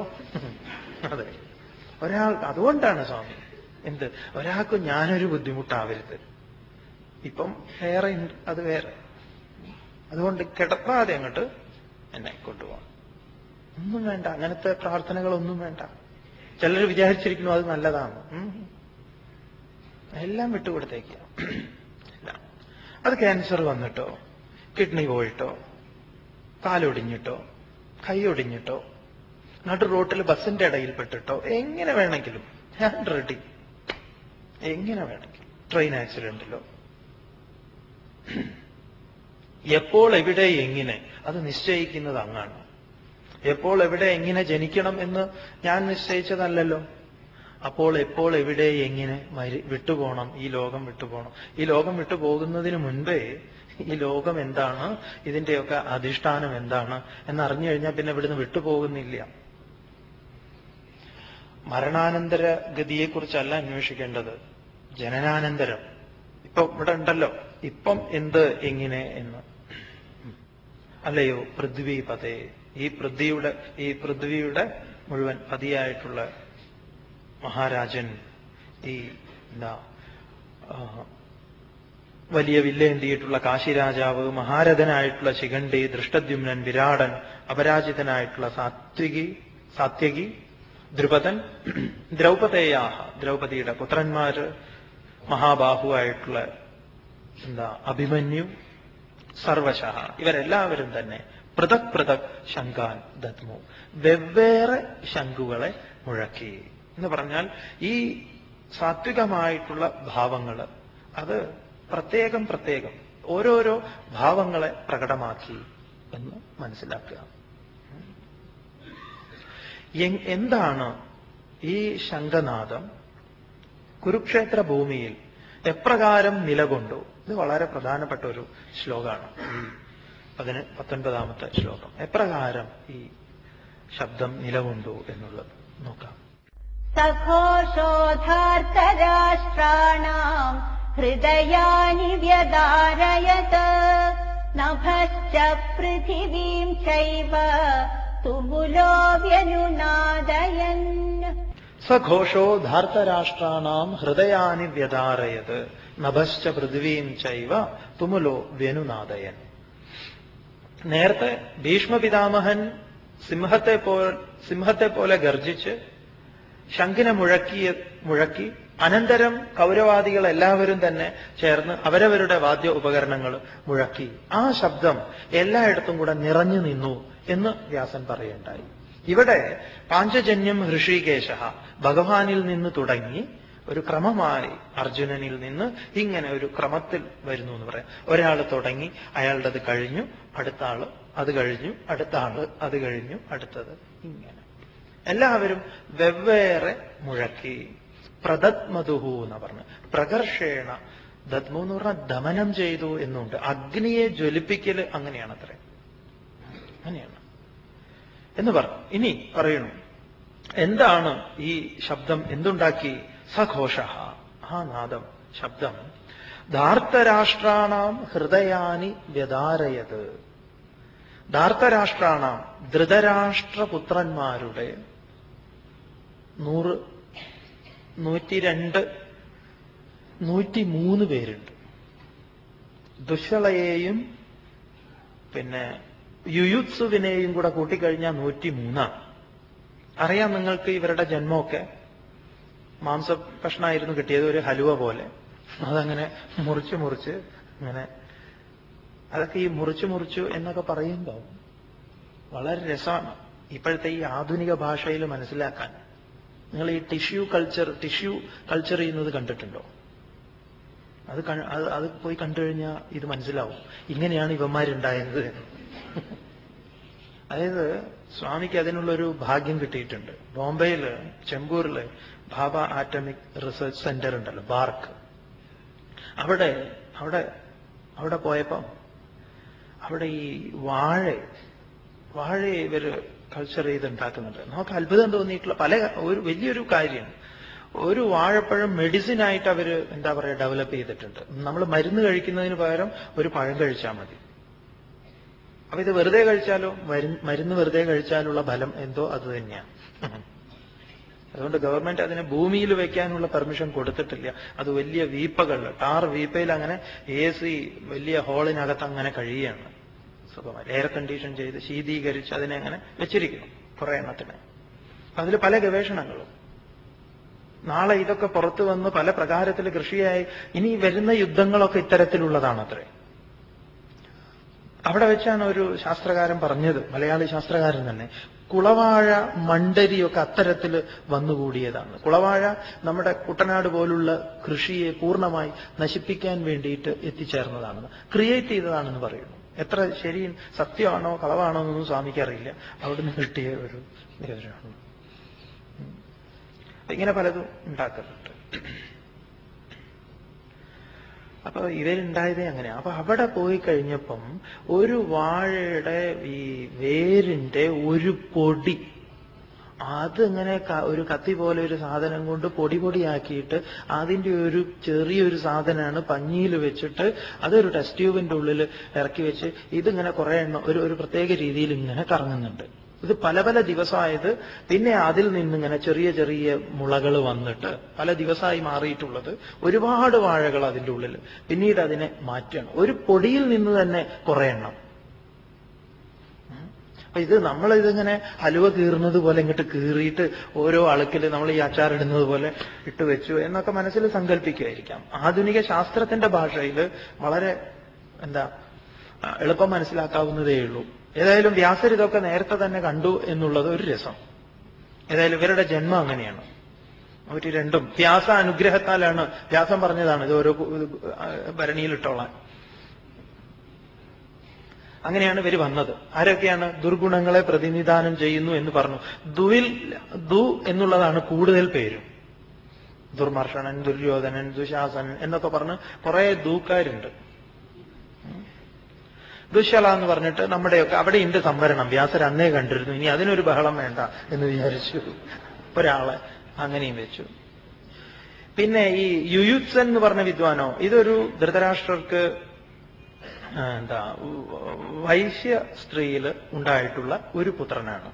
അതെ ഒരാൾക്ക്. അതുകൊണ്ടാണ് സ്വാമി എന്ത് ഒരാൾക്കും ഞാനൊരു ബുദ്ധിമുട്ടാവരുത്. ഇപ്പം വേറെ അത് വേറെ. അതുകൊണ്ട് കിടത്താതെ അങ്ങോട്ട് എന്നെ കൊണ്ടുപോകാം. ഒന്നും വേണ്ട, അങ്ങനത്തെ പ്രാർത്ഥനകളൊന്നും വേണ്ട. ചിലർ വിചാരിച്ചിരിക്കുന്നു അത് നല്ലതാണ്. എല്ലാം വിട്ടുകൊടുത്തേക്കുക. അത് ക്യാൻസർ വന്നിട്ടോ, കിഡ്നി പോയിട്ടോ, കാലൊടിഞ്ഞിട്ടോ, കൈ ഒടിഞ്ഞിട്ടോ, നടു റോട്ടിൽ ബസിന്റെ ഇടയിൽ പെട്ടിട്ടോ, എങ്ങനെ വേണമെങ്കിലും ഞാൻ റെഡി. എങ്ങനെ വേണമെങ്കിലും ട്രെയിൻ ആക്സിഡന്റിലോ, എപ്പോൾ എവിടെ എങ്ങനെ അത് നിശ്ചയിക്കുന്നത് അങ്ങാണ്. എപ്പോൾ എവിടെ എങ്ങനെ ജനിക്കണം എന്ന് ഞാൻ നിശ്ചയിച്ചതല്ലല്ലോ. അപ്പോൾ എപ്പോൾ എവിടെ എങ്ങനെ വിട്ടുപോകണം, ഈ ലോകം വിട്ടുപോകണം. ഈ ലോകം വിട്ടുപോകുന്നതിന് മുൻപേ ഈ ലോകം എന്താണ്, ഇതിന്റെയൊക്കെ അധിഷ്ഠാനം എന്താണ് എന്നറിഞ്ഞു കഴിഞ്ഞാൽ പിന്നെ ഇവിടുന്ന് വിട്ടുപോകുന്നില്ല. മരണാനന്തര ഗതിയെക്കുറിച്ചല്ല അന്വേഷിക്കേണ്ടത്, ജനനാനന്തരം. ഇപ്പൊ ഇവിടെ ഉണ്ടല്ലോ ഇപ്പം എന്ത് എങ്ങനെ എന്ന്. അല്ലയോ പൃഥ്വിപതേ, ഈ പൃഥ്വിയുടെ മുഴുവൻ പതിയായിട്ടുള്ള മഹാരാജൻ, ഈ വലിയ വില്ലേന്തിയിട്ടുള്ള കാശിരാജാവ്, മഹാരഥനായിട്ടുള്ള ശിഖണ്ഡി, ദൃഷ്ടദ്യുമ്നൻ, വിരാടൻ, അപരാജിതനായിട്ടുള്ള സാത്യകി, ദ്രുപദൻ, ദ്രൗപദേയാഹ, ദ്രൗപദിയുടെ പുത്രന്മാര്, മഹാബാഹുവായിട്ടുള്ള അഭിമന്യു, സർവശഃ ഇവരെല്ലാവരും തന്നെ പൃഥക് പൃഥക് ശങ്കാൻ ദദ്മു, വെവ്വേറെ ശംഖുകളെ മുഴക്കി എന്ന് പറഞ്ഞാൽ ഈ സാത്വികമായിട്ടുള്ള ഭാവങ്ങള് അത് പ്രത്യേകം പ്രത്യേകം ഓരോരോ ഭാവങ്ങളെ പ്രകടമാക്കി എന്ന് മനസ്സിലാക്കുക. എന്താണ് ഈ ശംഖനാദം? കുരുക്ഷേത്ര ഭൂമിയിൽ എപ്രകാരം നിലകൊണ്ടു? ഇത് വളരെ പ്രധാനപ്പെട്ട ഒരു ശ്ലോകമാണ്. ഈ 19ാമത്തെ ശ്ലോകം. എപ്രകാരം ഈ ശബ്ദം നിലകൊണ്ടു എന്നുള്ളത് നോക്കാം. സഘോഷോധാർത്തരാഷ്ട്രാണാം ഹൃദയാനി വ്യദാരയത് നഭശ്ച പൃഥിവീം ചൈവ തുമുലോ വ്യനുനാദയൻ. സഘോഷോ ധാർത്തരാഷ്ട്രാണാം ഹൃദയാനി വ്യദാരയത് നഭശ്ച പൃഥിവീം ചൈവ തുമുലോ വ്യനുനാദയൻ. നേരത്തെ ഭീഷ്മപിതാമഹൻ സിംഹത്തെ പോലെ ഗർജിച്ച് ശംഖിനെ മുഴക്കി അനന്തരം കൗരവാദികൾ എല്ലാവരും തന്നെ ചേർന്ന് അവരവരുടെ വാദ്യ ഉപകരണങ്ങൾ മുഴക്കി. ആ ശബ്ദം എല്ലായിടത്തും കൂടെ നിറഞ്ഞു നിന്നു എന്ന് വ്യാസൻ പറയുണ്ടായി. ഇവിടെ പാഞ്ചജന്യം ഹൃഷീകേശ ഭഗവാനിൽ നിന്ന് തുടങ്ങി ഒരു ക്രമമായി അർജുനനിൽ നിന്ന് ഇങ്ങനെ ഒരു ക്രമത്തിൽ വരുന്നു എന്ന് പറയാം. ഒരാൾ തുടങ്ങി, അയാളുടേത് കഴിഞ്ഞു, അടുത്ത ആള് അത് കഴിഞ്ഞു, അടുത്ത ആള് അത് കഴിഞ്ഞു, അടുത്തത്, ഇങ്ങനെ എല്ലാവരും വെവ്വേറെ മുഴക്കി. പ്രദത്മതുഹു എന്ന് പറഞ്ഞു. പ്രകർഷേണ ദത്മു എന്ന് പറഞ്ഞാൽ ദമനം ചെയ്തു എന്നുണ്ട്. അഗ്നിയെ ജ്വലിപ്പിക്കല് അങ്ങനെയാണ് അത്രേ, അങ്ങനെയാണ് എന്ന് പറഞ്ഞു. ഇനി പറയണു എന്താണ് ഈ ശബ്ദം എന്തുണ്ടാക്കി? സഘോഷ, ആ നാദം ശബ്ദം ധാർത്തരാഷ്ട്രാണാം ഹൃദയാനി വ്യദാരയത്. ധാർത്തരാഷ്ട്രാണാം ധൃതരാഷ്ട്രപുത്രന്മാരുടെ 100, 102, 103 പേരുണ്ട്. ദുശ്ശളയെയും പിന്നെ യുയുത്സുവിനെയും കൂടെ കൂട്ടിക്കഴിഞ്ഞാൽ 103. അറിയാം നിങ്ങൾക്ക് ഇവരുടെ ജന്മമൊക്കെ മാംസഭക്ഷണമായിരുന്നു കിട്ടിയത്, ഒരു ഹലുവ പോലെ. അതങ്ങനെ മുറിച്ച് മുറിച്ച് അങ്ങനെ, അതൊക്കെ ഈ മുറിച്ചു എന്നൊക്കെ പറയുമ്പോൾ വളരെ രസമാണ് ഇപ്പോഴത്തെ ഈ ആധുനിക ഭാഷയിൽ മനസ്സിലാക്കാൻ. നിങ്ങൾ ഈ ടിഷ്യൂ കൾച്ചർ ചെയ്യുന്നത് കണ്ടിട്ടുണ്ടോ? അത് പോയി കണ്ടു കഴിഞ്ഞാൽ ഇത് മനസ്സിലാവും, ഇങ്ങനെയാണ് ഇവന്മാരുണ്ടായത്. അതായത് സ്വാമിക്ക് അതിനുള്ളൊരു ഭാഗ്യം കിട്ടിയിട്ടുണ്ട്. ബോംബെയിൽ ചെമ്പൂരിൽ ഭാഭ ആറ്റമിക് റിസർച്ച് സെന്റർ ഉണ്ടല്ലോ, ബാർക്ക്. അവിടെ പോയപ്പം അവിടെ ഈ വാഴ ഇവര് കൾച്ചർ ചെയ്തുണ്ടാക്കുന്നുണ്ട്. നമുക്ക് അത്ഭുതം തോന്നിയിട്ടുള്ള ഒരു വലിയൊരു കാര്യം, ഒരു വാഴപ്പഴം മെഡിസിനായിട്ട് അവര് എന്താ പറയുക ഡെവലപ്പ് ചെയ്തിട്ടുണ്ട്. നമ്മൾ മരുന്ന് കഴിക്കുന്നതിന് പകരം ഒരു പഴം കഴിച്ചാൽ മതി. അപ്പൊ ഇത് വെറുതെ കഴിച്ചാലോ, മരുന്ന് വെറുതെ കഴിച്ചാലുള്ള ഫലം എന്തോ അത് തന്നെയാണ്. അതുകൊണ്ട് ഗവൺമെന്റ് അതിനെ ഭൂമിയിൽ വെക്കാനുള്ള പെർമിഷൻ കൊടുത്തിട്ടില്ല. അത് വലിയ വീപ്പകൾ, ടാർ വീപ്പയിൽ അങ്ങനെ AC വലിയ ഹോളിനകത്ത് അങ്ങനെ കഴിയുകയാണ് സുഖമായി. എയർ കണ്ടീഷൻ ചെയ്ത് ശീതീകരിച്ച് അതിനെ അങ്ങനെ വെച്ചിരിക്കുന്നു കുറെ എണ്ണത്തിന്. അതിൽ പല ഗവേഷണങ്ങളും. നാളെ ഇതൊക്കെ പുറത്തു വന്ന് പല പ്രകാരത്തിൽ കൃഷിയായി ഇനി വരുന്ന യുദ്ധങ്ങളൊക്കെ ഇത്തരത്തിലുള്ളതാണത്രേ. അവിടെ വെച്ചാണ് ഒരു ശാസ്ത്രകാരൻ പറഞ്ഞത്, മലയാളി ശാസ്ത്രകാരൻ തന്നെ, കുളവാഴ മണ്ടരിയൊക്കെ അത്തരത്തിൽ വന്നുകൂടിയതാണ്. കുളവാഴ നമ്മുടെ കുട്ടനാട് പോലുള്ള കൃഷിയെ പൂർണ്ണമായി നശിപ്പിക്കാൻ വേണ്ടിയിട്ട് എത്തിച്ചേർന്നതാണെന്ന്, ക്രിയേറ്റ് ചെയ്തതാണെന്ന് പറയുന്നു. എത്ര ശരി സത്യമാണോ കളവാണോ എന്നൊന്നും സ്വാമിക്ക് അറിയില്ല. അവിടുന്ന് കിട്ടിയ ഒരു വിവരമാണ്. ഇങ്ങനെ പലതും ഉണ്ടാക്കുന്നുണ്ട്. അപ്പൊ ഇവരുണ്ടായതേ അങ്ങനെയാ. അപ്പൊ അവിടെ പോയി കഴിഞ്ഞപ്പം ഒരു വാഴയുടെ ഈ വേരിന്റെ ഒരു പൊടി, അതിങ്ങനെ ഒരു കത്തി പോലെ ഒരു സാധനം കൊണ്ട് പൊടിയാക്കിയിട്ട് അതിന്റെ ഒരു ചെറിയൊരു സാധനമാണ് പഞ്ഞിയിൽ വെച്ചിട്ട് അതൊരു ടെസ്റ്റ് ട്യൂബിന്റെ ഉള്ളിൽ ഇറക്കി വെച്ച് ഇതിങ്ങനെ കുറെ എണ്ണം ഒരു പ്രത്യേക രീതിയിൽ ഇങ്ങനെ കറങ്ങുന്നുണ്ട്. ഇത് പല ദിവസമായത്. പിന്നെ അതിൽ നിന്നിങ്ങനെ ചെറിയ മുളകൾ വന്നിട്ട് പല ദിവസമായി മാറിയിട്ടുള്ളത് ഒരുപാട് വാഴകൾ അതിൻ്റെ ഉള്ളിൽ. പിന്നീട് അതിനെ മാറ്റണം. ഒരു പൊടിയിൽ നിന്ന് തന്നെ കുറെ എണ്ണം. അപ്പൊ ഇത് നമ്മളിതിങ്ങനെ ഹലുവ കീറുന്നത് പോലെ ഇങ്ങോട്ട് കീറിയിട്ട് ഓരോ അളുക്കിൽ നമ്മൾ ഈ അച്ചാറിടുന്നത് പോലെ ഇട്ട് വെച്ചു എന്നൊക്കെ മനസ്സിൽ സങ്കല്പിക്കുമായിരിക്കാം. ആധുനിക ശാസ്ത്രത്തിന്റെ ഭാഷയിൽ വളരെ എളുപ്പം മനസ്സിലാക്കാവുന്നതേ ഉള്ളൂ. ഏതായാലും വ്യാസർ ഇതൊക്കെ നേരത്തെ തന്നെ കണ്ടു എന്നുള്ളത് ഒരു രസം. ഏതായാലും ഇവരുടെ ജന്മം അങ്ങനെയാണ്. അവർ രണ്ടും വ്യാസ അനുഗ്രഹത്താലാണ്. വ്യാസം പറഞ്ഞതാണ് ഇത് ഓരോ ഭരണിയിലിട്ടോളാൻ. അങ്ങനെയാണ് ഇവർ വന്നത്. ആരൊക്കെയാണ്? ദുർഗുണങ്ങളെ പ്രതിനിധാനം ചെയ്യുന്നു എന്ന് പറഞ്ഞു. ദു എന്നുള്ളതാണ് കൂടുതൽ പേരും. ദുർമർഷണൻ, ദുര്യോധനൻ, ദുശാസനൻ എന്നൊക്കെ പറഞ്ഞ് കുറെ ദൂക്കാരുണ്ട്. ദുശ്ശല എന്ന് പറഞ്ഞിട്ട് നമ്മുടെയൊക്കെ അവിടെയുണ്ട് സംവരണം. വ്യാസർ അന്നേ കണ്ടിരുന്നു. ഇനി അതിനൊരു ബഹളം വേണ്ട എന്ന് വിചാരിച്ചു. ഒരാളെ അങ്ങനെയും വെച്ചു. പിന്നെ ഈ യുയുത്സൻ എന്ന് പറഞ്ഞ വിദ്വാനോ, ഇതൊരു ധൃതരാഷ്ട്രർക്ക് വൈശ്യ സ്ത്രീയിൽ ഉണ്ടായിട്ടുള്ള ഒരു പുത്രനാണ്.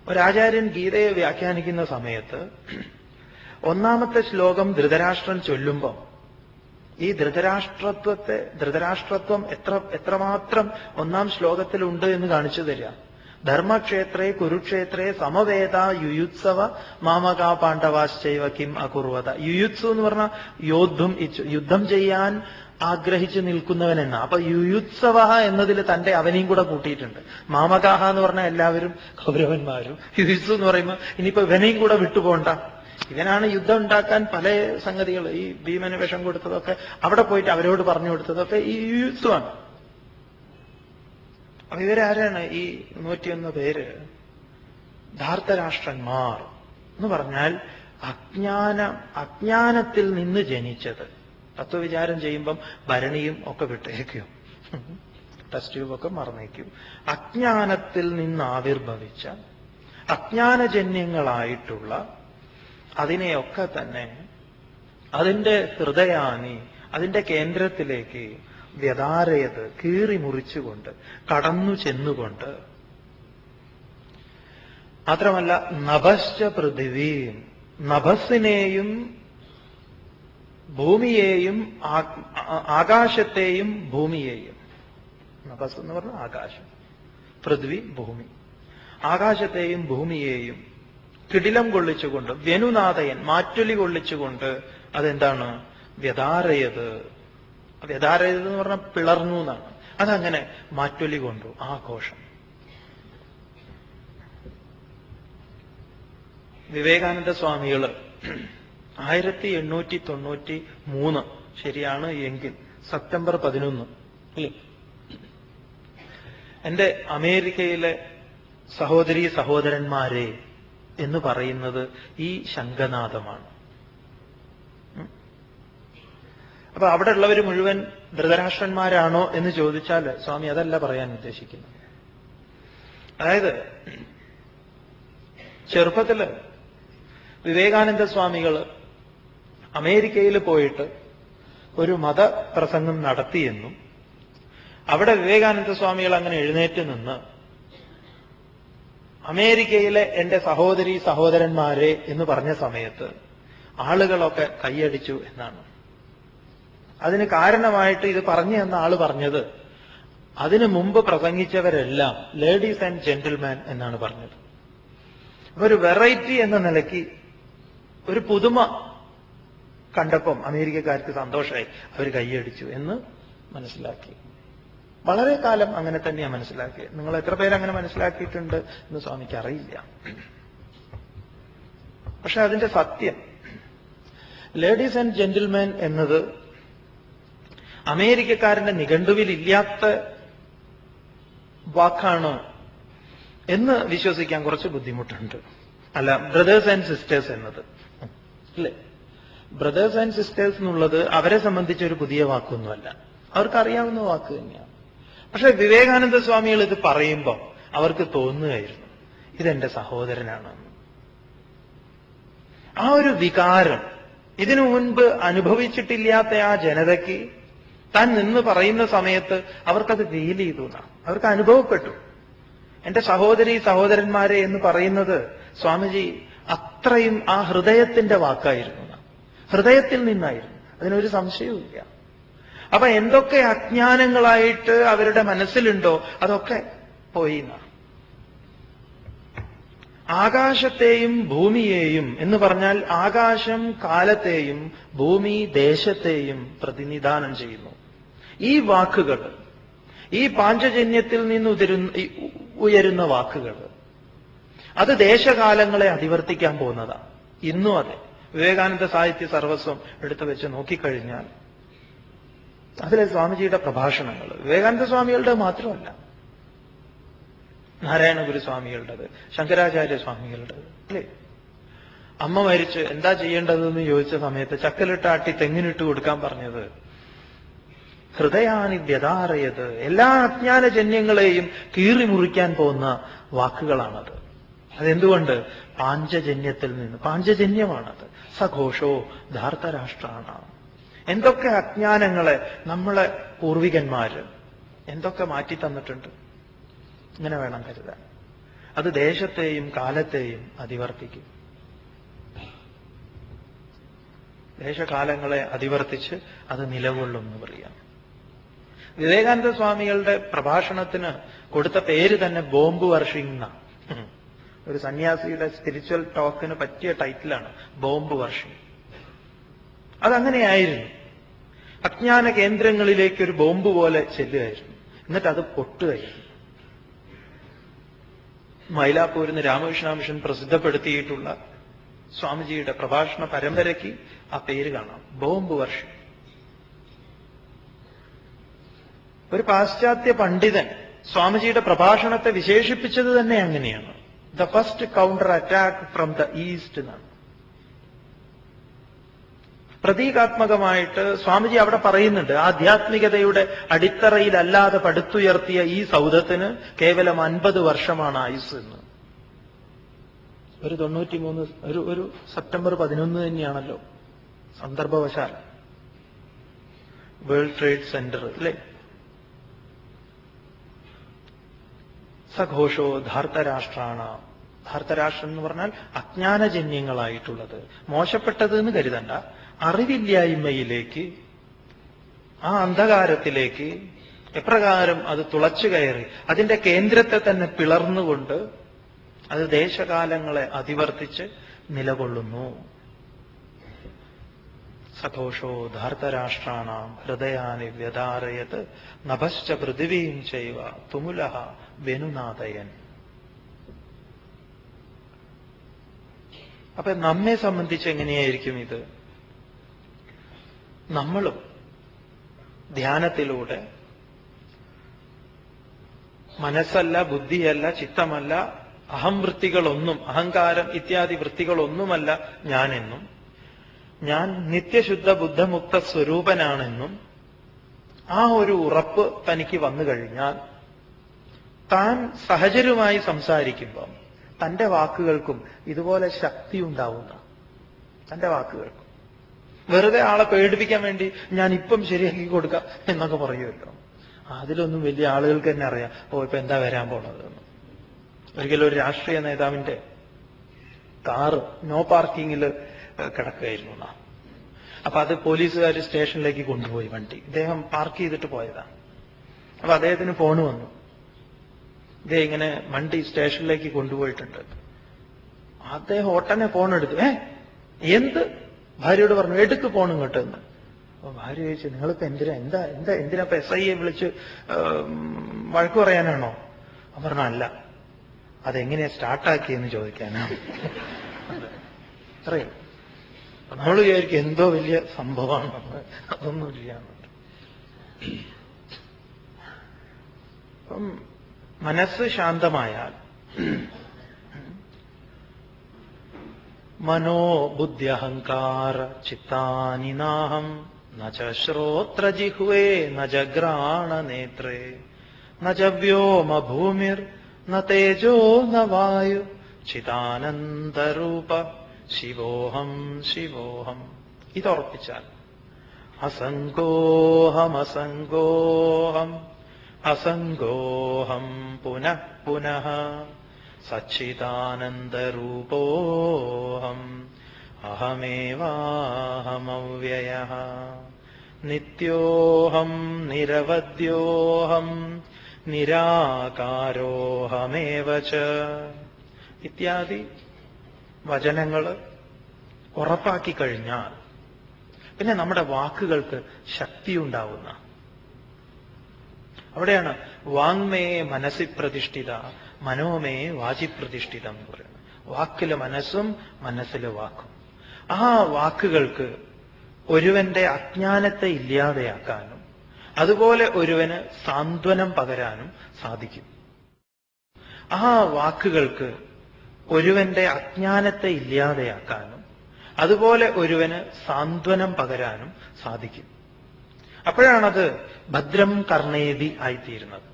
ഒരാചാര്യൻ ഗീതയെ വ്യാഖ്യാനിക്കുന്ന സമയത്ത് ഒന്നാമത്തെ ശ്ലോകം ധൃതരാഷ്ട്രൻ ചൊല്ലുമ്പോൾ ഈ ധൃതരാഷ്ട്രത്വം എത്രമാത്രം ഒന്നാം ശ്ലോകത്തിലുണ്ട് എന്ന് കാണിച്ചു തരിക. ധർമ്മക്ഷേത്രേ കുരുക്ഷേത്രേ സമവേദ യുയുത്സവ മാമകാ പാണ്ഡവാശ്ചൈവ കിം അകുർവത. യുയുത്സു എന്ന് പറഞ്ഞാൽ യുദ്ധം ചെയ്യാൻ ആഗ്രഹിച്ചു നിൽക്കുന്നവനെന്ന. അപ്പൊ യുയുത്സവ എന്നതിൽ തന്റെ അവനെയും കൂടെ കൂട്ടിയിട്ടുണ്ട്. മാമകാഹ എന്ന് പറഞ്ഞാൽ എല്ലാവരും കൗരവന്മാരും. യുയുത്സു എന്ന് പറയുമ്പോൾ ഇനിയിപ്പോ ഇവനെയും കൂടെ വിട്ടുപോകണ്ട. ഇവനാണ് യുദ്ധം ഉണ്ടാക്കാൻ പല സംഗതികൾ, ഈ ഭീമന് വിഷം കൊടുത്തതൊക്കെ, അവിടെ പോയിട്ട് അവരോട് പറഞ്ഞു കൊടുത്തതൊക്കെ ഈ യുയുത്സുവാണ്. അപ്പൊ ഇവരാരാണ്? ഈ 101 പേര് ധാർത്തരാഷ്ട്രന്മാർ എന്ന് പറഞ്ഞാൽ അജ്ഞാനത്തിൽ നിന്ന് ജനിച്ചത്. തത്വവിചാരം ചെയ്യുമ്പം ഭരണിയും ഒക്കെ വിട്ടേക്കും, ടെസ്റ്റ് ട്യൂബൊക്കെ മറന്നേക്കും. അജ്ഞാനത്തിൽ നിന്ന് ആവിർഭവിച്ച അജ്ഞാനജന്യങ്ങളായിട്ടുള്ള അതിനെയൊക്കെ തന്നെ അതിന്റെ ഹൃദയാനി, അതിന്റെ കേന്ദ്രത്തിലേക്ക് വ്യതാരയത് കീറി മുറിച്ചുകൊണ്ട് കടന്നു ചെന്നുകൊണ്ട്, മാത്രമല്ല നഭശ്ച പൃഥിവീം, നഭസ്സിനെയും ഭൂമിയെയും ആകാശത്തെയും ഭൂമിയെയും, നഭസ് എന്ന് പറഞ്ഞാൽ ആകാശം, പൃഥ്വി ഭൂമി, ആകാശത്തെയും ഭൂമിയെയും കിടിലം കൊള്ളിച്ചുകൊണ്ട്, വ്യനുനാഥയൻ മാറ്റൊലി കൊള്ളിച്ചുകൊണ്ട് അതെന്താണ് വ്യതാരയത്. വ്യതാരയത് എന്ന് പറഞ്ഞാൽ പിളർന്നു എന്നാണ്. അതങ്ങനെ മാറ്റൊലി കൊണ്ടു ആ ഘോഷം. വിവേകാനന്ദ സ്വാമികള് 1893 ശരിയാണ് എങ്കിൽ സെപ്റ്റംബർ 11 അല്ലേ, എന്റെ അമേരിക്കയിലെ സഹോദരീ സഹോദരന്മാരെ എന്ന് പറയുന്നത് ഈ ശംഖനാദമാണ്. അപ്പൊ അവിടെ ഉള്ളവർ മുഴുവൻ ധൃതരാഷ്ട്രന്മാരാണോ എന്ന് ചോദിച്ചാൽ സ്വാമി അതല്ല പറയാൻ ഉദ്ദേശിക്കുന്നത്. അതായത് ചെറുപ്പത്തില് വിവേകാനന്ദ സ്വാമികള് അമേരിക്കയിൽ പോയിട്ട് ഒരു മതപ്രസംഗം നടത്തിയെന്നും അവിടെ വിവേകാനന്ദ സ്വാമികൾ അങ്ങനെ എഴുന്നേറ്റ് നിന്ന് അമേരിക്കയിലെ എന്റെ സഹോദരീ സഹോദരന്മാരെ എന്ന് പറഞ്ഞ സമയത്ത് ആളുകളൊക്കെ കൈയടിച്ചു എന്നാണ്. അതിന് കാരണമായിട്ട് ഇത് പറഞ്ഞു തന്ന ആള് പറഞ്ഞത്, അതിനു മുമ്പ് പ്രസംഗിച്ചവരെല്ലാം ലേഡീസ് ആൻഡ് ജെന്റിൽമാൻ എന്നാണ് പറഞ്ഞത്. അപ്പൊ ഒരു വെറൈറ്റി എന്ന നിലയ്ക്ക് ഒരു പുതുമ കണ്ടപ്പം അമേരിക്കക്കാർക്ക് സന്തോഷമായി, അവർ കൈയടിച്ചു എന്ന് മനസ്സിലാക്കി. വളരെ കാലം അങ്ങനെ തന്നെയാണ് മനസ്സിലാക്കിയത്. നിങ്ങൾ എത്ര പേരങ്ങനെ മനസ്സിലാക്കിയിട്ടുണ്ട് എന്ന് സ്വാമിക്ക് അറിയില്ല. പക്ഷെ അതിന്റെ സത്യം, ലേഡീസ് ആൻഡ് ജെന്റിൽമാൻ എന്നത് അമേരിക്കക്കാരന്റെ നിഘണ്ടുവിൽ ഇല്ലാത്ത വാക്കാണ് എന്ന് വിശ്വസിക്കാൻ കുറച്ച് ബുദ്ധിമുട്ടുണ്ട്. അല്ല, ബ്രദേഴ്സ് ആൻഡ് സിസ്റ്റേഴ്സ് എന്നത് അല്ലേ, ബ്രദേഴ്സ് ആൻഡ് സിസ്റ്റേഴ്സ് എന്നുള്ളത് അവരെ സംബന്ധിച്ച് ഒരു പുതിയ വാക്കൊന്നുമല്ല, അവർക്കറിയാവുന്ന വാക്ക് തന്നെയാണ്. പക്ഷെ വിവേകാനന്ദ സ്വാമികൾ ഇത് പറയുമ്പോൾ അവർക്ക് തോന്നുകയായിരുന്നു ഇതെന്റെ സഹോദരനാണെന്ന്. ആ ഒരു വികാരം ഇതിനു മുൻപ് അനുഭവിച്ചിട്ടില്ലാത്ത ആ ജനതയ്ക്ക് താൻ നിന്ന് പറയുന്ന സമയത്ത് അവർക്കത് ഫീൽ ചെയ്തു എന്നാണ്, അവർക്ക് അനുഭവപ്പെട്ടു. എന്റെ സഹോദരീ സഹോദരന്മാരെ എന്ന് പറയുന്നത് സ്വാമിജി അത്രയും ആ ഹൃദയത്തിന്റെ വാക്കായിരുന്നു, ഹൃദയത്തിൽ നിന്നായിരുന്നു, അതിനൊരു സംശയവുമില്ല. അപ്പൊ എന്തൊക്കെ അജ്ഞാനങ്ങളായിട്ട് അവരുടെ മനസ്സിലുണ്ടോ അതൊക്കെ പോയി എന്നാണ്. ആകാശത്തെയും ഭൂമിയെയും എന്ന് പറഞ്ഞാൽ ആകാശം കാലത്തെയും ഭൂമി ദേശത്തെയും പ്രതിനിധാനം ചെയ്യുന്നു. ഈ വാക്കുകൾ, ഈ പാഞ്ചജന്യത്തിൽ നിന്ന് ഉയരുന്ന വാക്കുകൾ, അത് ദേശകാലങ്ങളെ അതിവർത്തിക്കാൻ പോകുന്നതാണ്. ഇന്നും അതെ. വിവേകാനന്ദ സാഹിത്യ സർവസ്വം എടുത്തു വെച്ച് നോക്കിക്കഴിഞ്ഞാൽ അതിലെ സ്വാമിജിയുടെ പ്രഭാഷണങ്ങൾ വിവേകാനന്ദ സ്വാമികളുടെ മാത്രമല്ല, നാരായണ ഗുരുസ്വാമികളുടേത്, ശങ്കരാചാര്യ സ്വാമികളുടേത് അല്ലേ. അമ്മ മരിച്ച് എന്താ ചെയ്യേണ്ടതെന്ന് ചോദിച്ച സമയത്ത് ചക്കലിട്ടാട്ടി തെങ്ങിനിട്ട് കൊടുക്കാൻ പറഞ്ഞത് ഹൃദയാനി വ്യതാറയത്, എല്ലാ അജ്ഞാനജന്യങ്ങളെയും കീറി മുറിക്കാൻ പോകുന്ന വാക്കുകളാണത്. അതെന്തുകൊണ്ട്? പാഞ്ചജന്യത്തിൽ നിന്ന്, പാഞ്ചജന്യമാണത്. സഘോഷോ ധാർത്തരാഷ്ട്രാണ്. എന്തൊക്കെ അജ്ഞാനങ്ങളെ നമ്മളെ പൂർവികന്മാര് എന്തൊക്കെ മാറ്റി തന്നിട്ടുണ്ട്, ഇങ്ങനെ വേണം കരുതാൻ. അത് ദേശത്തെയും കാലത്തെയും അതിവർത്തിക്കും. ദേശകാലങ്ങളെ അതിവർത്തിച്ച് അത് നിലകൊള്ളും എന്ന് പറയാം. വിവേകാനന്ദ സ്വാമികളുടെ പ്രഭാഷണത്തിന് കൊടുത്ത പേര് തന്നെ ബോംബ് വർഷിംഗ് എന്നാണ്. ഒരു സന്യാസിയുടെ സ്പിരിച്വൽ ടോക്കിന് പറ്റിയ ടൈറ്റിലാണ് ബോംബ് വർഷിംഗ്. അതങ്ങനെയായിരുന്നു. അജ്ഞാന കേന്ദ്രങ്ങളിലേക്ക് ഒരു ബോംബ് പോലെ ചെല്ലുകയായിരുന്നു, എന്നിട്ട് അത് പൊട്ടുകയായിരുന്നു. മൈലാപ്പൂരിന്ന് രാമകൃഷ്ണ മിഷൻ പ്രസിദ്ധപ്പെടുത്തിയിട്ടുള്ള സ്വാമിജിയുടെ പ്രഭാഷണ പരമ്പരയ്ക്ക് ആ പേര് കാണാം, ബോംബ് വർഷിംഗ്. ഒരു പാശ്ചാത്യ പണ്ഡിതൻ സ്വാമിജിയുടെ പ്രഭാഷണത്തെ വിശേഷിപ്പിച്ചത് തന്നെ അങ്ങനെയാണ്, the first counter attack from the east എന്നാണ്. പ്രതീകാത്മകമായിട്ട് സ്വാമിജി അവിടെ പറയുന്നുണ്ട്, ആധ്യാത്മികതയുടെ അടിത്തറയിലല്ലാതെ പടുത്തുയർത്തിയ ഈ സൗധത്തിന് കേവലം 50 വർഷമാണ് ആയുസ് എന്ന്. ഒരു 93 ഒരു സെപ്റ്റംബർ 11 തന്നെയാണല്ലോ സന്ദർഭവശാൽ വേൾഡ് ട്രേഡ് സെന്റർ അല്ലേ. സഘോഷോ ധാർത്തരാഷ്ട്രാണ്. ധാർത്തരാഷ്ട്രം എന്ന് പറഞ്ഞാൽ അജ്ഞാനജന്യങ്ങളായിട്ടുള്ളത്, മോശപ്പെട്ടത് എന്ന് കരുതണ്ട, അറിവില്ലായ്മയിലേക്ക്, ആ അന്ധകാരത്തിലേക്ക് എപ്രകാരം അത് തുളച്ചു കയറി അതിന്റെ കേന്ദ്രത്തെ തന്നെ പിളർന്നുകൊണ്ട് അത് ദേശകാലങ്ങളെ അതിവർത്തിച്ച് നിലകൊള്ളുന്നു. സഘോഷോ ധാർത്തരാഷ്ട്രാണാം ഹൃദയാനി വ്യധാരയത് നഭശ്ച പൃഥിവീം ചൈവ തുമുലഃ വെനുനാദയൻ. അപ്പൊ നമ്മെ സംബന്ധിച്ച് എങ്ങനെയായിരിക്കും ഇത്? നമ്മളും ധ്യാനത്തിലൂടെ മനസ്സല്ല, ബുദ്ധിയല്ല, ചിത്തമല്ല, അഹംവൃത്തികളൊന്നും, അഹങ്കാരം ഇത്യാദി വൃത്തികളൊന്നുമല്ല ഞാനെന്നും, ഞാൻ നിത്യശുദ്ധ ബുദ്ധമുക്ത സ്വരൂപനാണെന്നും ആ ഒരു ഉറപ്പ് തനിക്ക് വന്നു കഴിഞ്ഞാൽ താൻ സഹചരുമായി സംസാരിക്കുമ്പം തന്റെ വാക്കുകൾക്കും ഇതുപോലെ ശക്തി ഉണ്ടാവുന്ന, തന്റെ വാക്കുകൾക്കും വെറുതെ ആളെ പേടിപ്പിക്കാൻ വേണ്ടി ഞാൻ ഇപ്പം ശരിയാക്കി കൊടുക്കാം എന്നൊക്കെ പറയുമല്ലോ, അതിലൊന്നും വലിയ ആളുകൾക്ക് തന്നെ അറിയാം, ഇപ്പൊ എന്താ വരാൻ പോണത് എന്ന്. ഒരിക്കലും ഒരു രാഷ്ട്രീയ നേതാവിന്റെ കാറ് നോ പാർക്കിങ്ങിൽ കിടക്കുകയായിരുന്നു എന്നാ. അപ്പൊ അത് പോലീസുകാർ സ്റ്റേഷനിലേക്ക് കൊണ്ടുപോയി വണ്ടി. ഇദ്ദേഹം പാർക്ക് ചെയ്തിട്ട് പോയതാണ്. അപ്പൊ അദ്ദേഹത്തിന് ഫോണ് വന്നു, ഇതേ ഇങ്ങനെ വണ്ടി സ്റ്റേഷനിലേക്ക് കൊണ്ടുപോയിട്ടുണ്ട്. അദ്ദേഹം ഒട്ടനെ ഫോൺ എടുത്തു. എന്ത്? ഭാര്യയോട് പറഞ്ഞു, എടുക്ക് ഫോൺ ഇങ്ങോട്ട് എന്ന്. അപ്പൊ ഭാര്യ ചോദിച്ചു, നിങ്ങളിപ്പോ എന്തിനാ SI വിളിച്ച് വഴക്ക് പറയാനാണോ? അപ്പൊ പറഞ്ഞു, അല്ല, അതെങ്ങനെയാ സ്റ്റാർട്ടാക്കിയെന്ന് ചോദിക്കാനാണ്. അത്രയും നമ്മൾ വിചാരിക്കും എന്തോ വലിയ സംഭവമാണ്, അതൊന്നുമില്ല. അപ്പം മനസ്സ് ശാന്തമായാൽ മനോ ബുദ്ധി അഹങ്കാര ചിത്താനി നാഹം ന ച ശ്രോത്ര ജിഹ്വേ ന ച ഘ്രാണ നേത്രേ ന ച വ്യോമ ഭൂമിർ ന തേജോ ന വായു ചിദാനന്ദരൂപ ശിവോഹം ശിവോഹം. ഇതുറപ്പിച്ചാൽ അസംഗോഹം അസംഗോഹം അസംഗോഹം പുനഃ പുനഃ സച്ചിദാനന്ദരൂപോഹം അഹമേവാഹമവ്യയഃ നിത്യോഹം നിരവധ്യോഹം നിരാകാരോഹമേവ ച ഇത്യാദി വചനങ്ങൾ ഉറപ്പാക്കി കഴിഞ്ഞാൽ പിന്നെ നമ്മുടെ വാക്കുകൾക്ക് ശക്തിയുണ്ടാവുന്ന. അവിടെയാണ് വാങ്മേ മനസ്സി പ്രതിഷ്ഠിത മനോമേ വാചി പ്രതിഷ്ഠിത എന്ന് പറയുന്നത്. വാക്കില് മനസ്സും മനസ്സില് വാക്കും. ആ വാക്കുകൾക്ക് ഒരുവന്റെ അജ്ഞാനത്തെ ഇല്ലാതെയാക്കാനും അതുപോലെ ഒരുവന് സാന്ത്വനം പകരാനും സാധിക്കും. ആ വാക്കുകൾക്ക് ഒരുവന്റെ അജ്ഞാനത്തെ ഇല്ലാതെയാക്കാനും അതുപോലെ ഒരുവന് സാന്ത്വനം പകരാനും സാധിക്കും. അപ്പോഴാണത് ഭദ്രം കർണേതി ആയിത്തീരുന്നത്,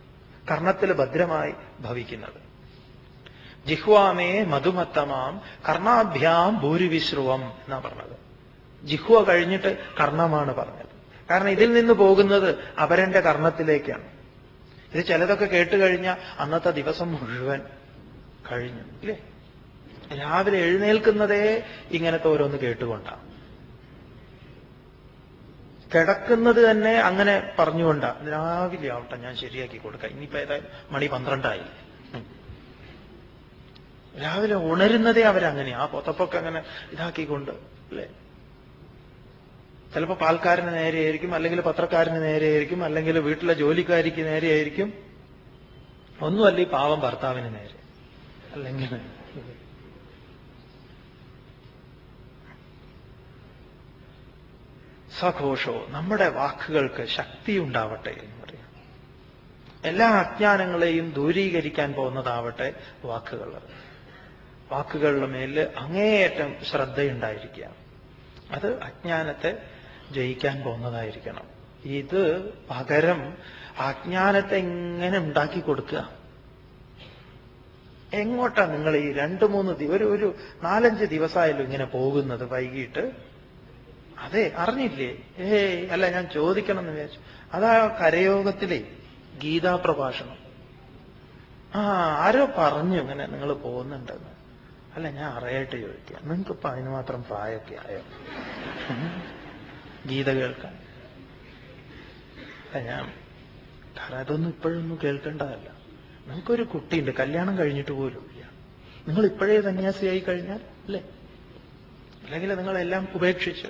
കർണത്തിൽ ഭദ്രമായി ഭവിക്കുന്നത്. ജിഹ്വാമേ മധുമത്തമാം കർണാഭ്യാം ഭൂരിവിശ്രുവം എന്നാ പറഞ്ഞത്. ജിഹ്വ കഴിഞ്ഞിട്ട് കർണമാണ് പറഞ്ഞത്. കാരണം ഇതിൽ നിന്ന് പോകുന്നത് അപരന്റെ കർണത്തിലേക്കാണ്. ഇത് ചിലതൊക്കെ കേട്ടുകഴിഞ്ഞാൽ അന്നത്തെ ദിവസം മുഴുവൻ കഴിഞ്ഞു ഇല്ലേ? രാവിലെ എഴുന്നേൽക്കുന്നതേ ഇങ്ങനത്തെ ഓരോന്ന് കേട്ടുകൊണ്ടാണ്, കിടക്കുന്നത് തന്നെ അങ്ങനെ പറഞ്ഞുകൊണ്ടാ. രാവിലെ ആവട്ടെ, ഞാൻ ശരിയാക്കി കൊടുക്കാം, ഇനിയിപ്പോ ഏതായാലും മണി 12 രാവിലെ ഉണരുന്നതേ അവരങ്ങനെയാ, ആ പൊത്തപ്പൊക്കെ അങ്ങനെ ഇതാക്കിക്കൊണ്ട് അല്ലേ. ചിലപ്പോ പാൽക്കാരന് നേരെയായിരിക്കും, അല്ലെങ്കിൽ പത്രക്കാരന് നേരെയായിരിക്കും, അല്ലെങ്കിൽ വീട്ടിലെ ജോലിക്കാരിക്ക് നേരെയായിരിക്കും, ഒന്നുമല്ല ഈ പാവം ഭർത്താവിന് നേരെ. അല്ലെങ്കിൽ സഘോഷോ, നമ്മുടെ വാക്കുകൾക്ക് ശക്തിയുണ്ടാവട്ടെ എന്ന് പറയാം. എല്ലാ അജ്ഞാനങ്ങളെയും ദൂരീകരിക്കാൻ പോകുന്നതാവട്ടെ വാക്കുകൾ. വാക്കുകളുടെ മേൽ അങ്ങേയറ്റം ശ്രദ്ധയുണ്ടായിരിക്കുക. അത് അജ്ഞാനത്തെ ജയിക്കാൻ പോകുന്നതായിരിക്കണം. ഇത് പകരം അജ്ഞാനത്തെ എങ്ങനെ ഉണ്ടാക്കി കൊടുക്കുക? എങ്ങോട്ടാ നിങ്ങൾ ഈ 2-3 ഒരു 4-5 ദിവസമായാലും ഇങ്ങനെ പോകുന്നത് വൈകിട്ട്? അതെ, അറിഞ്ഞില്ലേ? അല്ല, ഞാൻ ചോദിക്കണം എന്ന് വിചാരിച്ചു. അതാ കരയോഗത്തിലെ ഗീതാ പ്രഭാഷണം. ആരോ പറഞ്ഞു ഇങ്ങനെ നിങ്ങൾ പോകുന്നുണ്ടെന്ന്. അല്ല, ഞാൻ അറിയായിട്ട് ചോദിക്കുക, നിങ്ങൾക്കിപ്പോ അതിന് മാത്രം പ്രായമൊക്കെ ആയോ ഗീത കേൾക്കാൻ? കാരണം അതൊന്നും ഇപ്പോഴൊന്നും കേൾക്കേണ്ടതല്ല. നമുക്കൊരു കുട്ടിയുണ്ട്, കല്യാണം കഴിഞ്ഞിട്ട് പോലും ഇല്ല. നിങ്ങൾ ഇപ്പോഴേ സന്യാസിയായി കഴിഞ്ഞാൽ അല്ലേ, അല്ലെങ്കിൽ നിങ്ങളെല്ലാം ഉപേക്ഷിച്ച്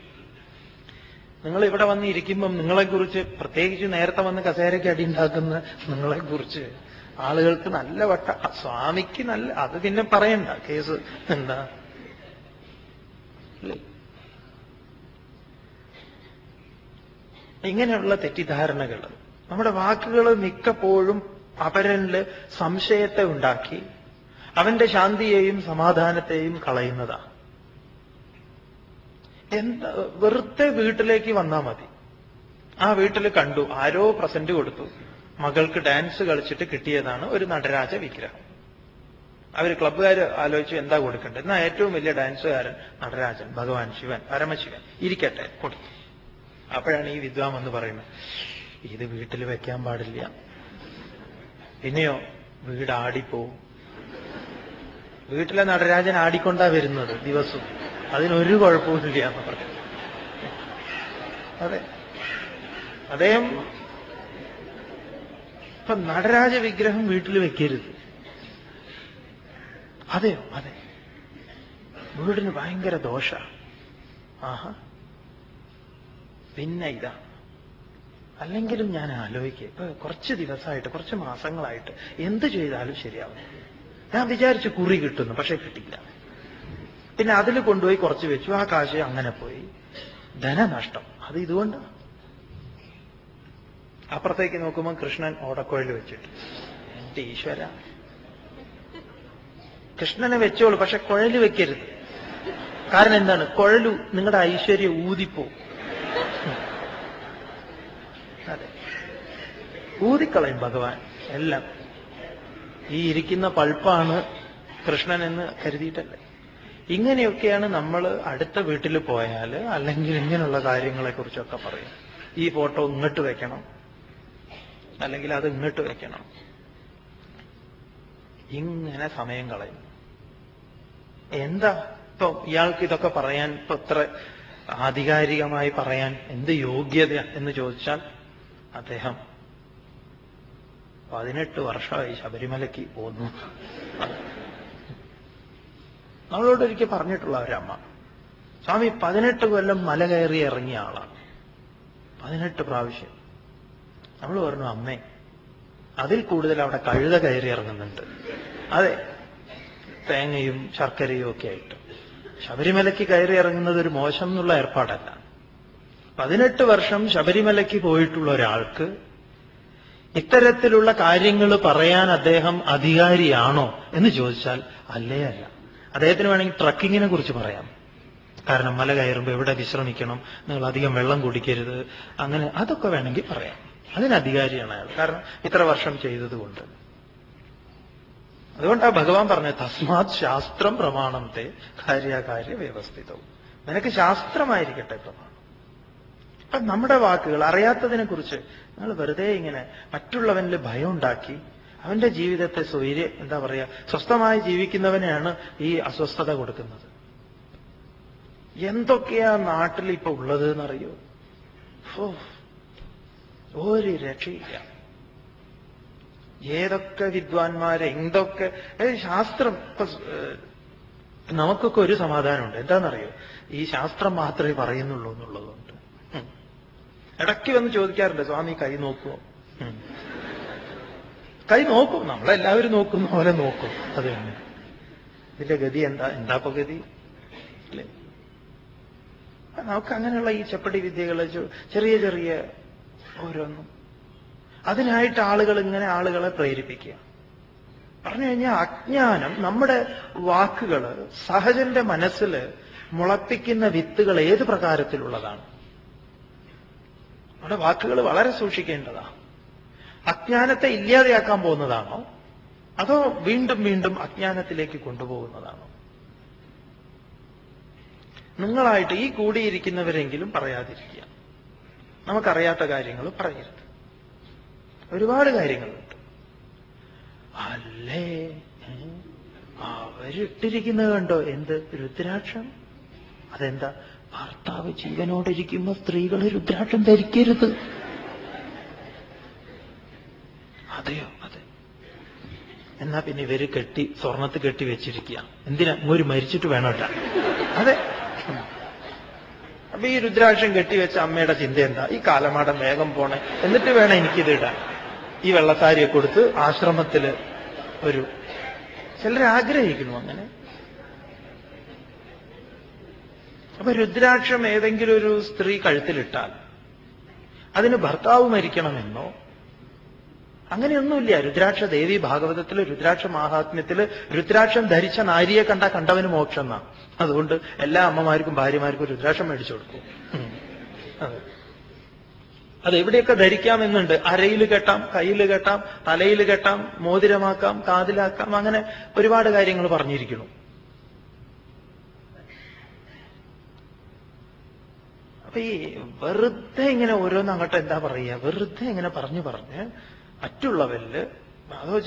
നിങ്ങൾ ഇവിടെ വന്നിരിക്കുമ്പം നിങ്ങളെക്കുറിച്ച്, പ്രത്യേകിച്ച് നേരത്തെ വന്ന് കസേരയ്ക്ക് അടിയുണ്ടാക്കുന്ന നിങ്ങളെക്കുറിച്ച് ആളുകൾക്ക് നല്ല വട്ട, സ്വാമിക്ക് നല്ല, അത് പിന്നെ പറയണ്ട, കേസ് എന്താ അല്ലേ. ഇങ്ങനെയുള്ള തെറ്റിദ്ധാരണകൾ, നമ്മുടെ വാക്കുകൾ മിക്കപ്പോഴും അപരനില് സംശയത്തെ ഉണ്ടാക്കി അവന്റെ ശാന്തിയെയും സമാധാനത്തെയും കളയുന്നതാണ്. എന്താ, വെറുതെ വീട്ടിലേക്ക് വന്നാൽ മതി, ആ വീട്ടിൽ കണ്ടു ആരോ പ്രസന്റ് കൊടുത്തു, മകൾക്ക് ഡാൻസ് കളിച്ചിട്ട് കിട്ടിയതാണ് ഒരു നടരാജ വിഗ്രഹം. അവര് ക്ലബ്ബുകാർ ആലോചിച്ചു എന്താ കൊടുക്കേണ്ടത്, എന്നാ ഏറ്റവും വലിയ ഡാൻസുകാരൻ നടരാജൻ, ഭഗവാൻ ശിവൻ, പരമശിവൻ ഇരിക്കട്ടെ, കൊടുത്തു. അപ്പോഴാണ് ഈ വിദ്വാൻ എന്ന് പറയുന്നത്, ഇത് വീട്ടിൽ വെക്കാൻ പാടില്ല, പിന്നെയോ വീട് ആടിപ്പോവും. വീട്ടിലെ നടരാജൻ ആടിക്കൊണ്ടാ വരുന്നത് ദിവസവും, അതിനൊരു കുഴപ്പമില്ല എന്ന് പറഞ്ഞു. അതെ, അദ്ദേഹം ഇപ്പൊ നടരാജ വിഗ്രഹം വീട്ടിൽ വെക്കരുത്. അതെയോ, അതെ, വീടിന് ഭയങ്കര ദോഷ. ആഹാ, പിന്നെ ഇതാ, അല്ലെങ്കിലും ഞാൻ ആലോചിക്കുക, ഇപ്പൊ കുറച്ച് ദിവസമായിട്ട്, കുറച്ച് മാസങ്ങളായിട്ട് എന്ത് ചെയ്താലും ശരിയാവും. ഞാൻ വിചാരിച്ചു കുറി കിട്ടുന്നു, പക്ഷെ കിട്ടിയില്ല. പിന്നെ അതിൽ കൊണ്ടുപോയി കുറച്ച് വെച്ചു, ആ കാശ് അങ്ങനെ പോയി, ധനനഷ്ടം. അത് ഇതുകൊണ്ട്. അപ്പുറത്തേക്ക് നോക്കുമ്പോൾ കൃഷ്ണൻ ഓടക്കുഴൽ വെച്ചിട്ട്, എന്റെ ഈശ്വര, കൃഷ്ണനെ വെച്ചോളൂ, പക്ഷെ കുഴല് വെക്കരുത്. കാരണം എന്താണ്, കുഴലു നിങ്ങളുടെ ഐശ്വര്യം ഊതിപ്പോ. അതെ, ഊതിക്കളയും ഭഗവാൻ എല്ലാം. ഈ ഇരിക്കുന്ന പൾപ്പാണ് കൃഷ്ണൻ എന്ന് കരുതിയിട്ടല്ലേ. ഇങ്ങനെയൊക്കെയാണ് നമ്മൾ അടുത്ത വീട്ടിൽ പോയാൽ, അല്ലെങ്കിൽ ഇങ്ങനെയുള്ള കാര്യങ്ങളെ കുറിച്ചൊക്കെ പറയും. ഈ ഫോട്ടോ ഇങ്ങോട്ട് വെക്കണം, അല്ലെങ്കിൽ അത് ഇങ്ങോട്ട് വെക്കണം, ഇങ്ങനെ സമയം കളയും. എന്താ ഇപ്പൊ ഇയാൾക്ക് ഇതൊക്കെ പറയാൻ, ഇപ്പൊ ഇത്ര ആധികാരികമായി പറയാൻ എന്ത് യോഗ്യത എന്ന് ചോദിച്ചാൽ, അദ്ദേഹം 18 വർഷമായി ശബരിമലയ്ക്ക് പോന്നു. നമ്മളോട് ഒരിക്കൽ പറഞ്ഞിട്ടുള്ള ഒരമ്മ, സ്വാമി 18 കൊല്ലം മല കയറി ഇറങ്ങിയ ആളാണ്, 18 പ്രാവശ്യം. നമ്മൾ പറഞ്ഞു, അമ്മേ അതിൽ കൂടുതൽ അവിടെ കഴുത കയറി ഇറങ്ങുന്നുണ്ട്. അതെ, തേങ്ങയും ശർക്കരയും ഒക്കെ ആയിട്ട്. ശബരിമലയ്ക്ക് കയറി ഇറങ്ങുന്നത് ഒരു മോശം എന്നുള്ള ഏർപ്പാടല്ല. 18 വർഷം ശബരിമലയ്ക്ക് പോയിട്ടുള്ള ഒരാൾക്ക് ഇത്തരത്തിലുള്ള കാര്യങ്ങൾ പറയാൻ അദ്ദേഹം അധികാരിയാണോ എന്ന് ചോദിച്ചാൽ അല്ലേ അല്ല. അദ്ദേഹത്തിന് വേണമെങ്കിൽ ട്രക്കിങ്ങിനെ കുറിച്ച് പറയാം. കാരണം മല കയറുമ്പോൾ എവിടെ വിശ്രമിക്കണം, നിങ്ങൾ അധികം വെള്ളം കുടിക്കരുത്, അങ്ങനെ അതൊക്കെ വേണമെങ്കിൽ പറയാം. അതിന് അധികാരിയാണ് അയാൾ, കാരണം ഇത്ര വർഷം ചെയ്തതുകൊണ്ട്. അതുകൊണ്ടാ ഭഗവാൻ പറഞ്ഞത്, തസ്മാത് ശാസ്ത്രം പ്രമാണത്തെ കാര്യകാര്യ വ്യവസ്ഥിതവും. നിനക്ക് ശാസ്ത്രമായിരിക്കട്ടെ പ്രമാണം. അപ്പൊ നമ്മുടെ വാക്കുകൾ, അറിയാത്തതിനെ കുറിച്ച് നിങ്ങൾ വെറുതെ ഇങ്ങനെ മറ്റുള്ളവനിൽ ഭയം ഉണ്ടാക്കി അവന്റെ ജീവിതത്തെ എന്താ പറയാ, സ്വസ്ഥമായി ജീവിക്കുന്നവനെയാണ് ഈ അസ്വസ്ഥത കൊടുക്കുന്നത്. എന്തൊക്കെയാ നാട്ടിൽ ഇപ്പൊ ഉള്ളത് എന്നറിയോ? ഒരു രക്ഷയില്ല. ഏതൊക്കെ വിദ്വാൻമാരെ, എന്തൊക്കെ ശാസ്ത്രം. ഇപ്പൊ നമുക്കൊക്കെ ഒരു സമാധാനമുണ്ട്, എന്താണെന്നറിയോ, ഈ ശാസ്ത്രം മാത്രമേ പറയുന്നുള്ളൂ എന്നുള്ളതുകൊണ്ട്. ഇടയ്ക്ക് വന്ന് ചോദിക്കാറുണ്ട്, സ്വാമി കൈ നോക്കുമോ? കൈ നോക്കും, നമ്മളെല്ലാവരും നോക്കുന്ന പോലെ നോക്കും. അത് തന്നെ. ഇതിന്റെ ഗതി എന്താ ഇപ്പൊ ഗതി അല്ലേ? നമുക്ക് അങ്ങനെയുള്ള ഈ ചെപ്പടി വിദ്യകളെ, ചെറിയ ചെറിയ ഓരോന്നും, അതിനായിട്ട് ആളുകൾ ഇങ്ങനെ ആളുകളെ പ്രേരിപ്പിക്കുക. പറഞ്ഞു കഴിഞ്ഞാൽ അജ്ഞാനം, നമ്മുടെ വാക്കുകൾ സഹജന്റെ മനസ്സിൽ മുളപ്പിക്കുന്ന വിത്തുകൾ ഏത് പ്രകാരത്തിലുള്ളതാണ്? നമ്മുടെ വാക്കുകൾ വളരെ സൂക്ഷിക്കേണ്ടതാണ്. അജ്ഞാനത്തെ ഇല്ലാതെയാക്കാൻ പോകുന്നതാണോ, അതോ വീണ്ടും വീണ്ടും അജ്ഞാനത്തിലേക്ക് കൊണ്ടുപോകുന്നതാണോ? നിങ്ങളായിട്ട് ഈ കൂടിയിരിക്കുന്നവരെങ്കിലും പറയാതിരിക്കുക. നമുക്കറിയാത്ത കാര്യങ്ങൾ പറയരുത്. ഒരുപാട് കാര്യങ്ങളുണ്ട്. അല്ലേ, അവരിട്ടിരിക്കുന്നത് കണ്ടോ, എന്ത് രുദ്രാക്ഷം? അതെന്താ? ഭർത്താവ് ജീവനോടിരിക്കുമ്പോ സ്ത്രീകൾ രുദ്രാക്ഷം ധരിക്കരുത്. അതെയോ? അതെ. എന്നാ പിന്നെ ഇവര് സ്വർണത്ത് കെട്ടി വെച്ചിരിക്കുക. എന്തിനാ? ഒരു മരിച്ചിട്ട് വേണോട്ടാ. അതെ. അപ്പൊ ഈ രുദ്രാക്ഷം കെട്ടിവെച്ച അമ്മയുടെ ചിന്ത എന്താ? ഈ കാലമാടം വേഗം പോണേ, എന്നിട്ട് വേണം എനിക്കിത് ഇടാൻ. ഈ വെള്ളസാരിയെ കൊടുത്ത് ആശ്രമത്തില് ചിലർ ആഗ്രഹിക്കുന്നു അങ്ങനെ. അപ്പൊ രുദ്രാക്ഷം ഏതെങ്കിലും ഒരു സ്ത്രീ കഴുത്തിലിട്ടാൽ അതിന് ഭർത്താവ് മരിക്കണമെന്നോ അങ്ങനെയൊന്നുമില്ല. രുദ്രാക്ഷ ദേവി ഭാഗവതത്തില്, രുദ്രാക്ഷ മാഹാത്മ്യത്തില് രുദ്രാക്ഷം ധരിച്ച നാരിയെ കണ്ടവന് മോക്ഷം എന്നാ. അതുകൊണ്ട് എല്ലാ അമ്മമാർക്കും ഭാര്യമാർക്കും രുദ്രാക്ഷം മേടിച്ചു കൊടുക്കും. അതെ, അത് എവിടെയൊക്കെ ധരിക്കാമെന്നുണ്ട്. അരയിൽ കെട്ടാം, കയ്യിൽ കെട്ടാം, തലയിൽ കെട്ടാം, മോതിരമാക്കാം, കാതിലാക്കാം, അങ്ങനെ ഒരുപാട് കാര്യങ്ങൾ പറഞ്ഞിരിക്കുന്നു. അപ്പൊ ഈ വെറുതെ ഇങ്ങനെ ഓരോന്ന് അങ്ങോട്ട് എന്താ പറയുക, വെറുതെ ഇങ്ങനെ പറഞ്ഞ് മറ്റുള്ളവരില് അതോ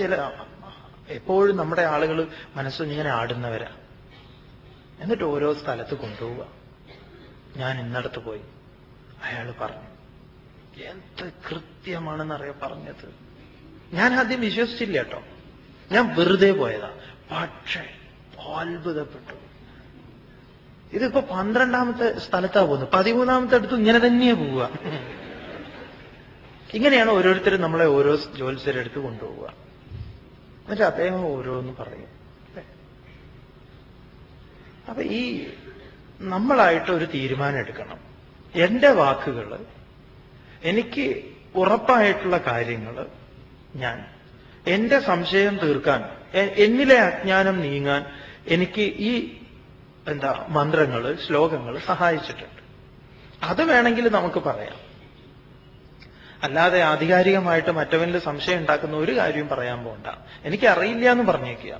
എപ്പോഴും നമ്മുടെ ആളുകൾ മനസ്സിങ്ങനെ ആടുന്നവരാ. എന്നിട്ട് ഓരോ സ്ഥലത്ത് കൊണ്ടുപോവുക. ഞാൻ ഇന്നടത്ത് പോയി, അയാൾ പറഞ്ഞു, എന്ത് കൃത്യമാണെന്നറിയാം പറഞ്ഞത്. ഞാൻ ആദ്യം വിശ്വസിച്ചില്ല കേട്ടോ, ഞാൻ വെറുതെ പോയതാ. പക്ഷേ അത്ഭുതപ്പെട്ടു. ഇതിപ്പോ 12ാമത്തെ സ്ഥലത്താ പോകുന്നത്, 13ാമത്തെ അടുത്ത് ഇങ്ങനെ തന്നെയാ പോവുക. ഇങ്ങനെയാണ് ഓരോരുത്തരും നമ്മളെ ഓരോ ജ്യോത്സ്യരെടുത്ത് കൊണ്ടുപോവുക. എന്നിട്ട് അദ്ദേഹം ഓരോന്ന് പറയും. അപ്പൊ ഈ നമ്മളായിട്ട് ഒരു തീരുമാനം എടുക്കണം. എന്റെ വാക്കുകൾ, എനിക്ക് ഉറപ്പായിട്ടുള്ള കാര്യങ്ങൾ, ഞാൻ എന്റെ സംശയം തീർക്കാൻ, എന്നിലെ അജ്ഞാനം നീങ്ങാൻ എനിക്ക് ഈ മന്ത്രങ്ങൾ, ശ്ലോകങ്ങൾ സഹായിച്ചിട്ടുണ്ട്. അത് വേണമെങ്കിൽ നമുക്ക് പറയാം. അല്ലാതെ ആധികാരികമായിട്ട് മറ്റവനിൽ സംശയം ഉണ്ടാക്കുന്ന ഒരു കാര്യവും പറയാൻ പോണ്ട. എനിക്ക് അറിയില്ല എന്ന് പറഞ്ഞേക്കുക.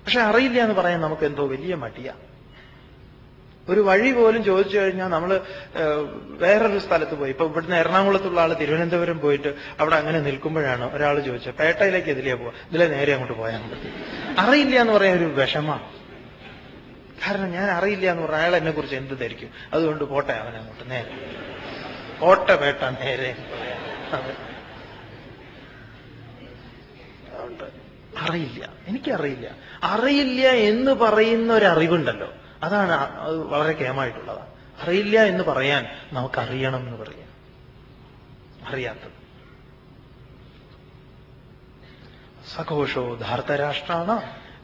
പക്ഷെ അറിയില്ല എന്ന് പറയാൻ നമുക്ക് എന്തോ വലിയ മടിയാ. ഒരു വഴി പോലും ചോദിച്ചു കഴിഞ്ഞാൽ നമ്മൾ വേറൊരു സ്ഥലത്ത് പോയി, ഇപ്പൊ ഇവിടുന്ന് എറണാകുളത്തുള്ള ആള് തിരുവനന്തപുരം പോയിട്ട് അവിടെ അങ്ങനെ നിൽക്കുമ്പോഴാണ് ഒരാൾ ചോദിച്ചത്, പേട്ടയിലേക്ക് എതിലേ പോവാ, ഇതിലെ നേരെ അങ്ങോട്ട് പോയാൽ മതി. അറിയില്ല എന്ന് പറയാൻ ഒരു വിഷമാണ്. കാരണം ഞാൻ അറിയില്ല എന്ന് പറഞ്ഞാൽ അയാൾ എന്നെ കുറിച്ച് എന്ത് ധരിക്കും? അതുകൊണ്ട് പോട്ടെ, അവനങ്ങോട്ട് നേരെ ഓട്ട പേട്ട നേരെ. അതുകൊണ്ട് അറിയില്ല, എനിക്കറിയില്ല. അറിയില്ല എന്ന് പറയുന്ന ഒരറിവുണ്ടല്ലോ, അതാണ് അത് വളരെ കേമായിട്ടുള്ളതാണ്. അറിയില്ല എന്ന് പറയാൻ നമുക്കറിയണം എന്ന് പറയാം. അറിയാത്തത് സഘോഷോ ധാർത്തരാഷ്ട്രാണ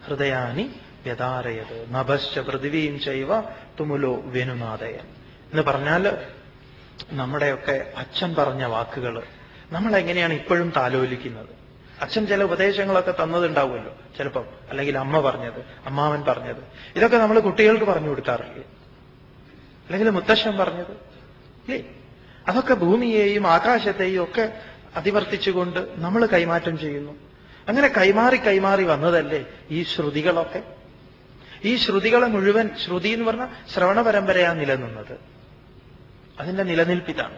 ഹൃദയാനി വ്യതാരയത് നഭശ്ച പൃഥിവീം ചൈവ തുമുലോ വെനുനാദയൻ എന്ന് പറഞ്ഞാൽ, നമ്മുടെയൊക്കെ അച്ഛൻ പറഞ്ഞ വാക്കുകൾ നമ്മളെങ്ങനെയാണ് ഇപ്പോഴും താലോലിക്കുന്നത്? അച്ഛൻ ചില ഉപദേശങ്ങളൊക്കെ തന്നതുണ്ടാവുമല്ലോ ചിലപ്പം, അല്ലെങ്കിൽ അമ്മ പറഞ്ഞത്, അമ്മാവൻ പറഞ്ഞത്, ഇതൊക്കെ നമ്മൾ കുട്ടികൾക്ക് പറഞ്ഞു കൊടുക്കാറില്ലേ? അല്ലെങ്കിൽ മുത്തശ്ശൻ പറഞ്ഞത് ഇല്ലേ? അതൊക്കെ ഭൂമിയെയും ആകാശത്തെയും ഒക്കെ അതിവർത്തിച്ചുകൊണ്ട് നമ്മൾ കൈമാറ്റം ചെയ്യുന്നു. അങ്ങനെ കൈമാറി വന്നതല്ലേ ഈ ശ്രുതികളൊക്കെ. ഈ ശ്രുതികളെ മുഴുവൻ, ശ്രുതി എന്ന് പറഞ്ഞാൽ ശ്രവണ പരമ്പരയാണ് നിലനിന്നത്. അതിന്റെ നിലനിൽപ്പിതാണ്.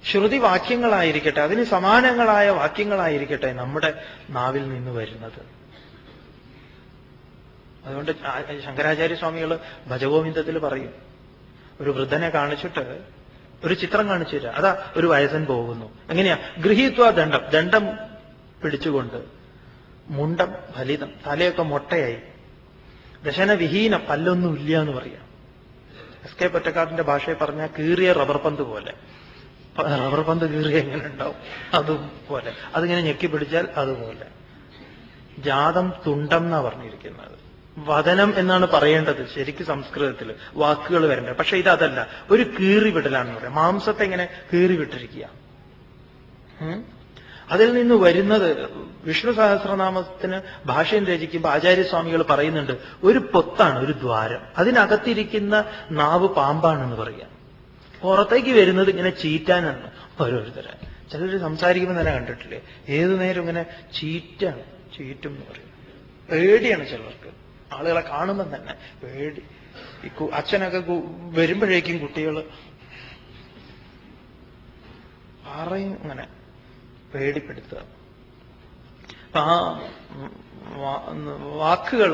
ശ്രുതി വാക്യങ്ങളായിരിക്കട്ടെ, അതിന് സമാനങ്ങളായ വാക്യങ്ങളായിരിക്കട്ടെ നമ്മുടെ നാവിൽ നിന്ന് വരുന്നത്. അതുകൊണ്ട് ശങ്കരാചാര്യ സ്വാമികൾ ഭജഗോവിന്ദത്തിൽ പറയും, ഒരു വൃദ്ധനെ കാണിച്ചിട്ട് ഒരു ചിത്രം കാണിച്ചു തരാം. അതാ ഒരു വയസ്സൻ പോകുന്നു. എങ്ങനെയാ? ഗൃഹീത്വ ദണ്ഡം പിടിച്ചുകൊണ്ട്, മുണ്ടം ഫലിതം, തലയൊക്കെ മൊട്ടയായി, ദശനവിഹീനം, പല്ലൊന്നും ഇല്ല എന്ന് പറയാം. എസ് കെ പൊറ്റക്കാടിന്റെ ഭാഷയെ പറഞ്ഞാൽ കീറിയ റബ്ബർ പന്ത് പോലെ. റബ്ബർ പന്ത് കീറിയ എങ്ങനെ ഉണ്ടാവും? അതുപോലെ. അതിങ്ങനെ ഞെക്കി പിടിച്ചാൽ അതുപോലെ. ജാതം തുണ്ടം എന്നാ പറഞ്ഞിരിക്കുന്നത്. വദനം എന്നാണ് പറയേണ്ടത് ശരിക്കും സംസ്കൃതത്തിൽ, വാക്കുകൾ വരേണ്ടത്. പക്ഷെ ഇതല്ല, ഒരു കീറിവിടലാണെന്ന് പറയാം. മാംസത്തെ ഇങ്ങനെ കീറിവിട്ടിരിക്കുക. അതിൽ നിന്ന് വരുന്നത് വിഷ്ണു സഹസ്രനാമത്തിന് ഭാഷ്യം രചിക്കുമ്പോൾ ആചാര്യസ്വാമികൾ പറയുന്നുണ്ട്, ഒരു പൊത്താണ്, ഒരു ദ്വാരം. അതിനകത്തിരിക്കുന്ന നാവ് പാമ്പാണെന്ന് പറയാം. പുറത്തേക്ക് വരുന്നത് ഇങ്ങനെ ചീറ്റാനാണ്. ഓരോരുത്തരെ ചിലർ സംസാരിക്കുമ്പോൾ തന്നെ കണ്ടിട്ടില്ലേ, ഏതു നേരം ഇങ്ങനെ ചീറ്റും എന്ന് പറയും. പേടിയാണ് ചിലർക്ക്, ആളുകളെ കാണുമ്പോൾ തന്നെ പേടി. ഈ അച്ഛനൊക്കെ വരുമ്പോഴേക്കും കുട്ടികൾ പറയും ഇങ്ങനെ പേടിപ്പെടുത്തുക. ആ വാക്കുകൾ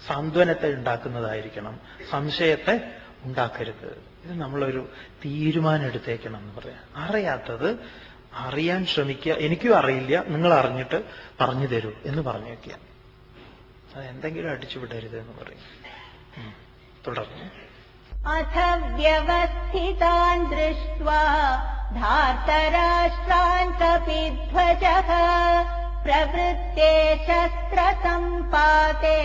സാന്ത്വനത്തെ ഉണ്ടാക്കുന്നതായിരിക്കണം, സംശയത്തെ ഉണ്ടാക്കരുത്. ഇത് നമ്മളൊരു തീരുമാനം എടുത്തേക്കണം എന്ന് പറയാം. അറിയാത്തത് അറിയാൻ ശ്രമിക്കുക. എനിക്കും അറിയില്ല, നിങ്ങൾ അറിഞ്ഞിട്ട് പറഞ്ഞു തരൂ എന്ന് പറഞ്ഞു വയ്ക്കുക. അത് എന്തെങ്കിലും അടിച്ചുവിടരുത് എന്ന് പറയും. തുടർന്ന് അഥ വ്യവസ്ഥിതാൻ ദൃഷ്ട്വാ ധാർതരാഷ്ട്രാൻ കപിധ്വജഃ പ്രവൃത്തെ ശസ്ത്രസമ്പാതേ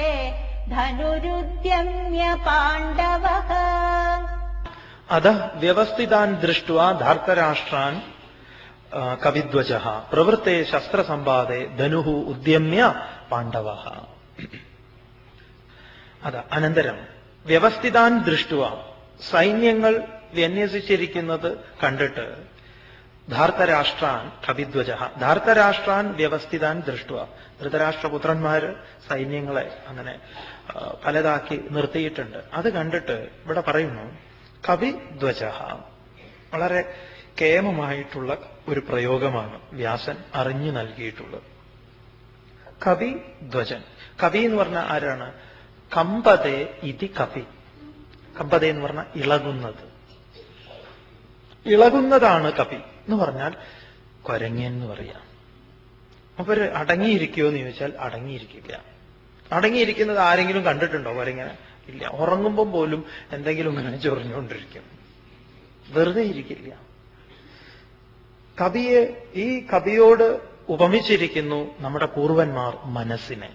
ധനുരുദ്യമ്യ പാണ്ഡവഃ. അധ വ്യവസ്ഥിതാൻ ദൃഷ്ട്വാ ധാർതരാഷ്ട്രാൻ കവിധ്വജഃ പ്രവൃത്തെ ശസ്ത്രസമ്പാദേ ധനുഃ ഉദ്യമ്യ പാണ്ഡവഃ. അനന്തരം വ്യവസ്ഥിതാൻ ദൃഷ്ട്വ സൈന്യങ്ങൾ വിന്യസിച്ചിരിക്കുന്നത് കണ്ടിട്ട് ധാർതരാഷ്ട്രാൻ കവിധ്വജഃ ധാർതരാഷ്ട്രാൻ വ്യവസ്ഥിതാൻ ദൃഷ്ട്വ ധൃതരാഷ്ട്രപുത്രന്മാര് സൈന്യങ്ങളെ അങ്ങനെ പലതാക്കി നിർത്തിയിട്ടുണ്ട്. അത് കണ്ടിട്ട് ഇവിടെ പറയുന്നു കവിധ്വജഃ. വളരെ കേമമായിട്ടുള്ള ഒരു പ്രയോഗമാണ് വ്യാസൻ അറിഞ്ഞു നൽകിയിട്ടുള്ളത്. കവിധ്വജൻ. കവി എന്ന് പറഞ്ഞാൽ ആരാണ്? കമ്പതേ ഇതി കവി. കമ്പതേ എന്ന് പറഞ്ഞാൽ ഇളകുന്നത്. ഇളകുന്നതാണ് കവി എന്ന് പറഞ്ഞാൽ കൊരങ്ങൻ എന്ന് പറയാം. അപ്പൊ ഒരു അടങ്ങിയിരിക്കുമോ എന്ന് ചോദിച്ചാൽ അടങ്ങിയിരിക്കില്ല. അടങ്ങിയിരിക്കുന്നത് ആരെങ്കിലും കണ്ടിട്ടുണ്ടോ കൊരങ്ങനെ? ഇല്ല. ഉറങ്ങുമ്പം പോലും എന്തെങ്കിലും ഇങ്ങനെ ചൊറിഞ്ഞുകൊണ്ടിരിക്കും, വെറുതെ ഇരിക്കില്ല. കവിയെ ഈ കവിയോട് ഉപമിച്ചിരിക്കുന്നു നമ്മുടെ പൂർവന്മാർ മനസ്സിനെ.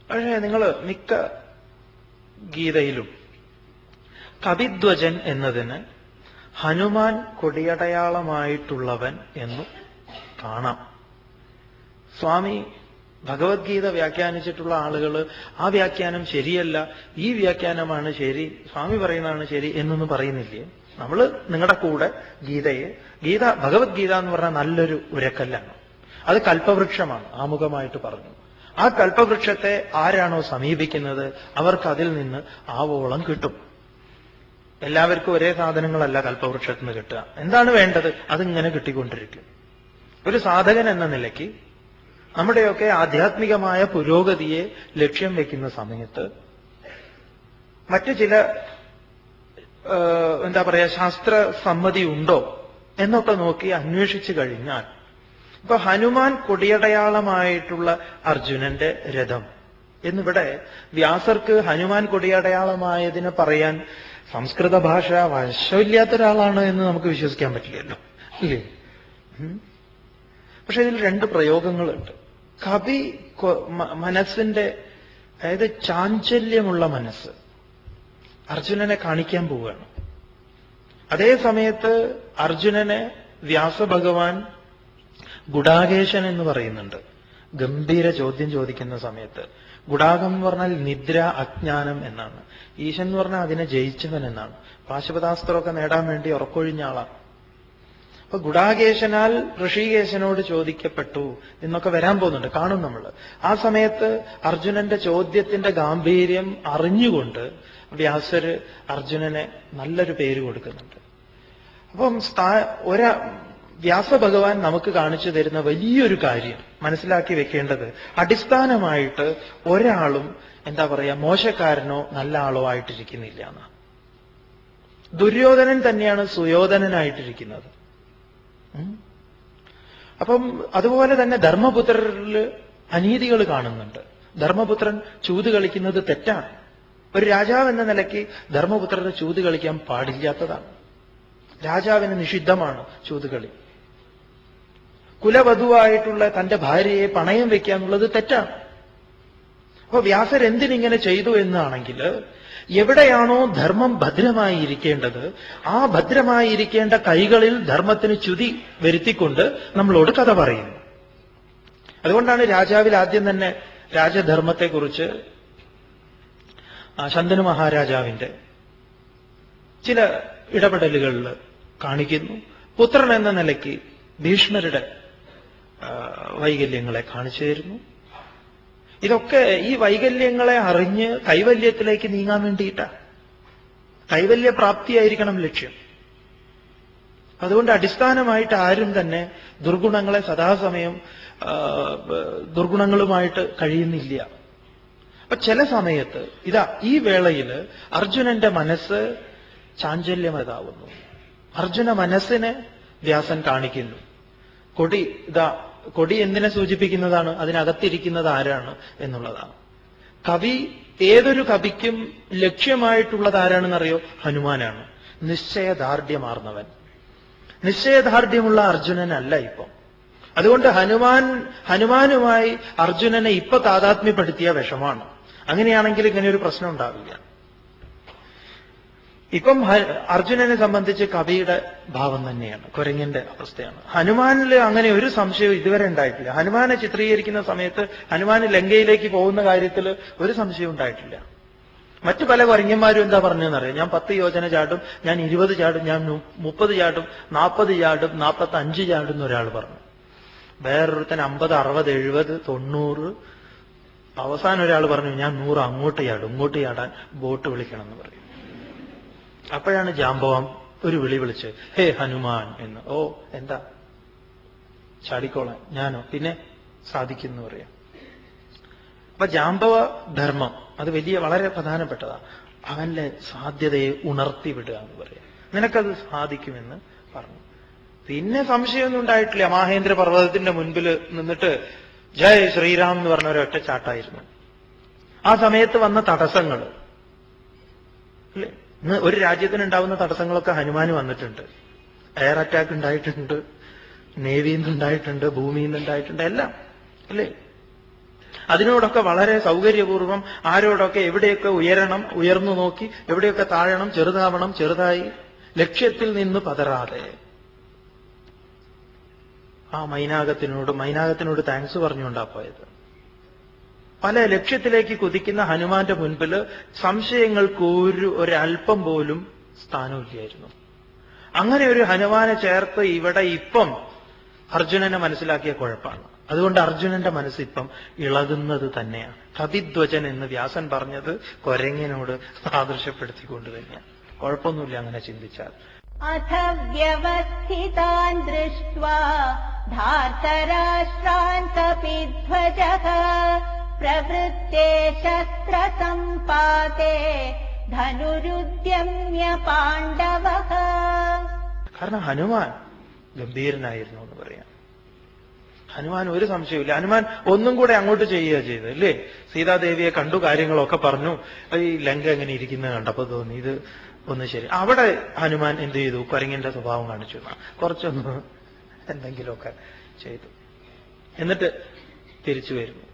പക്ഷേ നിങ്ങൾ മിക്ക ഗീതയിലും കവിധ്വജൻ എന്നതിന് ഹനുമാൻ കൊടിയടയാളമായിട്ടുള്ളവൻ എന്നു കാണാം. സ്വാമി ഭഗവത്ഗീത വ്യാഖ്യാനിച്ചിട്ടുള്ള ആളുകൾ ആ വ്യാഖ്യാനം ശരിയല്ല, ഈ വ്യാഖ്യാനമാണ് ശരി, സ്വാമി പറയുന്നതാണ് ശരി എന്നൊന്നും പറയുന്നില്ലേ? നമ്മൾ നിങ്ങളുടെ കൂടെ ഭഗവത്ഗീത എന്ന് പറഞ്ഞാൽ നല്ലൊരു ഉരക്കല്ലാണ്. അത് കൽപ്പവൃക്ഷമാണ്, ആമുഖമായിട്ട് പറഞ്ഞു. ആ കൽപ്പവൃക്ഷത്തെ ആരാണോ സമീപിക്കുന്നത് അവർക്ക് അതിൽ നിന്ന് ആവോളം കിട്ടും. എല്ലാവർക്കും ഒരേ സാധനങ്ങളല്ല കൽപ്പവൃക്ഷത്തിൽ നിന്ന് കിട്ടുക. എന്താണ് വേണ്ടത്? അതിങ്ങനെ കിട്ടിക്കൊണ്ടിരിക്കും. ഒരു സാധകൻ എന്ന നിലയ്ക്ക് നമ്മുടെയൊക്കെ ആധ്യാത്മികമായ പുരോഗതിയെ ലക്ഷ്യം വെക്കുന്ന സമയത്ത് മറ്റു ചില ശാസ്ത്രസമ്മതി ഉണ്ടോ എന്നൊക്കെ നോക്കി അന്വേഷിച്ചു കഴിഞ്ഞാൽ, ഇപ്പൊ ഹനുമാൻ കൊടിയടയാളമായിട്ടുള്ള അർജുനന്റെ രഥം എന്നിവിടെ വ്യാസർക്ക് ഹനുമാൻ കൊടിയടയാളമായതിനെ പറയാൻ സംസ്കൃത ഭാഷ വശമില്ലാത്ത ഒരാളാണ് എന്ന് നമുക്ക് വിശ്വസിക്കാൻ പറ്റില്ലല്ലോ, ഇല്ലേ? പക്ഷെ ഇതിൽ രണ്ട് പ്രയോഗങ്ങളുണ്ട്. കവി മനസ്സിന്റെ, അതായത് ചാഞ്ചല്യമുള്ള മനസ്സ് അർജുനനെ കാണിക്കാൻ പോവുകയാണ്. അതേ സമയത്ത് അർജുനനെ വ്യാസഭഗവാൻ ഗുഡാകേശൻ എന്ന് പറയുന്നുണ്ട്. ഗംഭീര ചോദ്യം ചോദിക്കുന്ന സമയത്ത് ഗുഡാകം എന്ന് പറഞ്ഞാൽ നിദ്ര, അജ്ഞാനം എന്നാണ്. ഈശൻ എന്ന് പറഞ്ഞാൽ അതിനെ ജയിച്ചവൻ എന്നാണ്. പാശുപതാസ്ത്രമൊക്കെ നേടാൻ വേണ്ടി ഉറക്കൊഴിഞ്ഞ ആളാണ്. അപ്പൊ ഗുഡാകേശനാൽ ഋഷികേശനോട് ചോദിക്കപ്പെട്ടു എന്നൊക്കെ വരാൻ പോകുന്നുണ്ട്, കാണും നമ്മൾ. ആ സമയത്ത് അർജുനന്റെ ചോദ്യത്തിന്റെ ഗാംഭീര്യം അറിഞ്ഞുകൊണ്ട് വ്യാസര് അർജുനനെ നല്ലൊരു പേര് കൊടുക്കുന്നുണ്ട്. അപ്പം വ്യാസഭഗവാൻ നമുക്ക് കാണിച്ചു തരുന്ന വലിയൊരു കാര്യം മനസ്സിലാക്കി വെക്കേണ്ടത്, അടിസ്ഥാനമായിട്ട് ഒരാളും മോശക്കാരനോ നല്ല ആളോ ആയിട്ടിരിക്കുന്നില്ല എന്നാണ്. ദുര്യോധനൻ തന്നെയാണ് സുയോധനനായിട്ടിരിക്കുന്നത്. അപ്പം അതുപോലെ തന്നെ ധർമ്മപുത്രരിൽ അനീതികൾ കാണുന്നുണ്ട്. ധർമ്മപുത്രൻ ചൂത് കളിക്കുന്നത് തെറ്റാണ്. ഒരു രാജാവ് എന്ന നിലയ്ക്ക് ധർമ്മപുത്രരുടെ ചൂത് കളിക്കാൻ പാടില്ലാത്തതാണ്. രാജാവിന് നിഷിദ്ധമാണ് ചൂതുകളി. കുലവധുവായിട്ടുള്ള തന്റെ ഭാര്യയെ പണയം വെക്കാന്നുള്ളത് തെറ്റാണ്. അപ്പൊ വ്യാസർ എന്തിനിങ്ങനെ ചെയ്തു എന്നാണെങ്കിൽ, എവിടെയാണോ ധർമ്മം ഭദ്രമായി ഇരിക്കേണ്ടത് ആ ഭദ്രമായി ഇരിക്കേണ്ട കൈകളിൽ ധർമ്മത്തിന് ച്യുതി വരുത്തിക്കൊണ്ട് നമ്മളോട് കഥ പറയുന്നു. അതുകൊണ്ടാണ് രാജാവിൽ ആദ്യം തന്നെ രാജധർമ്മത്തെക്കുറിച്ച് ശന്തനു മഹാരാജാവിന്റെ ചില ഇടപെടലുകളിൽ കാണിക്കുന്നു. പുത്രൻ എന്ന നിലയ്ക്ക് ഭീഷ്മരുടെ വൈകല്യങ്ങളെ കാണിച്ചു തരുന്നു. ഇതൊക്കെ ഈ വൈകല്യങ്ങളെ അറിഞ്ഞ് കൈവല്യത്തിലേക്ക് നീങ്ങാൻ വേണ്ടിയിട്ടാണ്. കൈവല്യപ്രാപ്തിയായിരിക്കണം ലക്ഷ്യം. അതുകൊണ്ട് അടിസ്ഥാനമായിട്ട് ആരും തന്നെ ദുർഗുണങ്ങളെ സദാസമയം ദുർഗുണങ്ങളുമായിട്ട് കഴിയുന്നില്ല. അപ്പൊ ചില സമയത്ത് ഈ വേളയിൽ അർജുനന്റെ മനസ്സ് ചാഞ്ചല്യമതാവുന്നു. അർജുന മനസ്സിനെ വ്യാസൻ കാണിക്കുന്നു. കൊടി എന്തിനെ സൂചിപ്പിക്കുന്നതാണ്? അതിനകത്തിരിക്കുന്നത് ആരാണ് എന്നുള്ളതാണ്. ഏതൊരു കവിക്കും ലക്ഷ്യമായിട്ടുള്ളത് ആരാണെന്നറിയോ? ഹനുമാനാണ്. നിശ്ചയദാർഢ്യമാർന്നവൻ. നിശ്ചയദാർഢ്യമുള്ള അർജുനനല്ല ഇപ്പം. അതുകൊണ്ട് ഹനുമാനുമായി അർജുനനെ ഇപ്പൊ താതാത്മ്യപ്പെടുത്തിയ വിഷമാണ്. അങ്ങനെയാണെങ്കിൽ ഇങ്ങനെ ഒരു പ്രശ്നം ഉണ്ടാവില്ല. ഇപ്പം അർജുനനെ സംബന്ധിച്ച് കവിയുടെ ഭാവം തന്നെയാണ്, കുരങ്ങന്റെ അവസ്ഥയാണ്. ഹനുമാനിൽ അങ്ങനെ ഒരു സംശയവും ഇതുവരെ ഉണ്ടായിട്ടില്ല. ഹനുമാനെ ചിത്രീകരിക്കുന്ന സമയത്ത് ഹനുമാൻ ലങ്കയിലേക്ക് പോകുന്ന കാര്യത്തിൽ ഒരു സംശയവും ഉണ്ടായിട്ടില്ല. മറ്റു പല കുരങ്ങന്മാരും എന്താ പറഞ്ഞതെന്നറിയാം? ഞാൻ 10 യോജന ചാടും, ഞാൻ 20 ചാടും, ഞാൻ 30 ചാടും, 40 ചാടും, 45 ചാടും എന്നൊരാൾ പറഞ്ഞു. വേറൊരുത്തൻ 50, 60, 70, 90. അവസാനം ഒരാൾ പറഞ്ഞു ഞാൻ 100 അങ്ങോട്ട് ചാടും, ഇങ്ങോട്ട് ചാടാൻ ബോട്ട് വിളിക്കണം എന്ന് പറയും. അപ്പോഴാണ് ജാംബവാൻ ഒരു വിളി വിളിച്ച് ഹേ ഹനുമാൻ എന്ന്. ഓ എന്താ? ചാടിക്കോളാൻ. ഞാനോ? പിന്നെ സാധിക്കുന്നു പറയാം. അപ്പൊ ജാംബവ ധർമ്മം അത് വളരെ പ്രധാനപ്പെട്ടതാണ്. അവന്റെ സാധ്യതയെ ഉണർത്തിവിടുക എന്ന് പറയാം. നിനക്കത് സാധിക്കുമെന്ന് പറഞ്ഞു. പിന്നെ സംശയമൊന്നും ഉണ്ടായിട്ടില്ല. മാഹേന്ദ്ര പർവ്വതത്തിന്റെ മുൻപിൽ നിന്നിട്ട് ജയ് ശ്രീറാം എന്ന് പറഞ്ഞ ഒരൊറ്റ ചാട്ടായിരുന്നു. ആ സമയത്ത് വന്ന തടസ്സങ്ങൾ അല്ലേ? ഒരു രാജ്യത്തിനുണ്ടാവുന്ന തടസ്സങ്ങളൊക്കെ ഹനുമാന് വന്നിട്ടുണ്ട്. എയർ അറ്റാക്ക് ഉണ്ടായിട്ടുണ്ട്, നേവിയിൽ നിന്നുണ്ടായിട്ടുണ്ട്, ഭൂമിയിൽ നിന്നുണ്ടായിട്ടുണ്ട്, എല്ലാം അല്ലേ? അതിനോടൊക്കെ വളരെ സൗകര്യപൂർവ്വം ആരോടൊക്കെ എവിടെയൊക്കെ ഉയരണം, ഉയർന്നു നോക്കി, എവിടെയൊക്കെ താഴണം, ചെറുതാവണം, ചെറുതായി, ലക്ഷ്യത്തിൽ നിന്ന് പതറാതെ. ആ മൈനാകത്തിനോട് താങ്ക്സ് പറഞ്ഞുകൊണ്ടാ പോയത്. പല ലക്ഷ്യത്തിലേക്ക് കുതിക്കുന്ന ഹനുമാന്റെ മുൻപിൽ സംശയങ്ങൾക്ക് ഒരല്പം പോലും സ്ഥാനമില്ലായിരുന്നു. അങ്ങനെ ഒരു ഹനുമാനെ ചേർത്ത് ഇവിടെ ഇപ്പം അർജുനനെ മനസ്സിലാക്കിയ കുഴപ്പമാണ്. അതുകൊണ്ട് അർജുനന്റെ മനസ്സിപ്പം ഇളകുന്നത് തന്നെയാണ്. കവിധ്വജൻ എന്ന് വ്യാസൻ പറഞ്ഞത് കുരങ്ങിനോട് സാദൃശ്യപ്പെടുത്തിക്കൊണ്ട് തന്നെയാണ്. കുഴപ്പമൊന്നുമില്ല അങ്ങനെ ചിന്തിച്ചാൽ. അഥ വ്യവസ്ഥിതാൻ ദൃഷ്ട്വാ ധാർതരാഷ്ട്രാൻ കപിധ്വജഃ പ്രവൃത്തെ ശസ്ത്രസമ്പാതേ ധനുരുദ്യമ്യ പാണ്ഡവഃ. കാരണം ഹനുമാൻ ഗംഭീരനായിരുന്നു എന്ന് പറയാം. ഹനുമാൻ ഒരു സംശയമില്ല. ഹനുമാൻ ഒന്നും കൂടെ അങ്ങോട്ട് ചെയ്യുക ചെയ്തത് അല്ലേ? സീതാദേവിയെ കണ്ടു, കാര്യങ്ങളൊക്കെ പറഞ്ഞു. ഈ ലങ്ക എങ്ങനെ ഇരിക്കുന്നത് കണ്ടപ്പോ തോന്നി ഇത് ഒന്ന് ശരി. അവിടെ ഹനുമാൻ എന്ത് ചെയ്തു? കുരങ്ങിന്റെ സ്വഭാവം കാണിച്ചു, കുറച്ചൊന്ന് എന്തെങ്കിലുമൊക്കെ ചെയ്തു. എന്നിട്ട് തിരിച്ചു വരുന്നു.